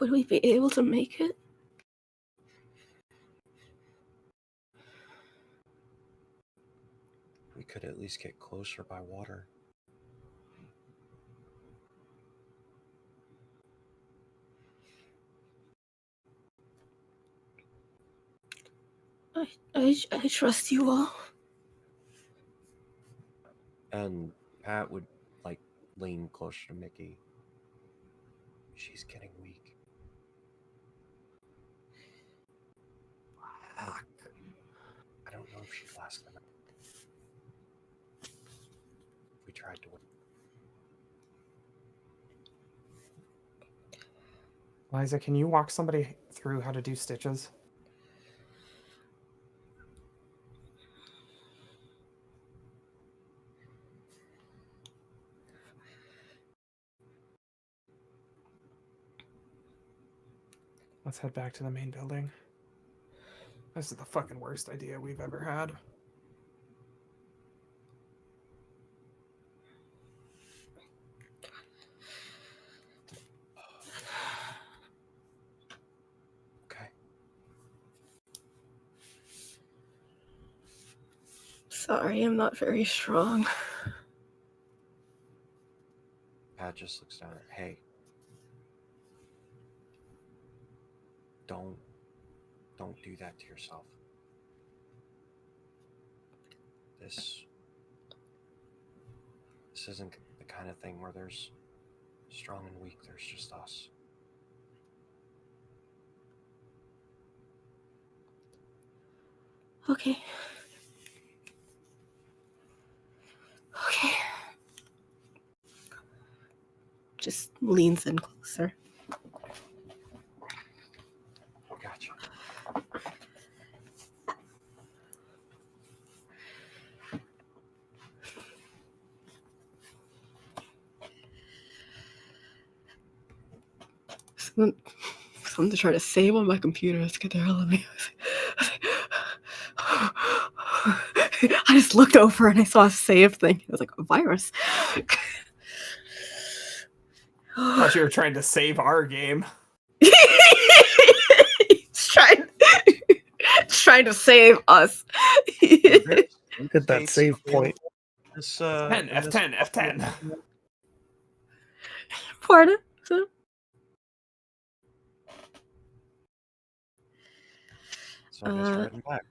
Would we be able to make it? We could at least get closer by water. I trust you all. And Pat would like lean closer to Mickey. She's getting weak. I don't know if she'd last the night. We tried to win. Liza, can you walk somebody through how to do stitches? Let's head back to the main building. This is the fucking worst idea we've ever had. Okay. Sorry, I'm not very strong. Pat just looks down at her. Hey. Don't do that to yourself. This isn't the kind of thing where there's strong and weak. There's just us. Okay. Okay. Just leans in closer. Gotcha. Something to try to save on my computer. Let's get the hell out of me. I just looked over and I saw a save thing. It was like a virus. I thought you were trying to save our game. It's trying to save us. Hit that save point. This, F10, F10. Pardon? So I guess we're heading back.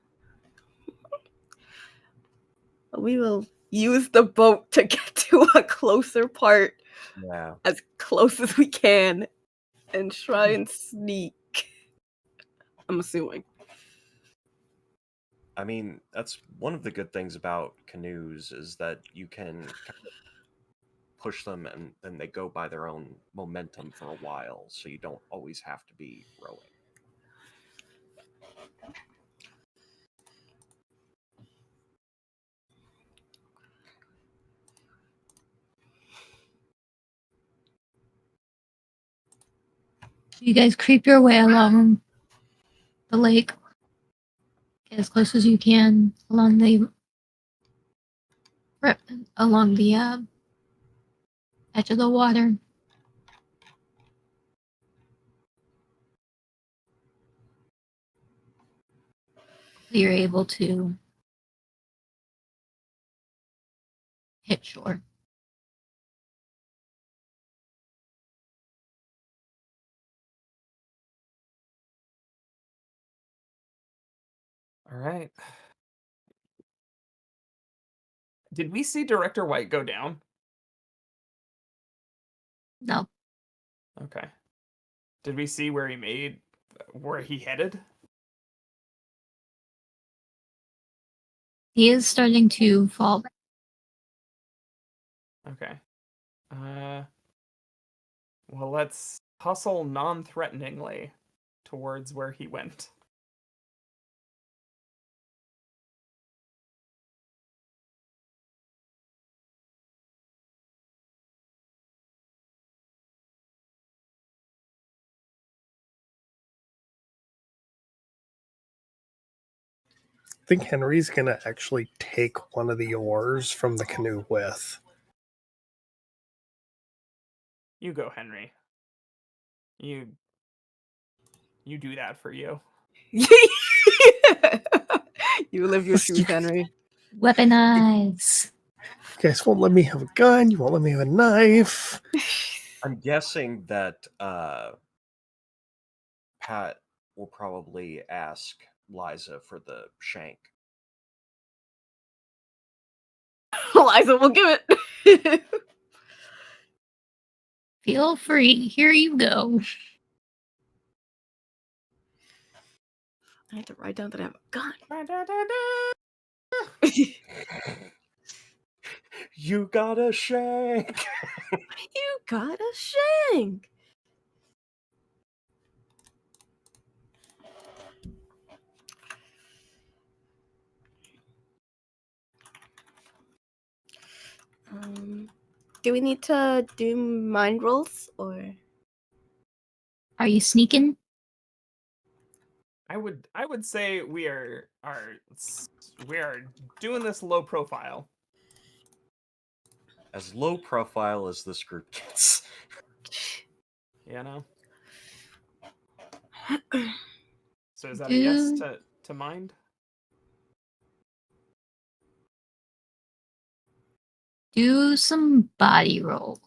We will use the boat to get to a closer part. Yeah. As close as we can and try and sneak. I'm assuming. I mean, that's one of the good things about canoes is that you can kind of push them and then they go by their own momentum for a while, so you don't always have to be rowing. You guys creep your way along the lake. Get as close as you can along the edge of the water. You're able to hit shore. All right. Did we see Director White go down? No. Okay. Did we see where he headed? He is starting to fall back. Okay. Well, let's hustle non-threateningly towards where he went. I think Henry's going to actually take one of the oars from the canoe with. You go, Henry. You do that for you. You live your truth, Henry. Weaponize. You guys won't let me have a gun. You won't let me have a knife. I'm guessing that Pat will probably ask Liza for the shank. Eliza will give it. Feel free. Here you go. I had to write down that I have a gun. You got a shank. You got a shank. Do we need to do mind rolls or? Are you sneaking? I would say we are doing this low profile. As low profile as this group gets. You know. So is that a yes to mind? Do some body rolls.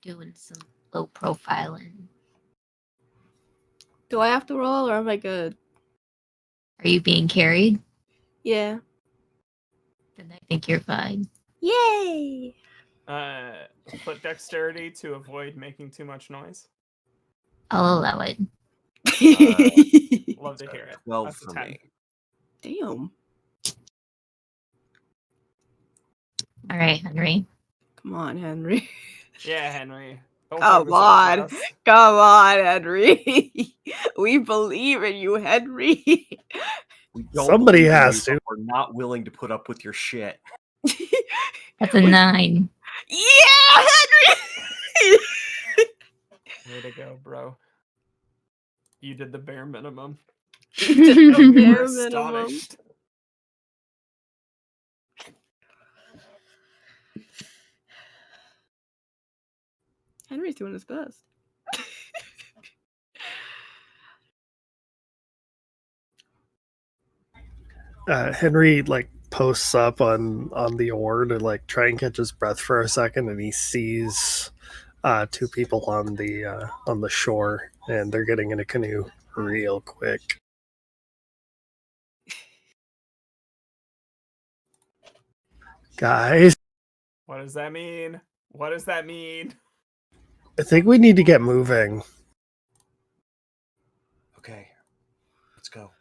Doing some low profiling. Do I have to roll or am I good? Are you being carried? Yeah. Then I think you're fine. Yay! Foot dexterity to avoid making too much noise. I'll allow it. Love to hear it. 12 That's a for 10. me. Damn. All right, Henry. Come on, Henry. Yeah, Henry. Don't Come fuck this up for on. us. Come on, Henry. We believe in you, Henry. We don't Somebody believe in has you, to. but we're not willing to put up with your shit. That's a 9. Yeah, Henry! Way to go, bro. You did the bare minimum. You did the And we were bare minimum. astonished. Henry's doing his best. Henry posts up on the oar to try and catch his breath for a second, and he sees two people on the shore, and they're getting in a canoe real quick. Guys, What does that mean? What does that mean? I think we need to get moving. Okay, let's go.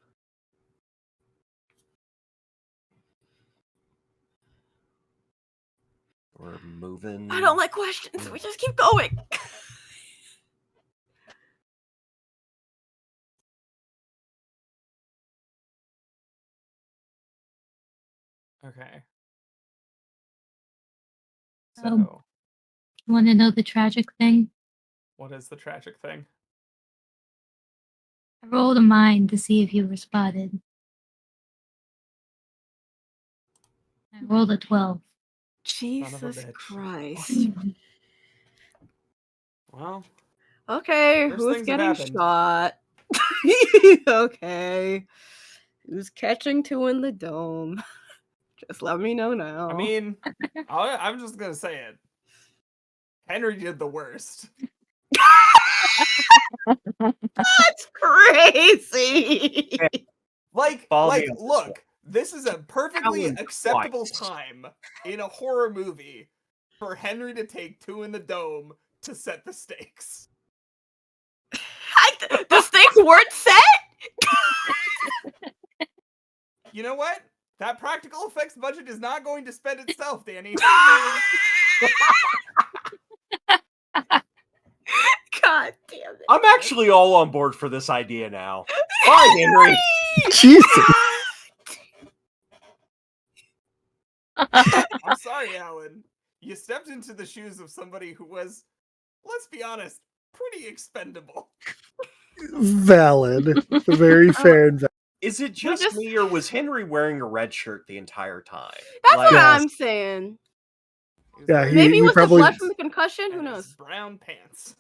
We're moving. I don't like questions. We just keep going. Okay. Oh. So, You want to know the tragic thing? what is the tragic thing? I rolled a mind to see if you were spotted. I rolled a 12. Jesus bitch. Christ. Well, Okay, worse who's things have getting happened. shot? Okay. Who's catching two in the dome? Just let me know now. I mean, I'm just gonna say it. Henry did the worst. That's crazy. Look, this is a perfectly Alan acceptable Christ. time in a horror movie for Henry to take two in the dome to set the stakes. The stakes weren't set? You know what? That practical effects budget is not going to spend itself, Danny. God damn it. I'm actually all on board for this idea now. Bye, Henry. Jesus. I'm sorry, Alan. You stepped into the shoes of somebody who was, let's be honest, pretty expendable. Valid. Very fair and valid. Is it just me, or was Henry wearing a red shirt the entire time? That's what Yes. I'm saying. Yeah, Maybe it was probably, the blood from the concussion. Who and his knows? brown pants.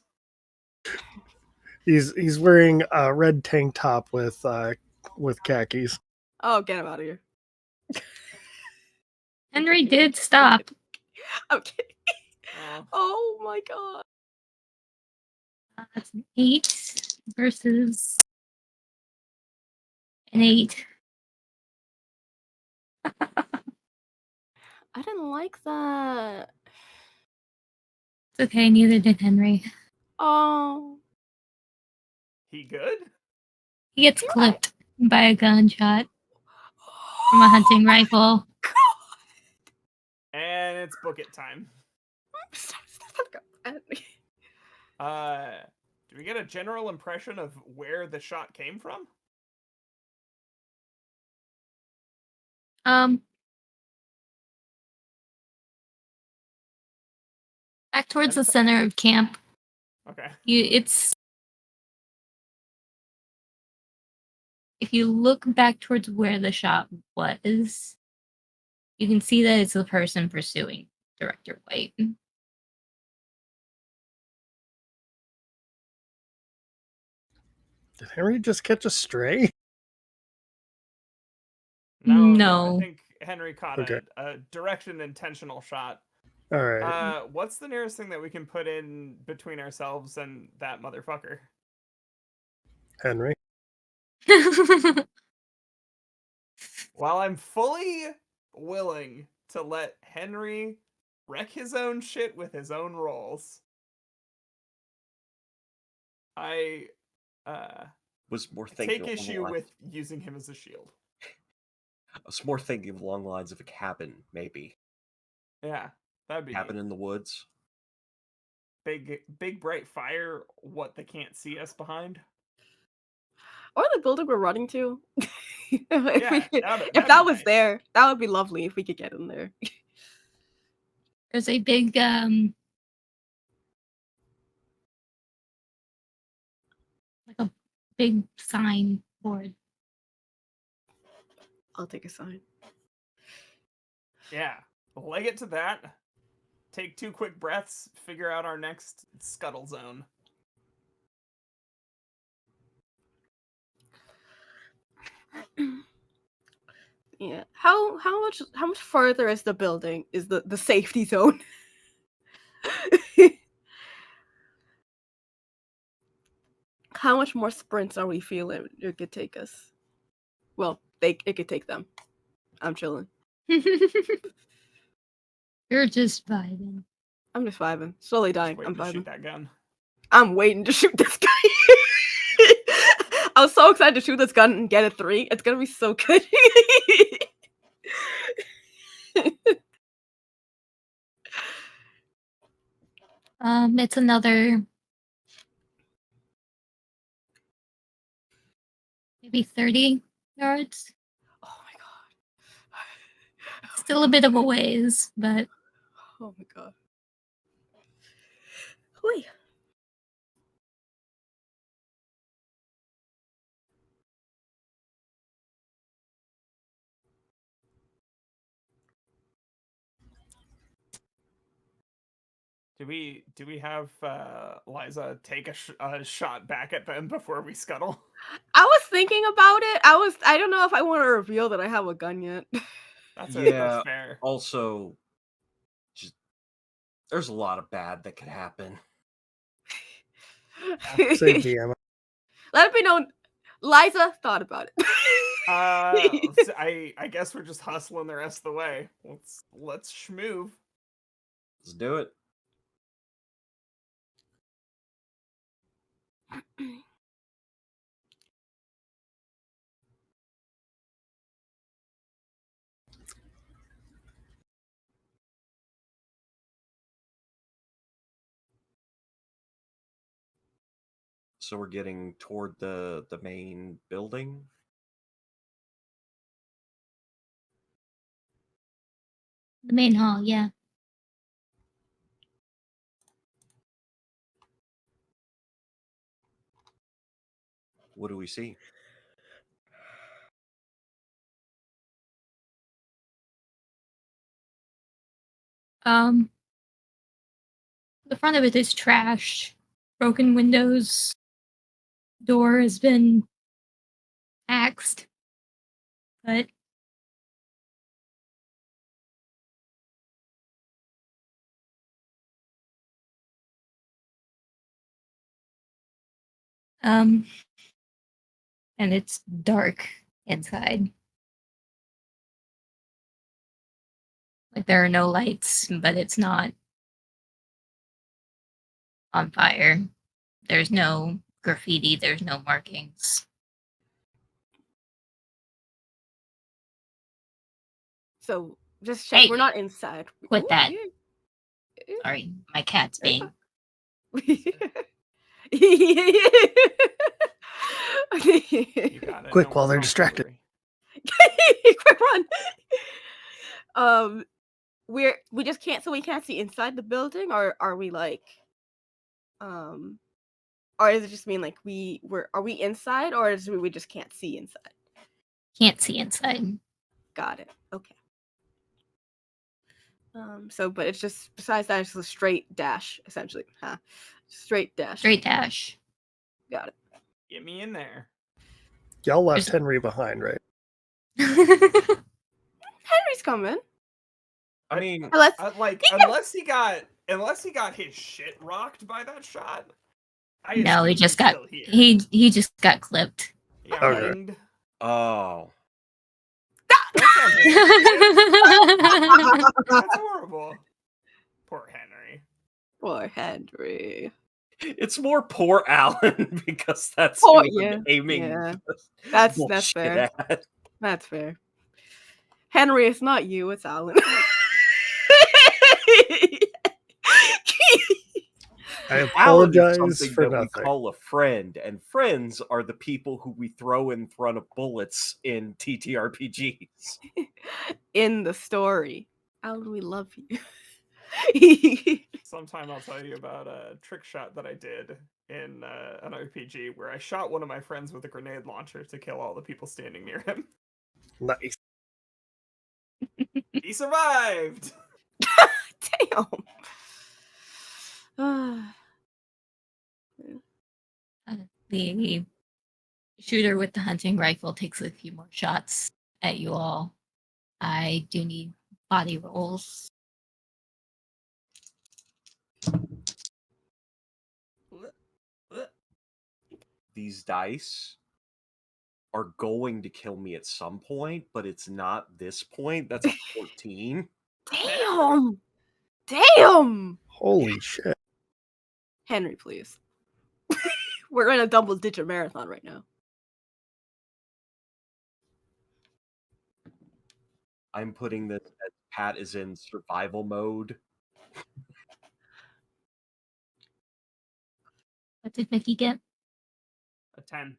He's wearing a red tank top with khakis. Oh, get him out of here. Henry did stop. I'm kidding. Oh. Oh my god. That's an 8 versus an 8. I didn't like that. It's okay, neither did Henry. Oh. He good? He gets clipped by a gunshot from a hunting rifle. And it's book it time. Do we get a general impression of where the shot came from? Back towards the center of camp. Okay. It's if you look back towards where the shot was, you can see that it's the person pursuing Director White. Did Henry just catch a stray? No. I No. think Henry caught Okay. a direction intentional shot. All right. What's the nearest thing that we can put in between ourselves and that motherfucker? Henry. While I'm fully willing to let Henry wreck his own shit with his own rolls, I Was more thinking take along the issue lines- with using him as a shield. I was more thinking along the lines of a cabin, maybe. Yeah, that'd be Cabin in the woods. big bright fire. What they can't see us behind. Or the building we're running to. if that'd that be was nice. there, that would be lovely if we could get in there. There's a big like a big sign board. I'll take a sign. Yeah, leg it to that. Take 2 quick breaths. Figure out our next scuttle zone. Yeah. How much further is the building? Is the safety zone? How much more sprints are we feeling it could take us? Well, it could take them. I'm chilling. You're just vibing. I'm just vibing. Slowly dying. Just I'm waiting to shoot vibing. that gun. I'm waiting to shoot this guy. I was so excited to shoot this gun and get a 3. It's gonna be so good. It's another maybe 30 yards. Oh my god. Still a bit of a ways, but Oh my god. Whee. Do we have Liza take a shot back at them before we scuttle? I was thinking about it. I don't know if I want to reveal that I have a gun yet. That's fair. Also, just there's a lot of bad that could happen. Save the ammo. Let it be known, Liza thought about it. I guess we're just hustling the rest of the way. Let's schmove. Let's do it. So we're getting toward the main building. the main hall, yeah. What do we see? The front of it is trashed, broken windows, door has been axed, but and it's dark inside. Like there are no lights, but it's not on fire. There's no graffiti, there's no markings. So just check. Hey, We're not inside. quit that. Yeah. Sorry, my cat's being. You got it. Quick, while they're distracted. worry. Quick run. We just can't. So we can't see inside the building, or are we like, or does it just mean like are we inside, or is we just can't see inside? Can't see inside. Got it. Okay. So, but it's just, besides that, it's a straight dash, essentially. Huh? Straight dash. Straight dash. Got it. Get me in there. Y'all left Henry behind, right? Henry's coming. I mean, Unless he got his shit rocked by that shot. No, he just got he just got clipped. Yeah, Okay. winged. oh, That's horrible. Poor Henry. Poor Henry. it's more poor Alan because that's Oh, who yeah, I'm aiming. yeah. this That's bullshit fair. at. That's fair. Henry, it's not you, it's Alan. I Alan is apologize something for that nothing. we call a friend, and friends are the people who we throw in front of bullets in TTRPGs. In the story. Alan, we love you. Sometime I'll tell you about a trick shot that I did in an RPG where I shot one of my friends with a grenade launcher to kill all the people standing near him. Nice. He survived! Damn. The shooter with the hunting rifle takes a few more shots at you all. I do need body rolls. These dice are going to kill me at some point, but it's not this point. That's a 14. Damn. Damn. Holy shit. Henry, please. We're in a double-digit marathon right now. I'm putting this as Pat is in survival mode. What did Mickey get? A 10.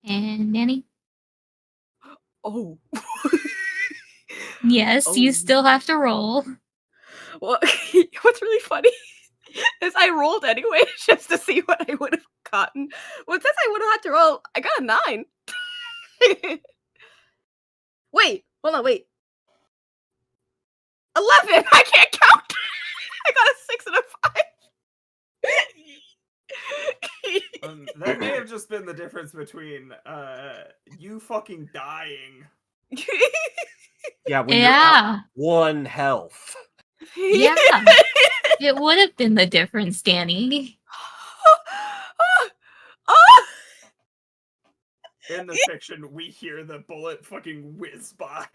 And Nanny? Oh. Yes, you Oh. still have to roll. Well, what's really funny is I rolled anyway just to see what I would have gotten. Well, since I would have had to roll, I got a 9. Wait, hold on, wait. 11! I can't count! I got a 6 and a 5. That may have just been the difference between you fucking dying. Yeah, when Yeah. you're at 1 health. Yeah. It would have been the difference, Danny. In the fiction, we hear the bullet fucking whiz by.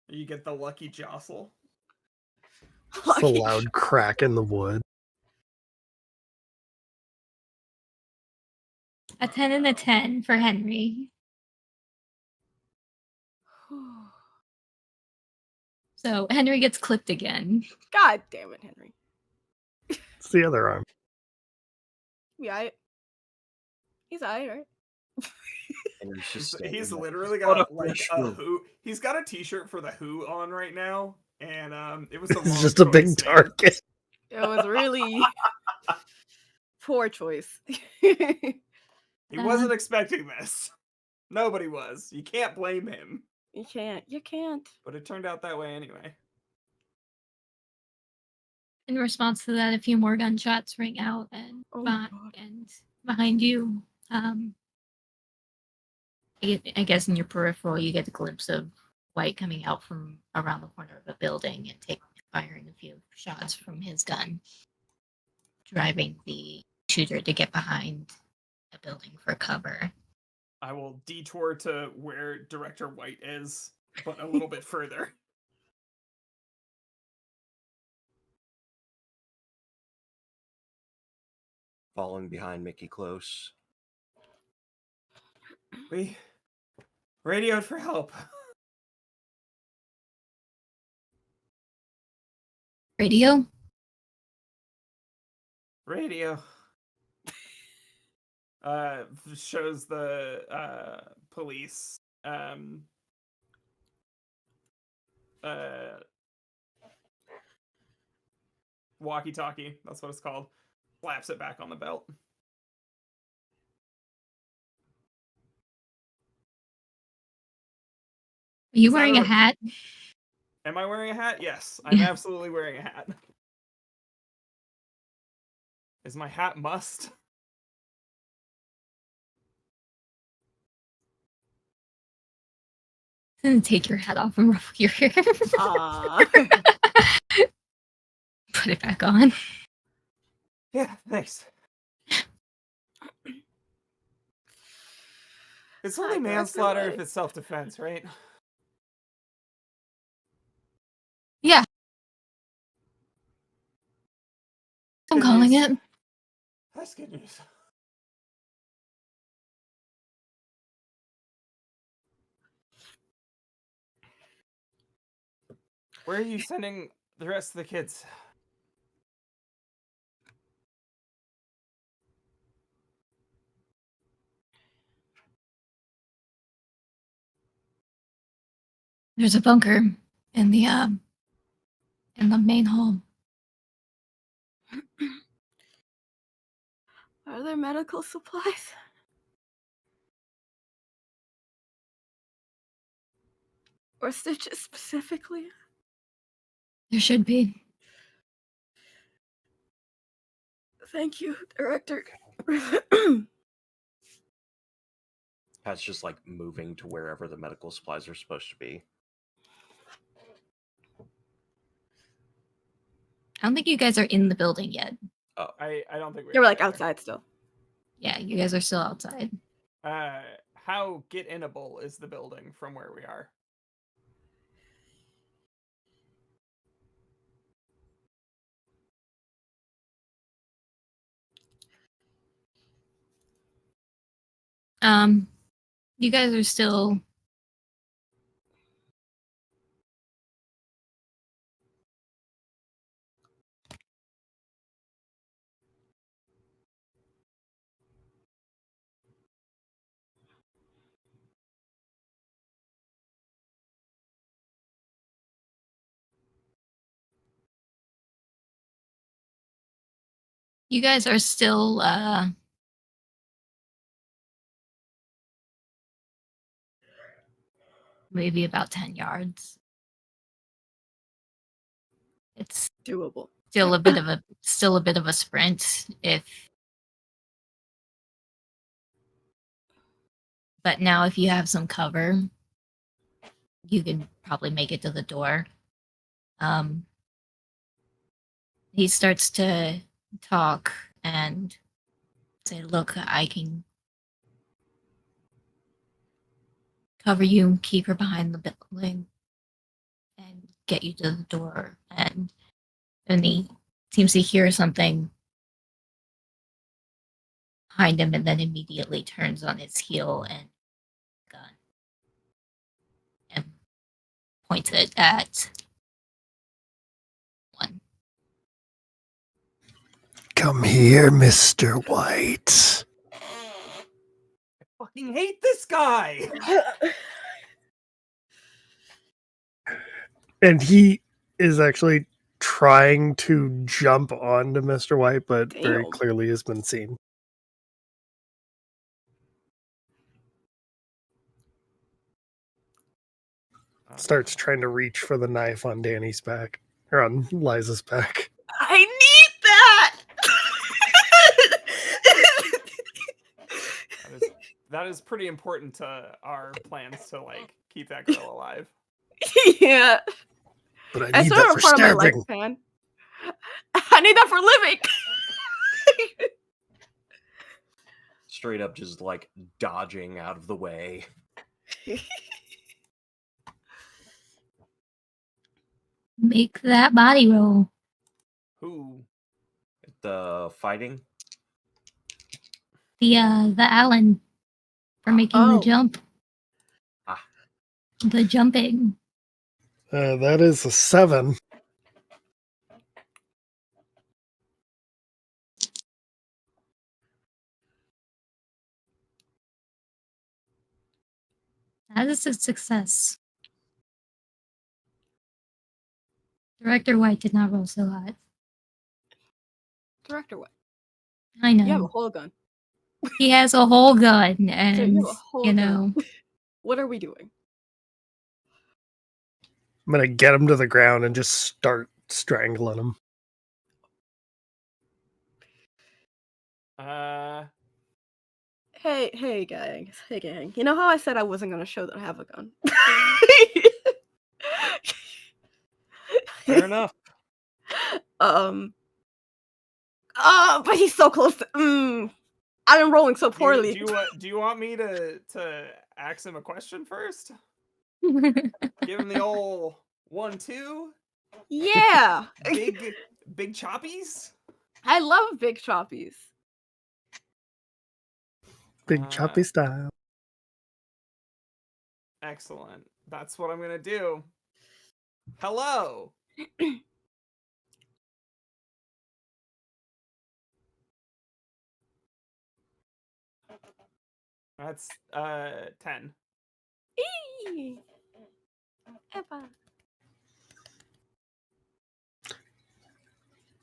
You get the lucky jostle. It's a loud crack in the wood. A 10 and a 10 for Henry. So Henry gets clipped again. God damn it, Henry. It's the other arm. Yeah, he's alright, right? And He's literally got like a Who. He's got a T-shirt for the Who on right now, and it was It's just a big target. It was really poor choice. He wasn't expecting this. Nobody was. You can't blame him. You can't. But it turned out that way anyway. In response to that, a few more gunshots ring out and, behind you. I guess in your peripheral, you get a glimpse of White coming out from around the corner of a building and firing a few shots from his gun, driving the shooter to get behind a building for cover. I will detour to where Director White is, but a little bit further. Following behind Mickey close. We radioed for help. Radio? Radio. Shows the police walkie-talkie, that's what it's called. Slaps it back on the belt. Are you Is that wearing a hat? Am I wearing a hat? Yes, I'm Yeah. absolutely wearing a hat. Is my hat must? Then take your hat off and ruffle your hair. Put it back on. Yeah, thanks. It's only manslaughter if it's self-defense, right? Yeah. I'm Good calling news. it. That's good news. Where are you sending the rest of the kids? There's a bunker in the main hall. Are there medical supplies? Or stitches specifically? There should be. Thank you, Director. Pat's just like moving to wherever the medical supplies are supposed to be. I don't think you guys are in the building yet. Oh, I don't think You're are like there. outside still. Yeah, you guys are still outside. How get-inable is the building from where we are? You guys are still maybe about 10 yards. It's Doable. still a bit of a sprint but now if you have some cover, you can probably make it to the door. He starts to talk and say, look, I can cover you, keep her behind the building, and get you to the door. And then he seems to hear something behind him and then immediately turns on his heel and gun and points it at one. Come here, Mr. White. I fucking hate this guy! And he is actually trying to jump onto Mr. White, but very Damn. clearly has been seen. Starts trying to reach for the knife on Danny's back, or on Liza's back. I need that! That is pretty important to our plans to like keep that girl alive. Yeah. But I I need saw that her for part of my starving. lifespan. I need that for living. straight up just like dodging out of the way. Make that body roll. Who? The fighting. The Allen for making the Oh. jump. Ah. The jumping. That is a 7. That is a success. Director White did not roll so hot. Director what? I know. You have a whole gun. He has a whole gun, So and you have a whole you gun. know. What are we doing? I'm gonna get him to the ground and just start strangling him. Hey, gang. Hey, gang. You know how I said I wasn't gonna show that I have a gun? Fair enough. But he's so close to. I've been rolling so poorly. Do you want me to ask him a question first? Give him the old 1-2. Yeah. Big choppies. I love big choppies. Big choppy style. Excellent. That's what I'm gonna do. Hello. That's 10. Eee. Eva.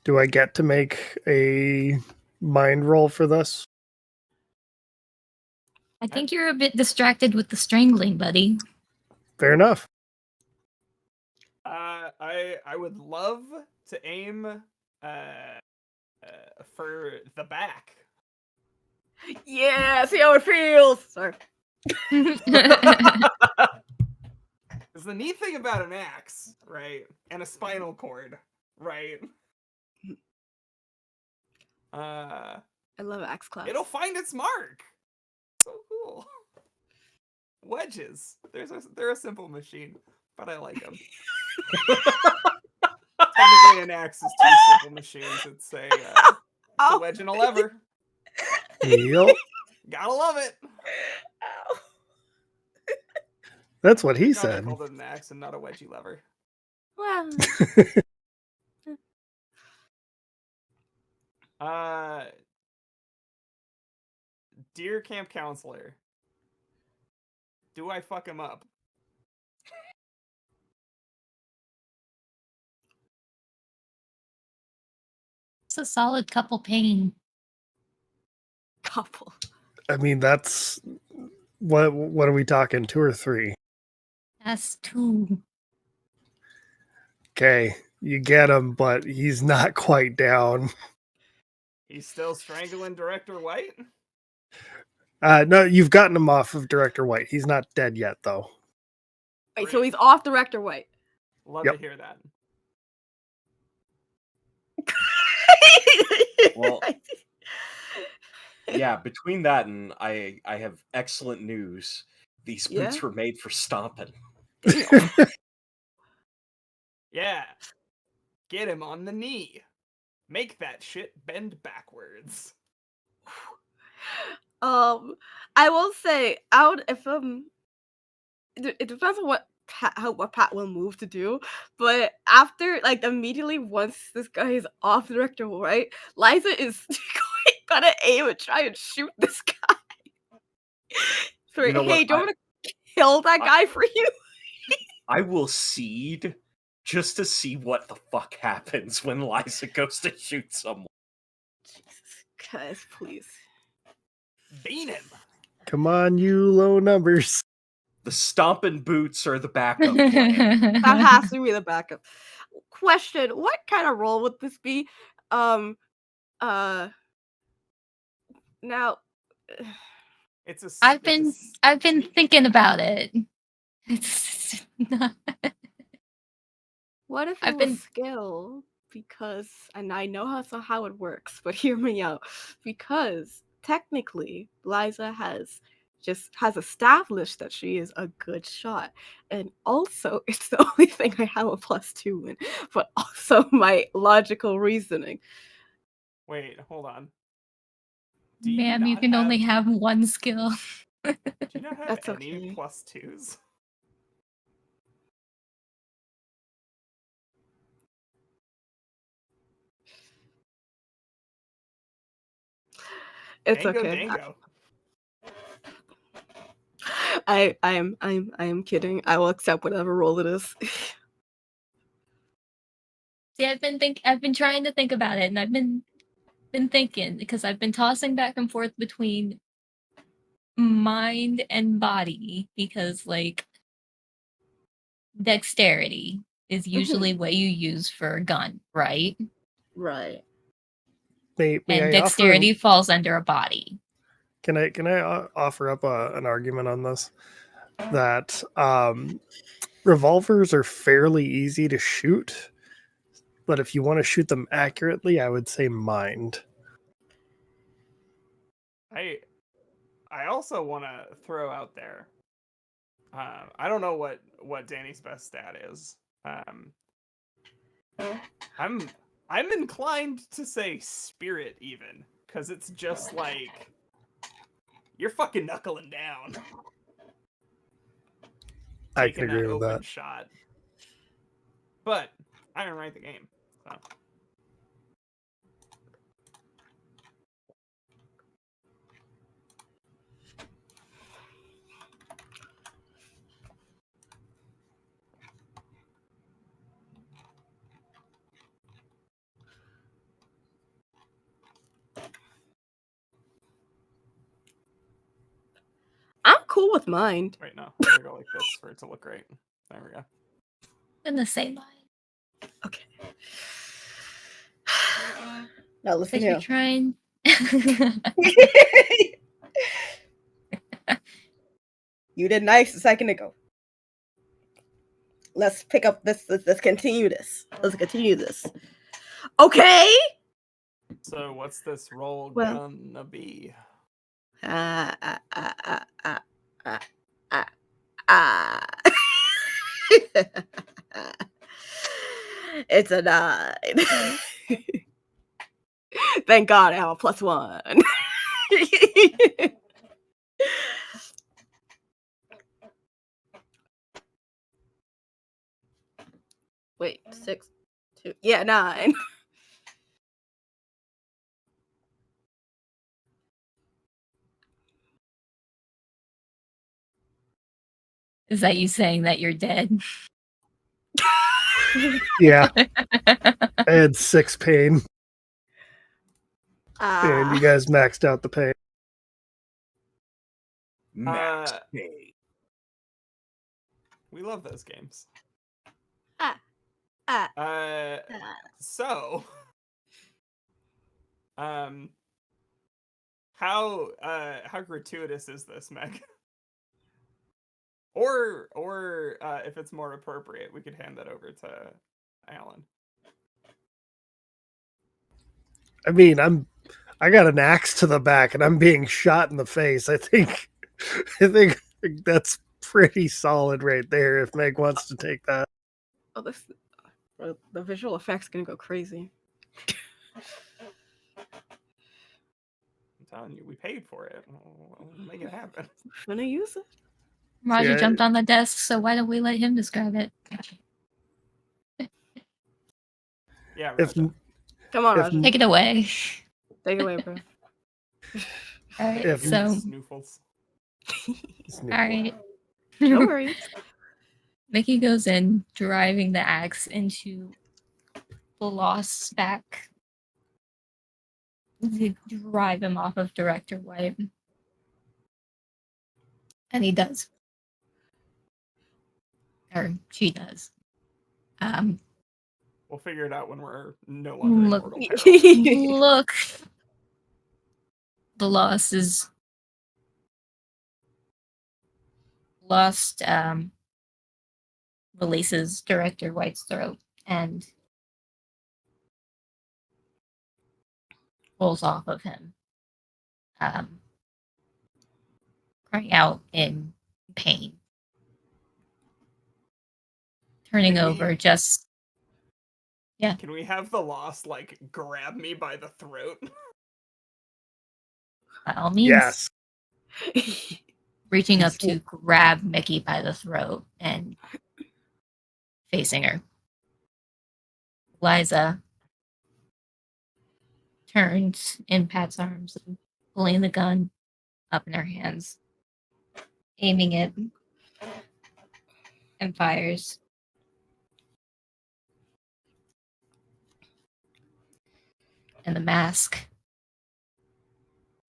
Do I get to make a mind roll for this? I think you're a bit distracted with the strangling, buddy. Fair enough. I would love to aim for the back. Yeah, see how it feels. Sorry. Because the neat thing about an axe, right, and a spinal cord, right? I love axe class. It'll find its mark. So cool. Wedges. They're a simple machine, but I like them. Technically, an axe is two simple machines. It's a wedge and a lever. Yep. Gotta love it. Ow. That's what he I said. called it an axe and not a wedgie lever. Well, Dear camp counselor, do I fuck him up? It's a solid couple pain. couple. I mean, that's what are we talking? 2 or 3? That's 2. Okay, you get him, but he's not quite down. He's still strangling Director White? No, you've gotten him off of Director White. He's not dead yet, though. Wait, so he's off Director White. Love Yep. to hear that. Well, yeah, between that and I have excellent news. These boots were made for stomping. Yeah. Get him on the knee. Make that shit bend backwards. I will say, if it depends on what Pat will move to do, but after, like, immediately once this guy is off Director White, Liza is gonna aim and try and shoot this guy. So, You know hey, what? do you want to kill that guy for you? I will cede just to see what the fuck happens when Liza goes to shoot someone. Jesus, guys, please. Beat him. Come on, you low numbers. The stomping boots are the backup plan. That has to be the backup. Question: what kind of role would this be? Now, I've been thinking about it. It's not. What if it was skill? Because, and I know how it works, but hear me out. Because technically, Liza has established that she is a good shot. And also, it's the only thing I have a +2 in, but also my logical reasoning. Wait, hold on. Do you Ma'am, you not can only have- have one skill. Do you not have That's any okay. +2s? It's Dango, okay. dango. I am kidding. I will accept whatever role it is. See, I've been trying to think about it, and I've been thinking because I've been tossing back and forth between mind and body because like dexterity is usually what you use for a gun, right? Right. May And I offer? dexterity falls under a body. Can I offer up an argument on this? That revolvers are fairly easy to shoot, but if you want to shoot them accurately, I would say mind. I also want to throw out there. I don't know what Danny's best stat is. I'm inclined to say spirit even, because it's just like you're fucking knuckling down. I Taking can agree that with open that. shot. But I didn't write the game, so. I'm cool with mind. Wait, no. I gotta go like this for it to look great. There we go. In the same line. Okay. Now listen Because you're here. trying. You did nice a second ago. Let's pick up this. Let's continue this. Let's continue this. Okay. So what's this roll Well. gonna be? It's a 9. Thank God I have a +1. Wait, 6, 2. Yeah, 9. Is that you saying that you're dead? Yeah, I had 6 pain, and you guys maxed out the pain. Max pain. We love those games. Ah. So, how gratuitous is this, Meg? Or if it's more appropriate, we could hand that over to Alan. I mean, I got an axe to the back, and I'm being shot in the face. I think that's pretty solid right there. If Meg wants to take that. Oh, the visual effects gonna go crazy. I'm telling you, we paid for it. We'll make it happen. I'm gonna use it. Roger Yeah. jumped on the desk, so why don't we let him describe it? Yeah, If Raja. Come on, If- Roger. Take it away. Take it away, bro. All right, If- so Snoofles. all right. No worries. Mickey goes in, driving the axe into the Lost's back to drive him off of Director White. And he does. Or she does. We'll figure it out when we're no longer in Look, mortal peril. look. The Lost releases Director White's throat and pulls off of him. crying out in pain. Turning Can we- over just Can we have the lost like grab me by the throat? by all means Yes. reaching up to grab Mickey by the throat and facing her. Liza turns in Pat's arms, pulling the gun up in her hands, aiming it, and fires. And the mask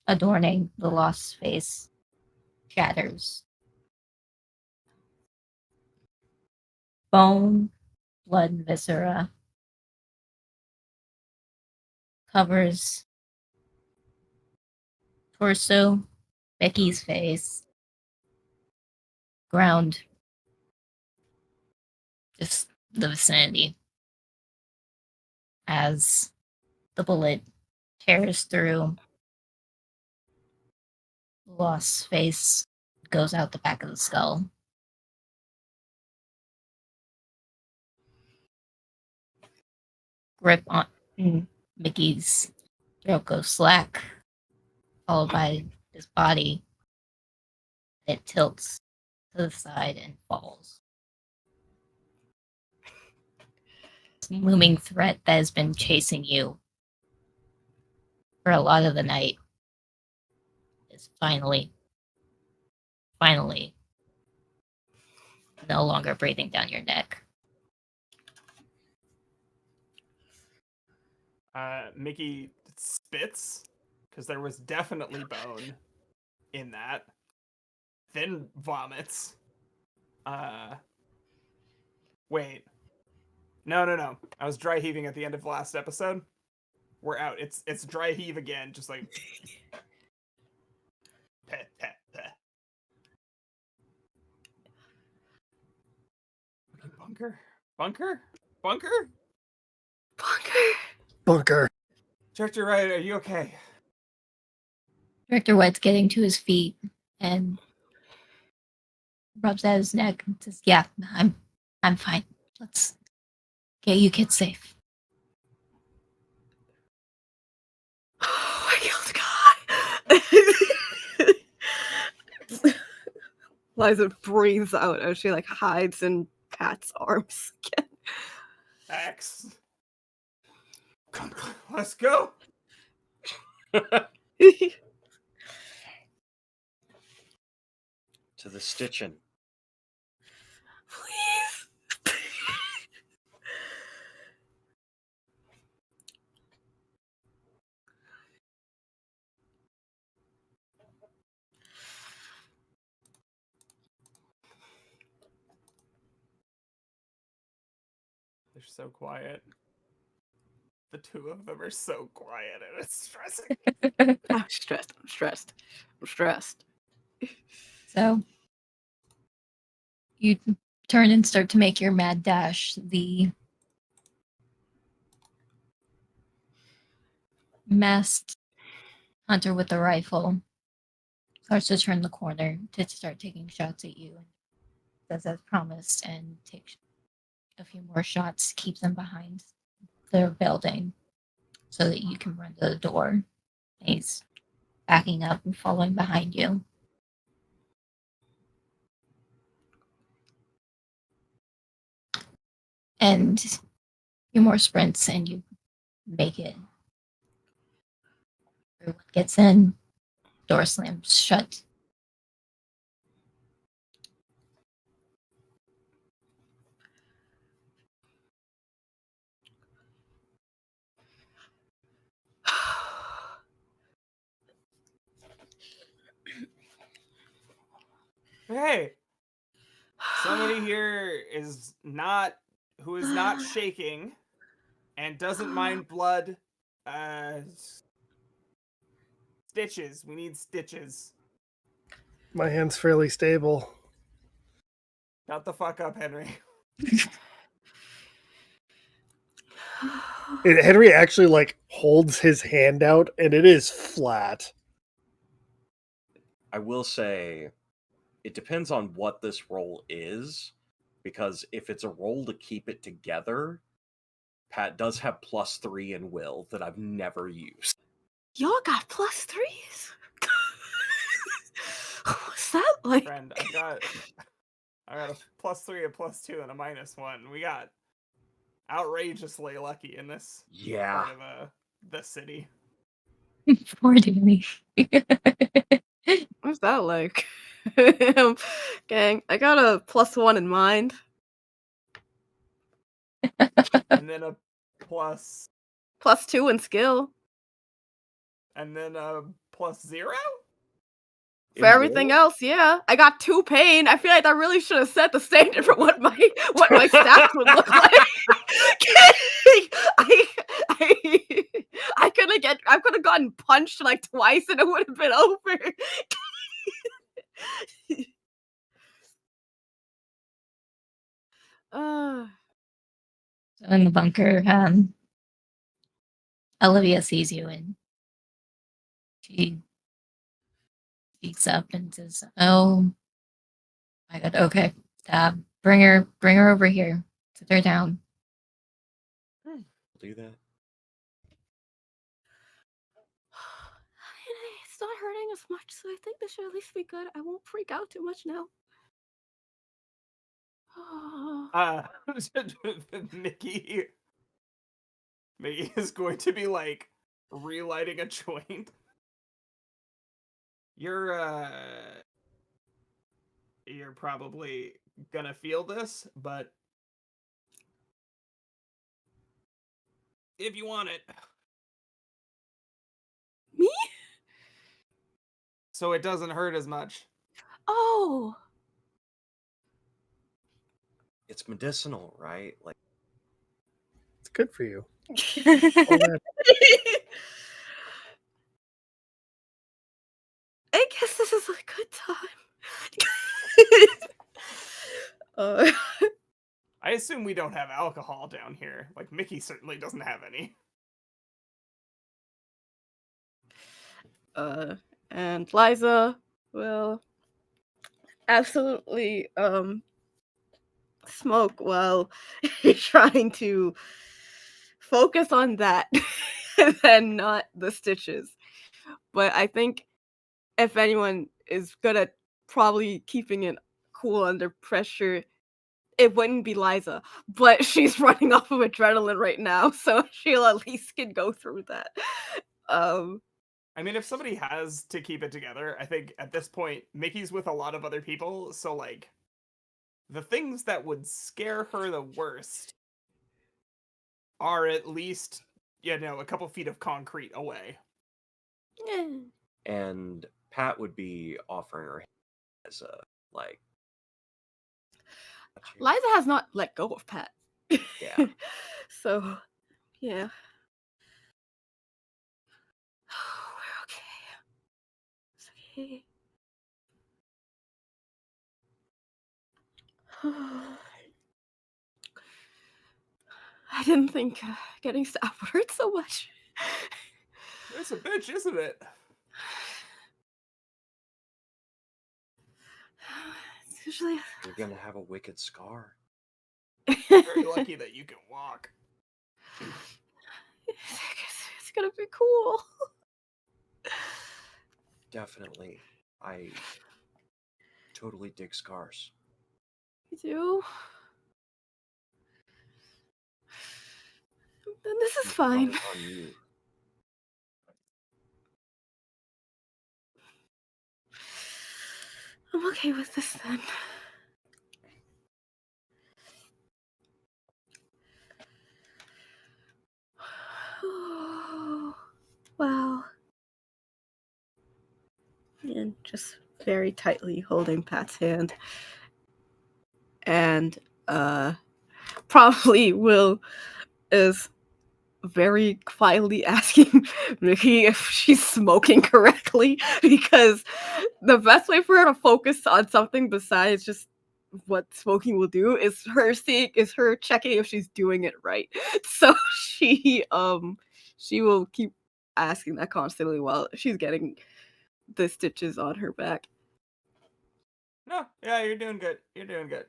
adorning the lost face shatters. Bone, blood, and viscera covers torso, Becky's face, ground, just the vicinity as the bullet tears through the lost face, goes out the back of the skull. Grip on Mickey's throat goes slack, followed by his body. It tilts to the side and falls. This looming threat that has been chasing you for a lot of the night is finally no longer breathing down your neck. Mickey spits because there was definitely bone in that. Then vomits. Wait. No. I was dry heaving at the end of last episode. We're out. It's dry heave again, just like pet. Okay, bunker. Bunker. Director Wright, are you okay? Director White's getting to his feet and rubs at his neck and says, "Yeah, I'm fine. Let's get you kids safe." Oh my God. Liza breathes out as she like hides in Pat's arms again. X. Let's go. To the stitching. Please. They're so quiet. The two of them are so quiet and it's stressing. I'm stressed. So you turn and start to make your mad dash. The masked hunter with the rifle starts to turn the corner to start taking shots at you. Does as promised and takes a few more shots, keep them behind the building so that you can run to the door. He's backing up and following behind you. And few more sprints and you make it. Everyone gets in, door slams shut. Hey, somebody here who is not shaking and doesn't mind blood. Stitches. We need stitches. My hand's fairly stable. Shut the fuck up, Henry. Henry actually like holds his hand out and it is flat. I will say it depends on what this role is, because if it's a role to keep it together, Pat does have +3 in will that I've never used. Y'all got +3s? What's that like? Friend, I got a +3, a +2, and a -1. We got outrageously lucky in this Yeah. part of the city. Poor Danny. What's that like? Gang, I got a +1 in mind. And then a +2 in skill. and then a +0? For everything else, yeah. I got 2 pain. I feel like that really should have set the standard for what my stats would look like. I could have gotten punched like twice and it would have been over. So in the bunker, Olivia sees you and she speaks up and says, "Oh my God, okay, bring her over here. Sit her down." Do that. It's not hurting as much, so I think this should at least be good. I won't freak out too much now. Mickey is going to be like relighting a joint. You're probably gonna feel this, but if you want it. Me? So it doesn't hurt as much. Oh. It's medicinal, right? Like, It's good for you. I guess this is a good time. I assume we don't have alcohol down here. Like, Mickey certainly doesn't have any. And Liza will absolutely smoke while trying to focus on that and not the stitches. But I think if anyone is good at probably keeping it cool under pressure, it wouldn't be Liza. But she's running off of adrenaline right now, so she'll at least can go through that. I mean, if somebody has to keep it together, I think at this point, Mickey's with a lot of other people, so, like, the things that would scare her the worst are at least, a couple feet of concrete away. and Pat would be offering her as a, like... Liza has not let go of Pat. Yeah. So, yeah. We're okay. It's okay. I didn't think getting stabbed would hurt so much. It's a bitch, isn't it? It's usually... You're gonna have a wicked scar. Very lucky that you can walk. It's gonna be cool. Definitely. I totally dig scars. You do? Then this is fine. On you. I'm okay with this then. Oh, wow. And just very tightly holding Pat's hand. And probably Will is very quietly asking Mickey if she's smoking correctly, because the best way for her to focus on something besides just what smoking will do is her checking if she's doing it right. So she will keep asking that constantly while she's getting the stitches on her back. No, yeah, you're doing good. You're doing good.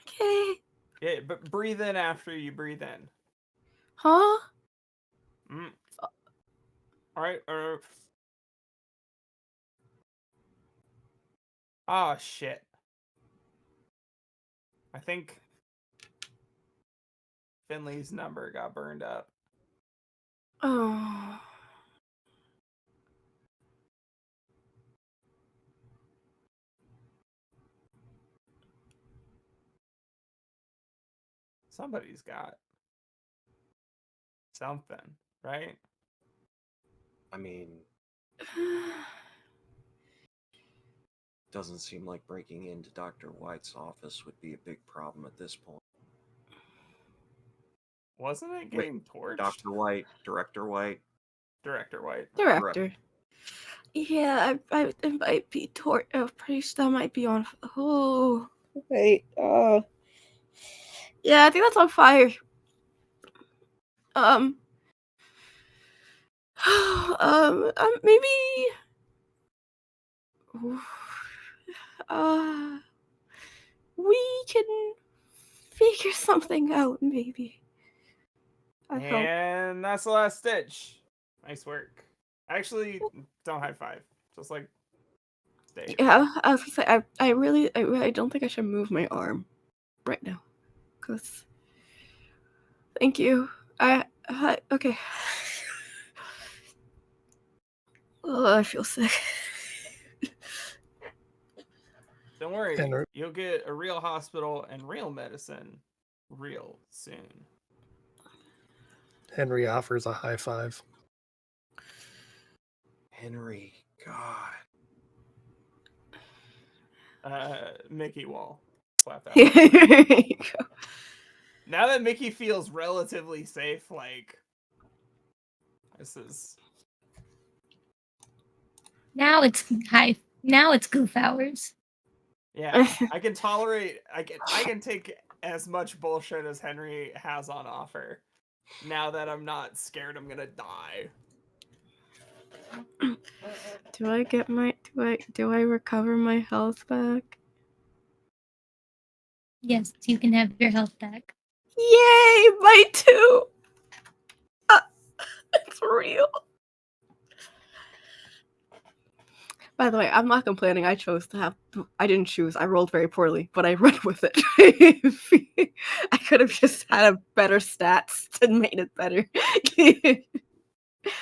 Okay. Yeah, but breathe in after you breathe in. Huh? Mm. All right. Oh shit. I think Finley's number got burned up. Oh. Somebody's got something, right? I mean, doesn't seem like breaking into Dr. White's office would be a big problem at this point. Wasn't it Wait, getting torched? Dr. White, Director White. Director White. Director. Yeah, it might be pretty sure that might be on. Oh, wait. Yeah, I think that's on fire. Maybe. We can figure something out, maybe. I hope. And that's the last stitch. Nice work. Actually, don't high five. Just like stay. Yeah, I was gonna say, I really don't think I should move my arm right now. Cause thank you. Okay. Oh, I feel sick. Don't worry. Henry. You'll get a real hospital and real medicine real soon. Henry offers a high five. Henry, God. Mickey Wall. Slap that. Here you go. Now that Mickey feels relatively safe, like this is Now it's goof hours. yeah. I can tolerate. I can take as much bullshit as Henry has on offer. Now that I'm not scared, I'm gonna die. Do I get my do I recover my health back? Yes, you can have your health back. Yay, my two. It's real. By the way, I'm not complaining. I didn't choose. I rolled very poorly, but I read with it. I could have just had a better stats and made it better.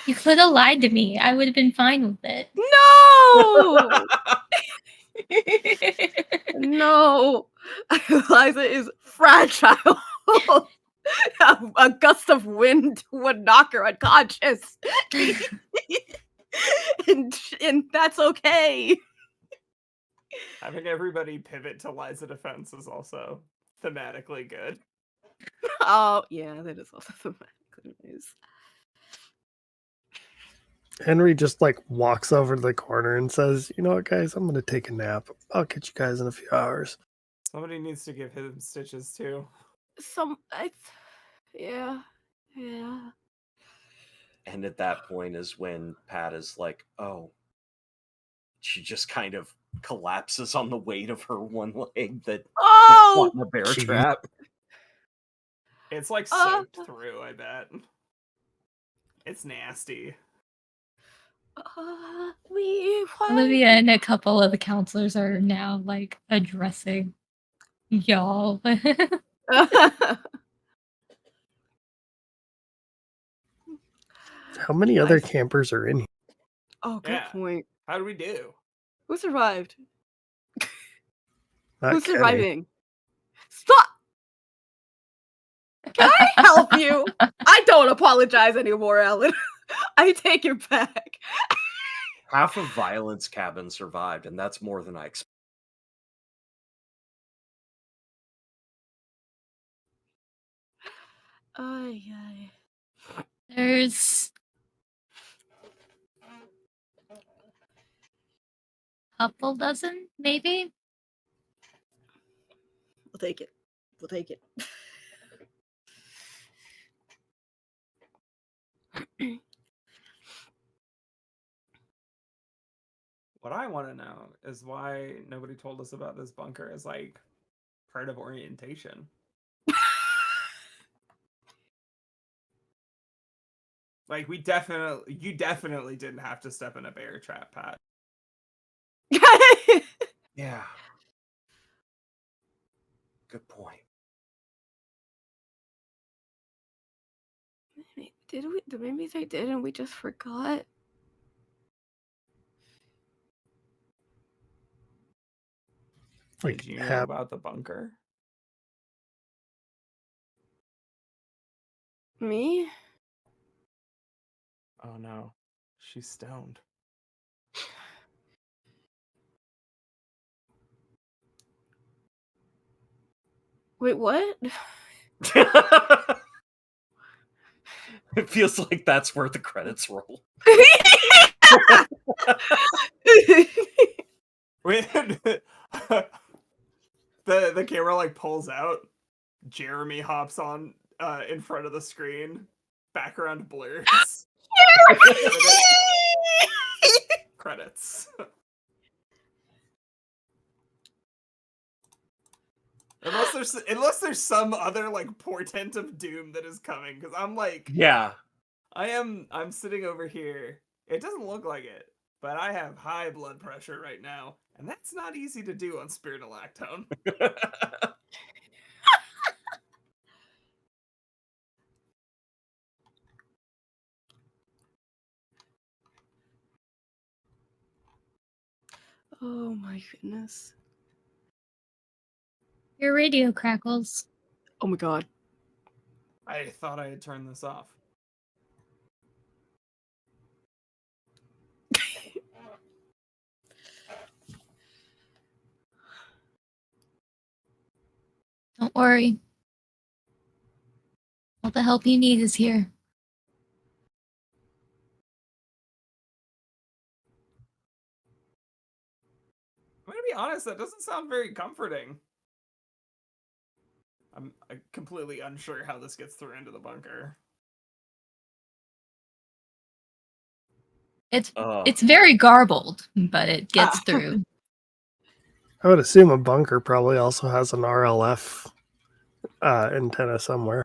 You could have lied to me. I would have been fine with it. No! No! Eliza is fragile. A gust of wind would knock her unconscious. and that's okay. Having everybody pivot to Liza defense is also thematically good. Oh, yeah, that is also thematically nice. Henry just like walks over to the corner and says, "You know what, guys? I'm gonna take a nap. I'll catch you guys in a few hours." Somebody needs to give him stitches too. Yeah. And at that point is when Pat is like, oh. She just kind of collapses on the weight of her one leg that Oh! in a bear Jeez. trap. It's like soaked through, I bet. It's nasty. Olivia and a couple of the counselors are now like addressing y'all. How many other campers are in here? Oh, good point. How do we do? Who survived? Not Who's Kenny. surviving? Stop! Can I help you? I don't apologize anymore, Ellen. I take it back. Half of Violence Cabin survived, and that's more than I expected. There's a couple dozen, maybe. We'll take it. What I want to know is why nobody told us about this bunker as like part of orientation. Like you definitely didn't have to step in a bear trap, Pat. Yeah. Good point. Did we? Maybe they did, and we just forgot. Like, Did you know about the bunker? Me? Oh no, she's stoned. Wait, what? It feels like that's where the credits roll. When the camera like pulls out, Jeremy hops on in front of the screen. Background blurs. Credits. Unless there's some other like portent of doom that is coming, because I'm like, Yeah. I'm sitting over here. It doesn't look like it, but I have high blood pressure right now, and that's not easy to do on Spiritolactone. Oh my goodness. Your radio crackles. Oh my god. I thought I had turned this off. Don't worry. All the help you need is here. I'm gonna be honest, that doesn't sound very comforting. I'm completely unsure how this gets through into the bunker. It's very garbled, but it gets through. I would assume a bunker probably also has an RLF antenna somewhere.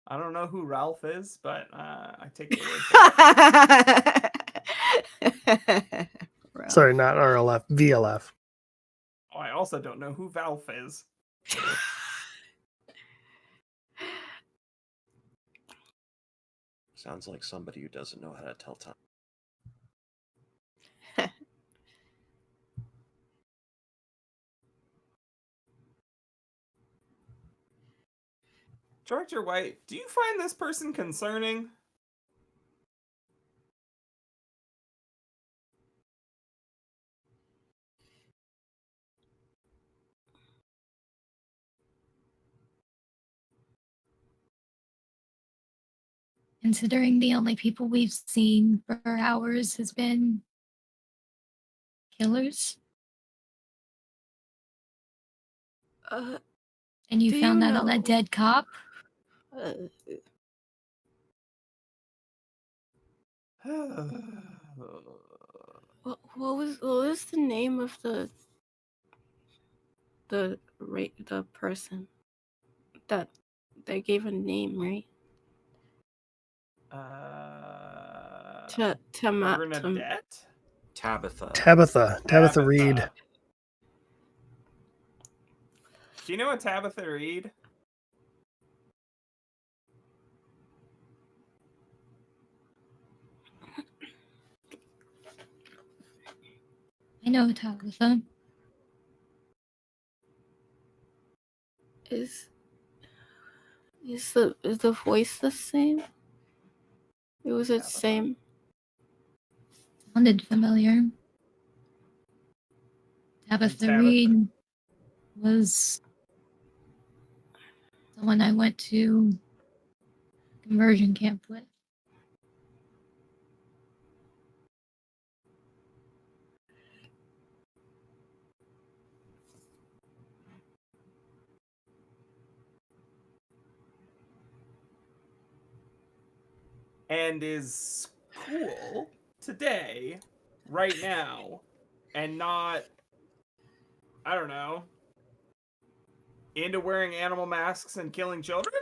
I don't know who Ralph is, but I take your word for it. Sorry, not RLF, VLF. Oh, I also don't know who Valve is. Sounds like somebody who doesn't know how to tell time. Director White, do you find this person concerning? Considering the only people we've seen for hours has been killers. And you found that on that dead cop? What was the name of the person that they gave a name, right? Bernadette? Tabitha Reed. Do you know a Tabitha Reed? I know Tabitha. Is the voice the same? Was it same? Sounded familiar. Tabitha Reed was the one I went to conversion camp with. And is cool today, right now, and not, I don't know, into wearing animal masks and killing children?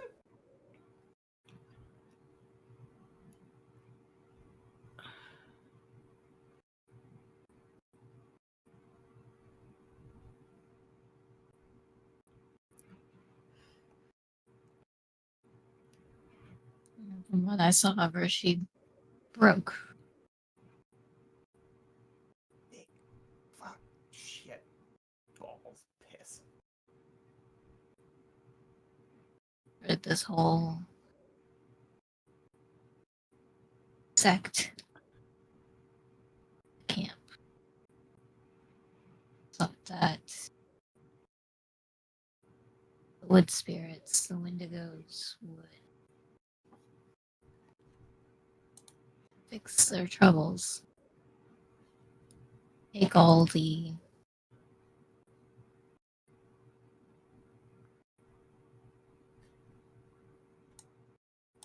From what I saw of her, she broke. Fuck. Shit. Balls. Piss. With this whole sect camp. Thought that the wood spirits, the Wendigos, would fix their troubles. Take all the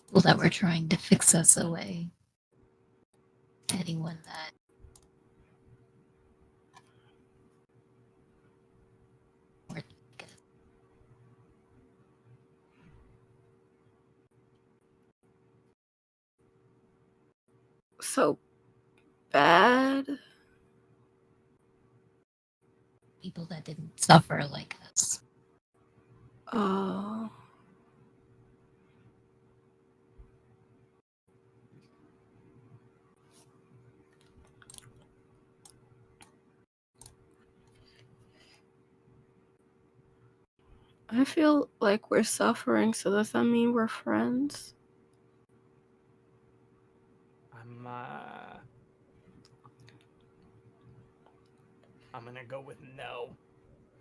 people that were trying to fix us away. Anyone that So bad. people that didn't suffer like us. Oh. I feel like we're suffering, so does that mean we're friends? I'm gonna go with no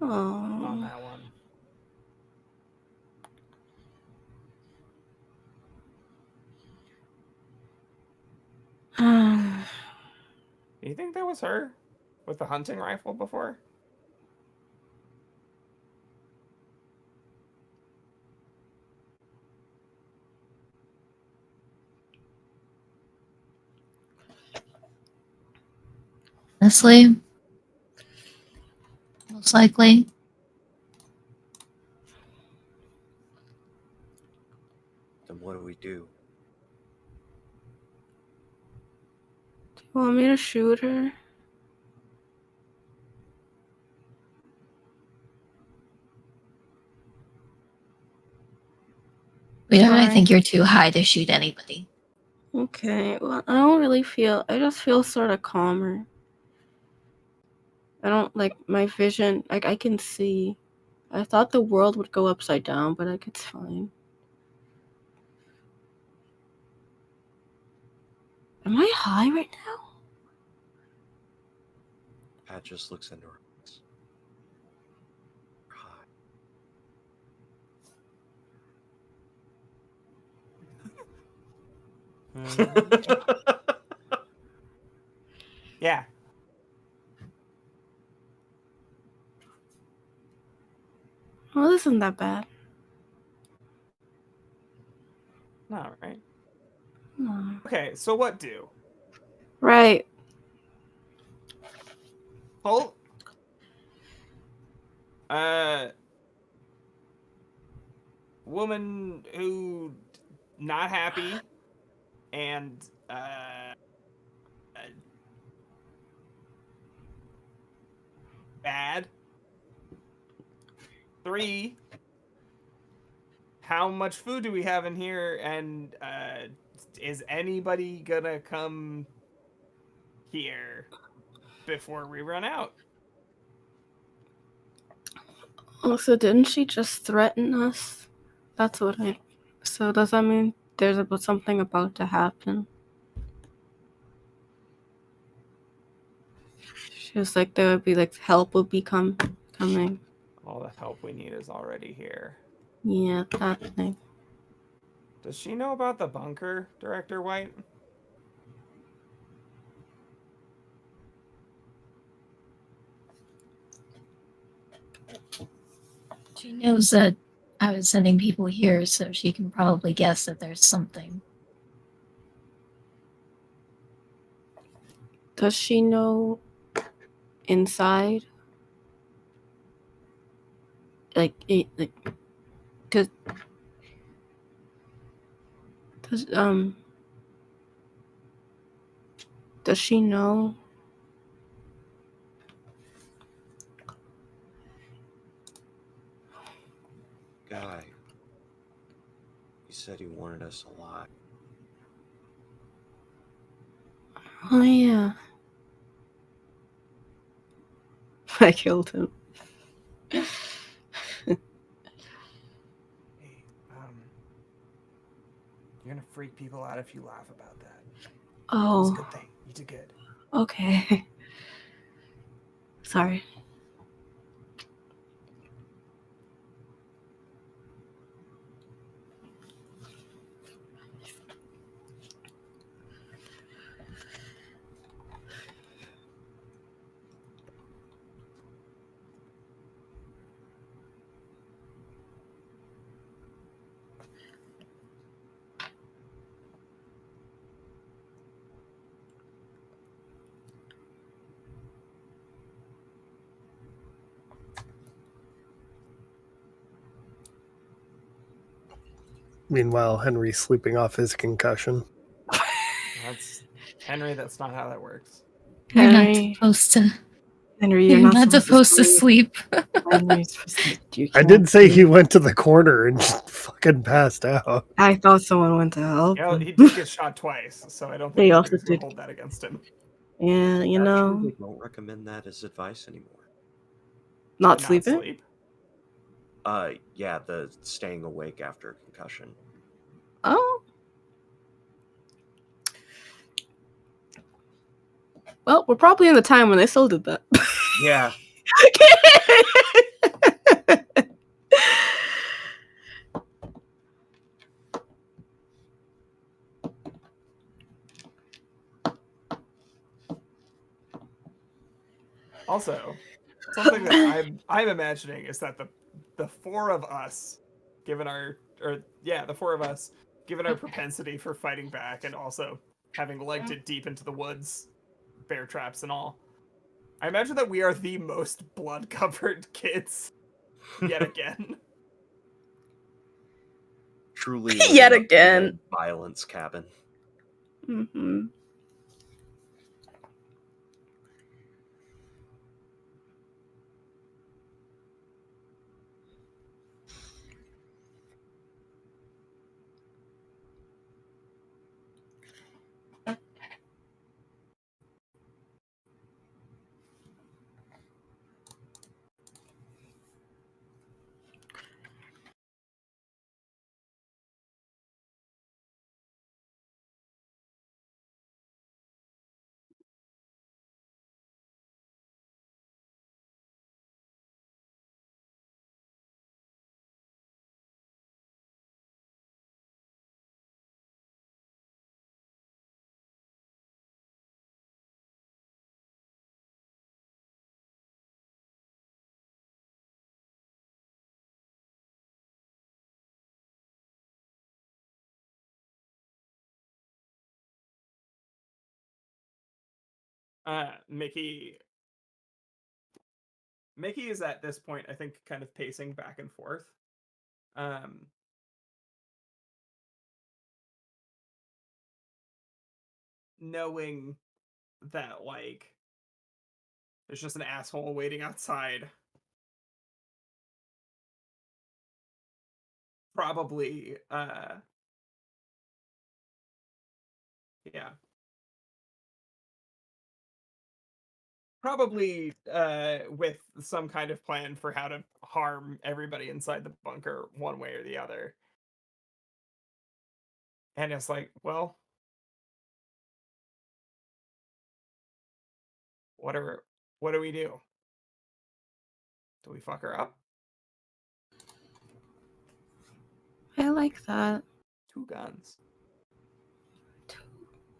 on Oh. that one. Do you think that was her with the hunting rifle before? Honestly, most likely. Then what do we do? Do you want me to shoot her? I Fine. think you're too high to shoot anybody. Okay, well, I don't really feel, I just feel sort of calmer. I don't, like, my vision, like, I can see. I thought the world would go upside down, but, like, it's fine. Am I high right now? Pat just looks into her eyes. Yeah. Well, this isn't that bad. No, right? No. Okay, so what do? Right. Hold. Woman who not happy and bad. 3, how much food do we have in here, and is anybody gonna come here before we run out? Also, didn't she just threaten us? That's what I... So does that mean there's something about to happen? She was like, there would be, like, help would be coming. All the help we need is already here. Yeah, that thing. Does she know about the bunker, Director White? She knows that I was sending people here, so she can probably guess that there's something. Does she know inside? Like does she know? Guy, he said he wanted us alive. Oh yeah. I killed him. Hey, you're gonna freak people out if you laugh about that. It was a Oh, good thing. You did good. okay. Sorry. Meanwhile, Henry's sleeping off his concussion. That's Henry. That's not how that works. You're not Henry, supposed to. Henry, You're you're not supposed to sleep. Henry, you I can't did say he sleep. went to the corner and just fucking passed out. I thought someone went to help You know, him. he did get shot twice, so I don't think He anybody's also gonna did. hold that against him. Yeah, you Actually, know, they don't recommend that as advice anymore. not To sleeping. sleep. Yeah, the staying awake after a concussion. Oh. Well, we're probably in the time when they still did that. Yeah. Also, something that I'm imagining is that the four of us, given our propensity for fighting back and also having legged it deep into the woods, bear traps and all, I imagine that we are the most blood covered kids yet again. Truly Yet living up in again. the violence cabin. Mm-hmm. Mickey is at this point, I think, kind of pacing back and forth. Knowing that, like, there's just an asshole waiting outside. Probably, yeah. Probably with some kind of plan for how to harm everybody inside the bunker one way or the other. And it's like, well, what do we do? Do we fuck her up? I like that. 2 guns.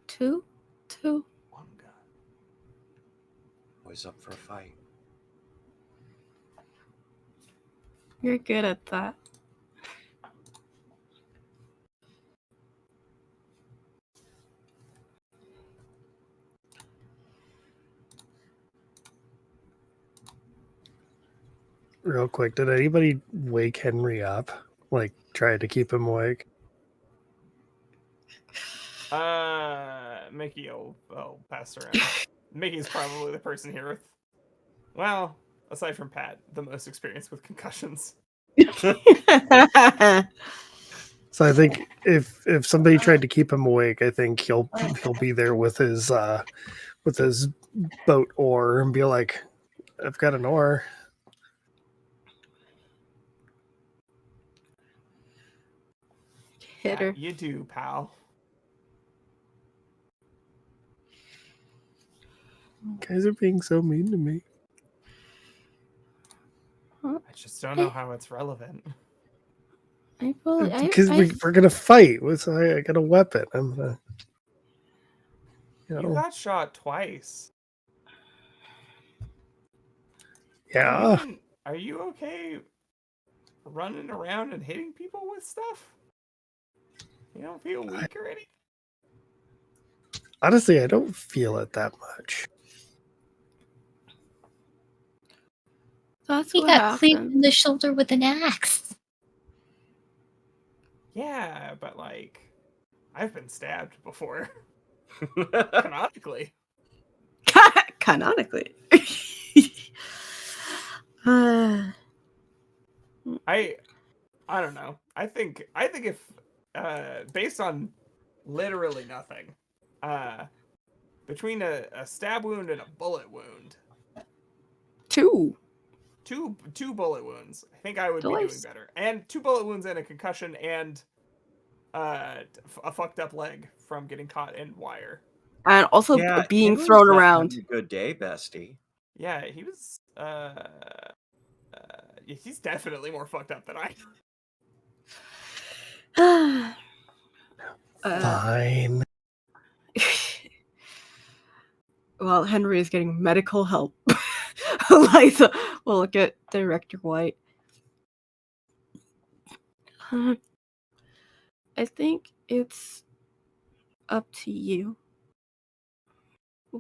Two? 1 gun. Always up for a fight. You're good at that. real quick. Did anybody wake Henry up? Like, try to keep him awake? Mickey will pass around. Mickey's probably the person here with, well, aside from Pat, the most experience with concussions. So I think if somebody tried to keep him awake, I think he'll be there with his boat oar and be like, "I've got an oar." Hit her. You do, pal. You guys are being so mean to me. I just don't know how it's relevant. Because we're gonna fight. So I got a weapon. I'm You got shot twice. Yeah. Are you okay running around and hitting people with stuff? You don't feel weak or anything? Honestly, I don't feel it that much. That's He what got cleaved happened. in the shoulder with an axe. Yeah, but like, I've been stabbed before. Canonically. Canonically. I don't know. I think if based on literally nothing, between a stab wound and a bullet wound, Two bullet wounds, I think I would be doing better. And 2 bullet wounds and a concussion and a fucked up leg from getting caught in wire. And also being Henry's thrown not around. having a good day, bestie. Yeah, he was. He's definitely more fucked up than I. Fine. Well, Henry is getting medical help. Eliza will look at Director White. I think it's up to you.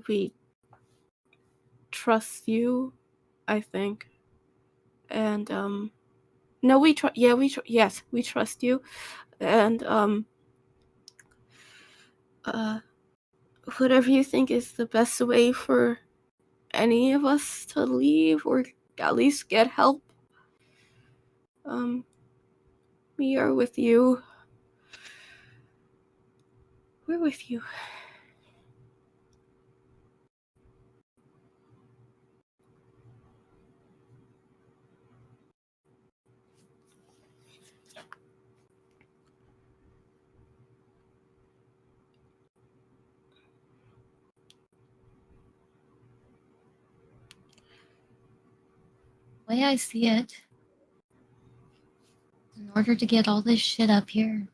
We trust you, I think. And no, we trust you. And whatever you think is the best way for any of us to leave or at least get help. We are with you. We're with you. The way I see it, in order to get all this shit up here,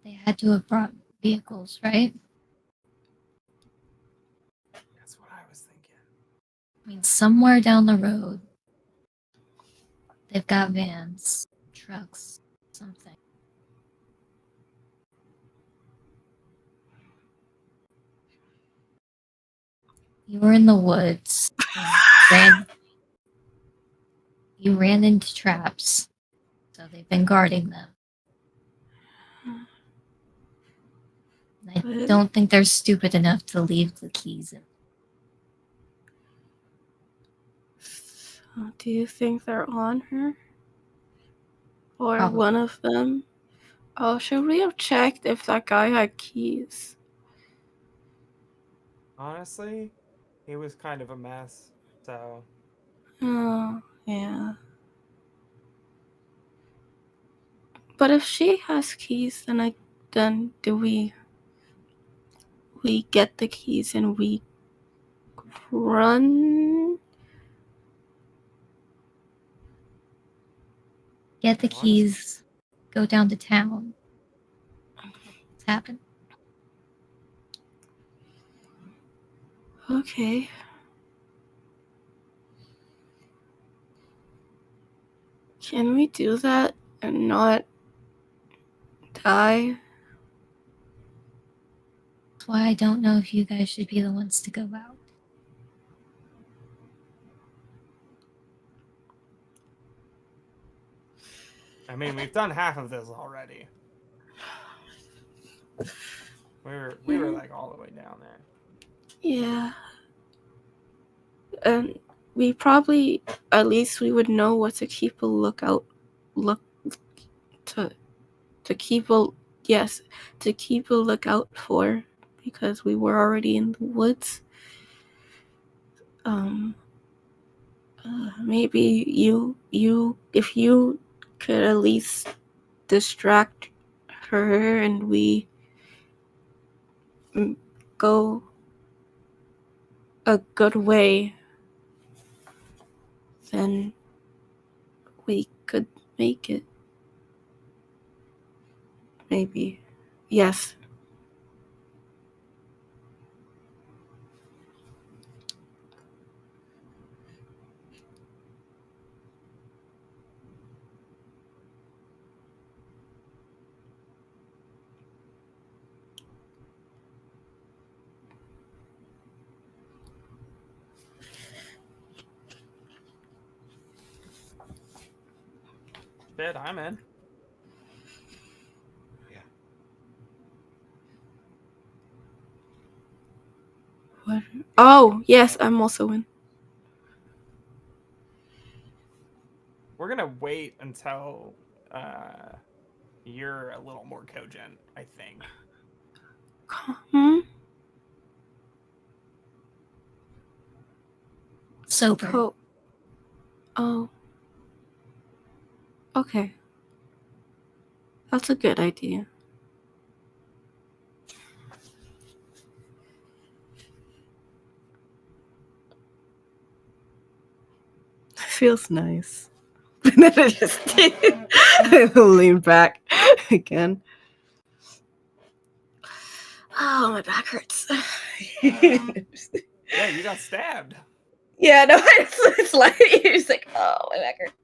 they had to have brought vehicles, right? That's what I was thinking. I mean, somewhere down the road, they've got vans, trucks, something. You were in the woods and you ran into traps, so they've been guarding them. I don't think they're stupid enough to leave the keys in. So do you think they're on her? Or Probably. one of them? Oh, should we have checked if that guy had keys? Honestly, he was kind of a mess, so. Oh, yeah. But if she has keys, then do we get the keys and we run? Get the keys, go down to town. What's happened? Okay. Can we do that and not die? That's why I don't know if you guys should be the ones to go out. I mean, we've done half of this already. We were like all the way down there. Yeah. And we probably, at least we would know what to keep a lookout, to keep a lookout for, because we were already in the woods. Maybe if you could at least distract her and we go a good way, then we could make it. Maybe. Yes. Shit, I'm in. Yeah. What? Oh, yes, I'm also in. We're gonna wait until you're a little more cogent, I think. Sober. Oh. Okay. That's a good idea. Feels nice. And then I just lean back again. Oh, my back hurts. Yeah, you got stabbed. Yeah, no, it's like it's like, oh, my back hurts.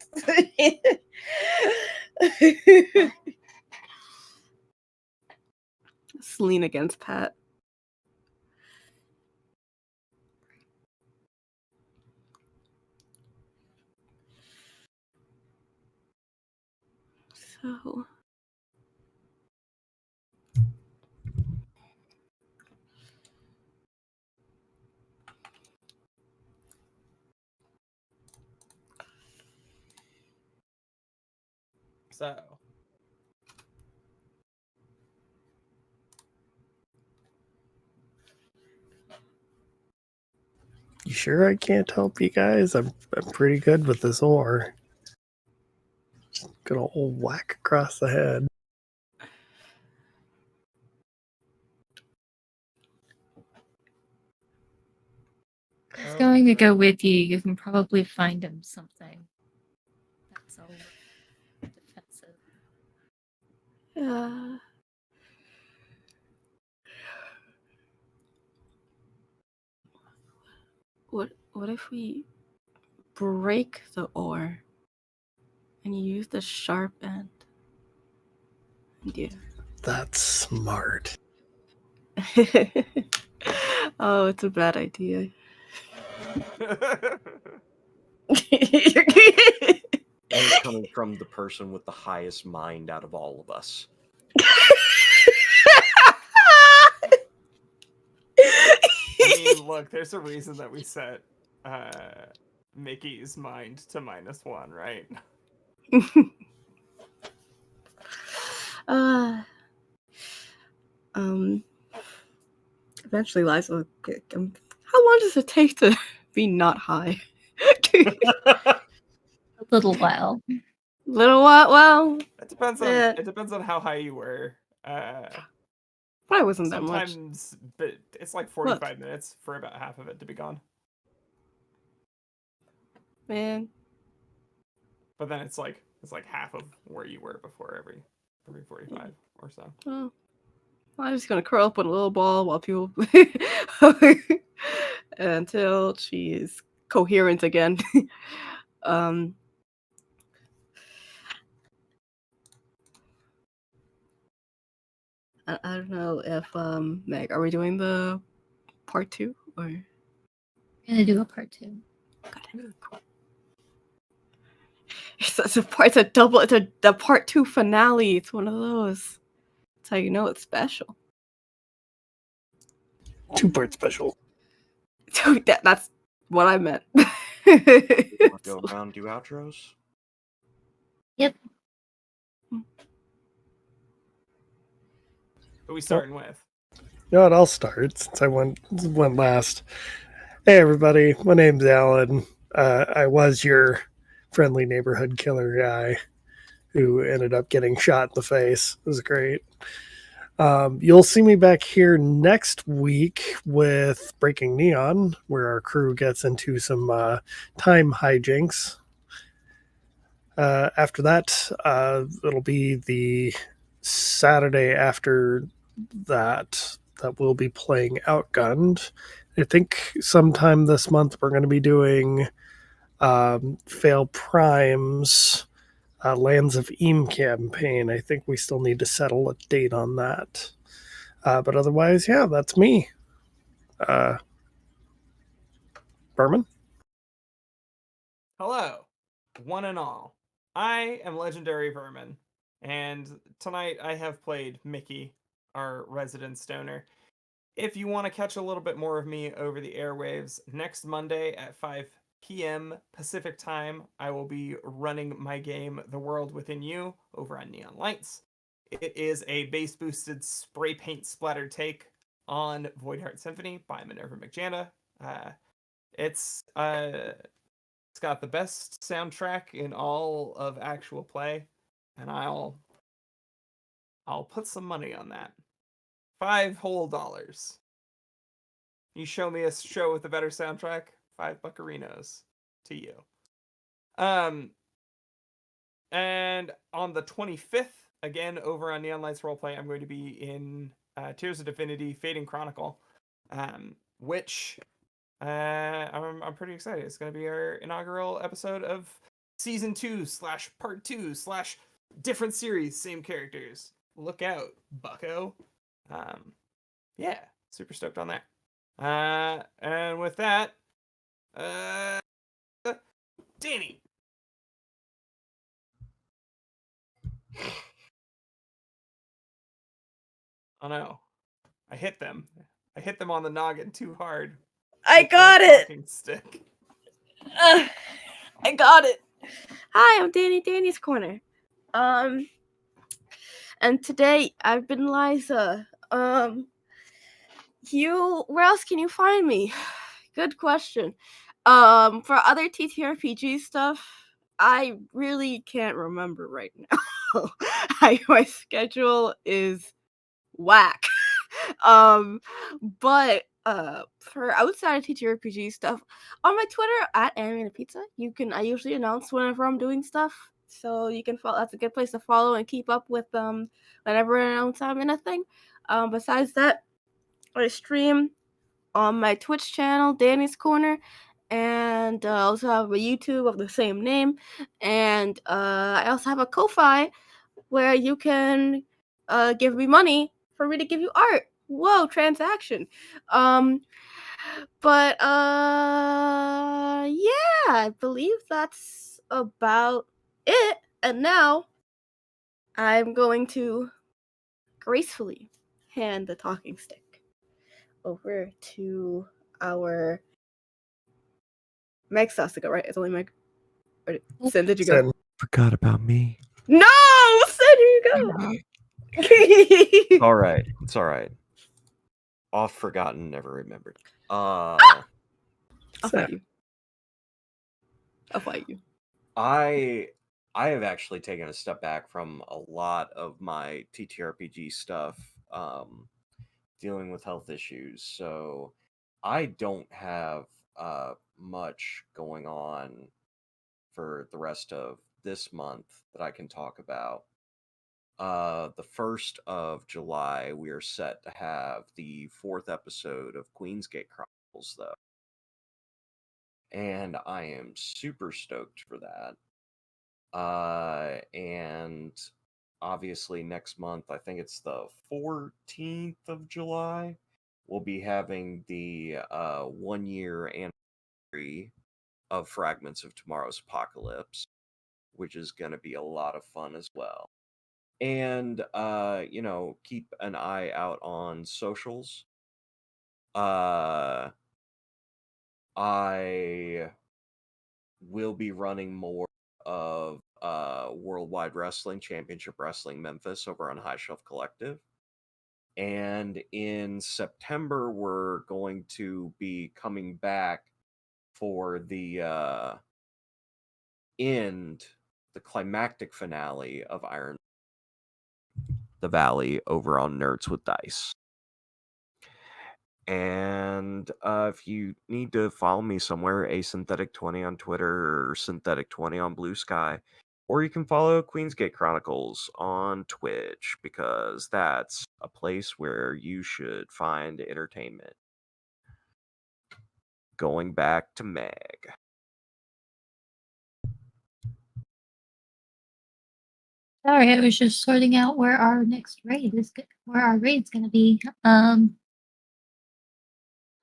Just lean against Pat. So You sure I can't help you guys? I'm pretty good with this ore. Just good old whack across the head. He's going to go with you. You can probably find him something that's a little defensive. what if we break the ore and use the sharp end? Yeah. That's smart. Oh, it's a bad idea. And it's coming from the person with the highest mind out of all of us. I mean, look, there's a reason that we set Mickey's mind to -1, right? Eventually Liza will get, how long does it take to be not high? A little while. Little while. Well, It depends on Yeah. it depends on how high you were. probably wasn't that much. Sometimes, but it's like 45 minutes for about half of it to be gone. Man, But then it's like half of where you were before every 45 or so. oh, I'm just gonna curl up in a little ball while people until she's coherent again. I don't know if Meg, are we doing the part 2 or? I'm gonna do a part 2. Got it. Cool. It's a double. It's the part 2 finale. It's one of those. That's how you know it's special. 2-part special. That's what I meant. Go around, do outros. Yep. Who are we starting with? You know what? I'll start since I went last. Hey, everybody. My name's Alan. I was your friendly neighborhood killer guy who ended up getting shot in the face. It was great. You'll see me back here next week with Breaking Neon, where our crew gets into some time hijinks. After that, it'll be the Saturday after that we'll be playing Outgunned. I think sometime this month we're going to be doing Fail Prime's Lands of Eam campaign. I think we still need to settle a date on that. But otherwise, yeah, that's me. Berman? Hello, one and all. I am Legendary Vermin, and tonight I have played Mickey, our resident stoner. If you want to catch a little bit more of me over the airwaves, next Monday at 5 p.m. Pacific time, I will be running my game The World Within You over on Neon Lights. It is a bass-boosted spray paint splatter take on Voidheart Symphony by Minerva McJanda. It's got the best soundtrack in all of actual play, and I'll put some money on that. $5 whole. You show me a show with a better soundtrack, $5 buccarinos to you. And on the 25th, again over on Neon Lights Roleplay, I'm going to be in Tears of Divinity: Fading Chronicle, which I'm pretty excited. It's going to be our inaugural episode of season 2 / part 2 / different series, same characters. Look out, bucko. Yeah, super stoked on that. And with that, Danny. Oh no, I hit them. I hit them on the noggin too hard. I got it. Stick. I got it. Hi, I'm Danny's Corner. And today I've been Liza. Where else can you find me? Good question. For other TTRPG stuff, I really can't remember right now. My schedule is whack. But for outside of TTRPG stuff, on my Twitter at @AnimatedPizza, I usually announce whenever I'm doing stuff, so you can follow. That's a good place to follow and keep up with whenever I announce I'm in a thing. Besides that, I stream on my Twitch channel, Danny's Corner, and I also have a YouTube of the same name, and I also have a Ko-Fi where you can give me money for me to give you art. Whoa, transaction. But yeah, I believe that's about it. And now I'm going to gracefully hand the talking stick over to our Meg has to go, right? It's only Meg. Sin, did you go? Sin. Forgot about me. No, Sin, here you go. All right, it's all right. Oft forgotten, never remembered. I'll fight you. I have actually taken a step back from a lot of my TTRPG stuff, dealing with health issues. So I don't have much going on for the rest of this month that I can talk about. The 1st of July, we are set to have the 4th episode of Queensgate Chronicles, though. And I am super stoked for that. And obviously next month, I think it's the 14th of July, we'll be having the 1-year anniversary of Fragments of Tomorrow's Apocalypse, which is going to be a lot of fun as well. And keep an eye out on socials. I will be running more of Worldwide Wrestling Championship Wrestling Memphis over on High Shelf Collective. And in September, we're going to be coming back for the climactic finale of Iron the Valley over on Nerds with Dice. And if you need to follow me somewhere, Asynthetic20 on Twitter or Synthetic20 on Blue Sky. Or you can follow Queensgate Chronicles on Twitch, because that's a place where you should find entertainment. Going back to Meg. Sorry, I was just sorting out where our next raid is. Where our raid's gonna be. Hi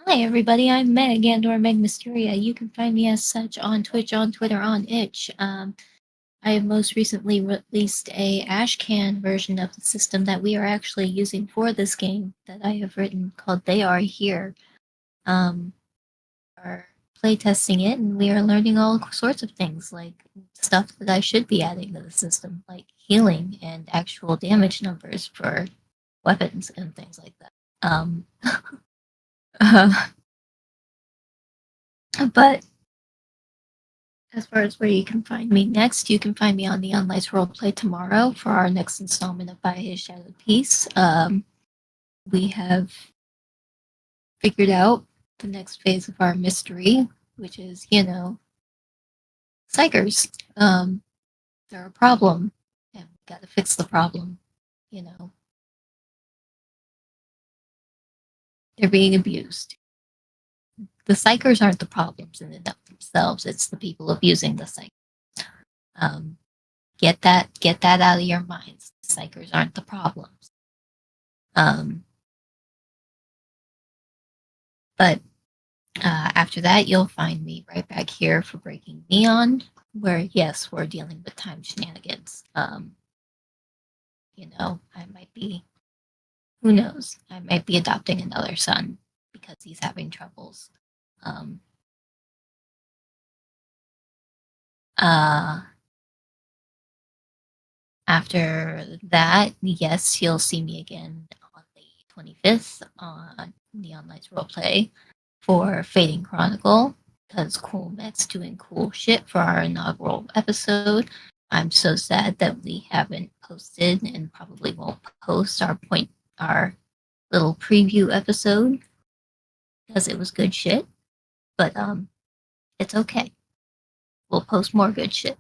everybody, I'm Meg or Meg Mysteria. You can find me as such on Twitch, on Twitter, on itch. I have most recently released a Ashcan version of the system that we are actually using for this game that I have written called They Are Here. Are playtesting it, and we are learning all sorts of things, like stuff that I should be adding to the system, like healing and actual damage numbers for weapons and things like that. But as far as where you can find me next, you can find me on Neon Lights Roleplay tomorrow for our next installment of By His Shadowed Peace. We have figured out the next phase of our mystery, which is, psychers. They're a problem, and we gotta fix the problem. They're being abused. The psychers aren't the problems in and of themselves. It's the people abusing the psychers. Get that out of your minds. The psychers aren't the problems. But after that, you'll find me right back here for Breaking Neon, where, yes, we're dealing with time shenanigans. I might be, who knows? I might be adopting another son because he's having troubles. After that, yes, you'll see me again on the 25th on Neon Lights Roleplay for Fading Chronicle, because Cool Met's doing cool shit for our inaugural episode. I'm so sad that we haven't posted and probably won't post our little preview episode, because it was good shit. But it's okay. We'll post more good shit.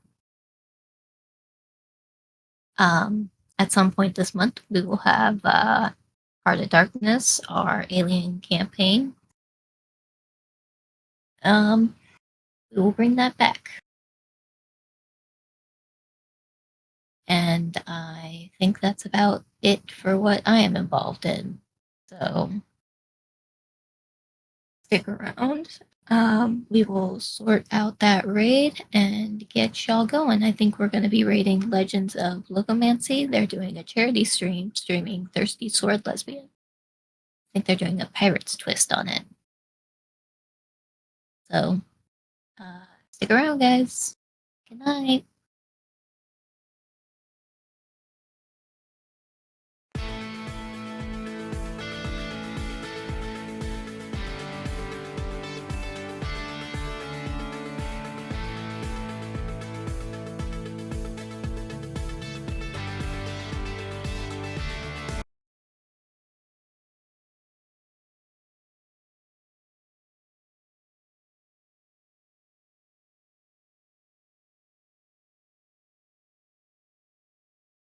At some point this month, we will have Heart of Darkness, our alien campaign. We will bring that back. And I think that's about it for what I am involved in. So stick around. We will sort out that raid and get y'all going. I think we're going to be raiding Legends of Logomancy. They're doing a charity stream streaming Thirsty Sword Lesbian. I think they're doing a pirate's twist on it. So stick around, guys. Good night.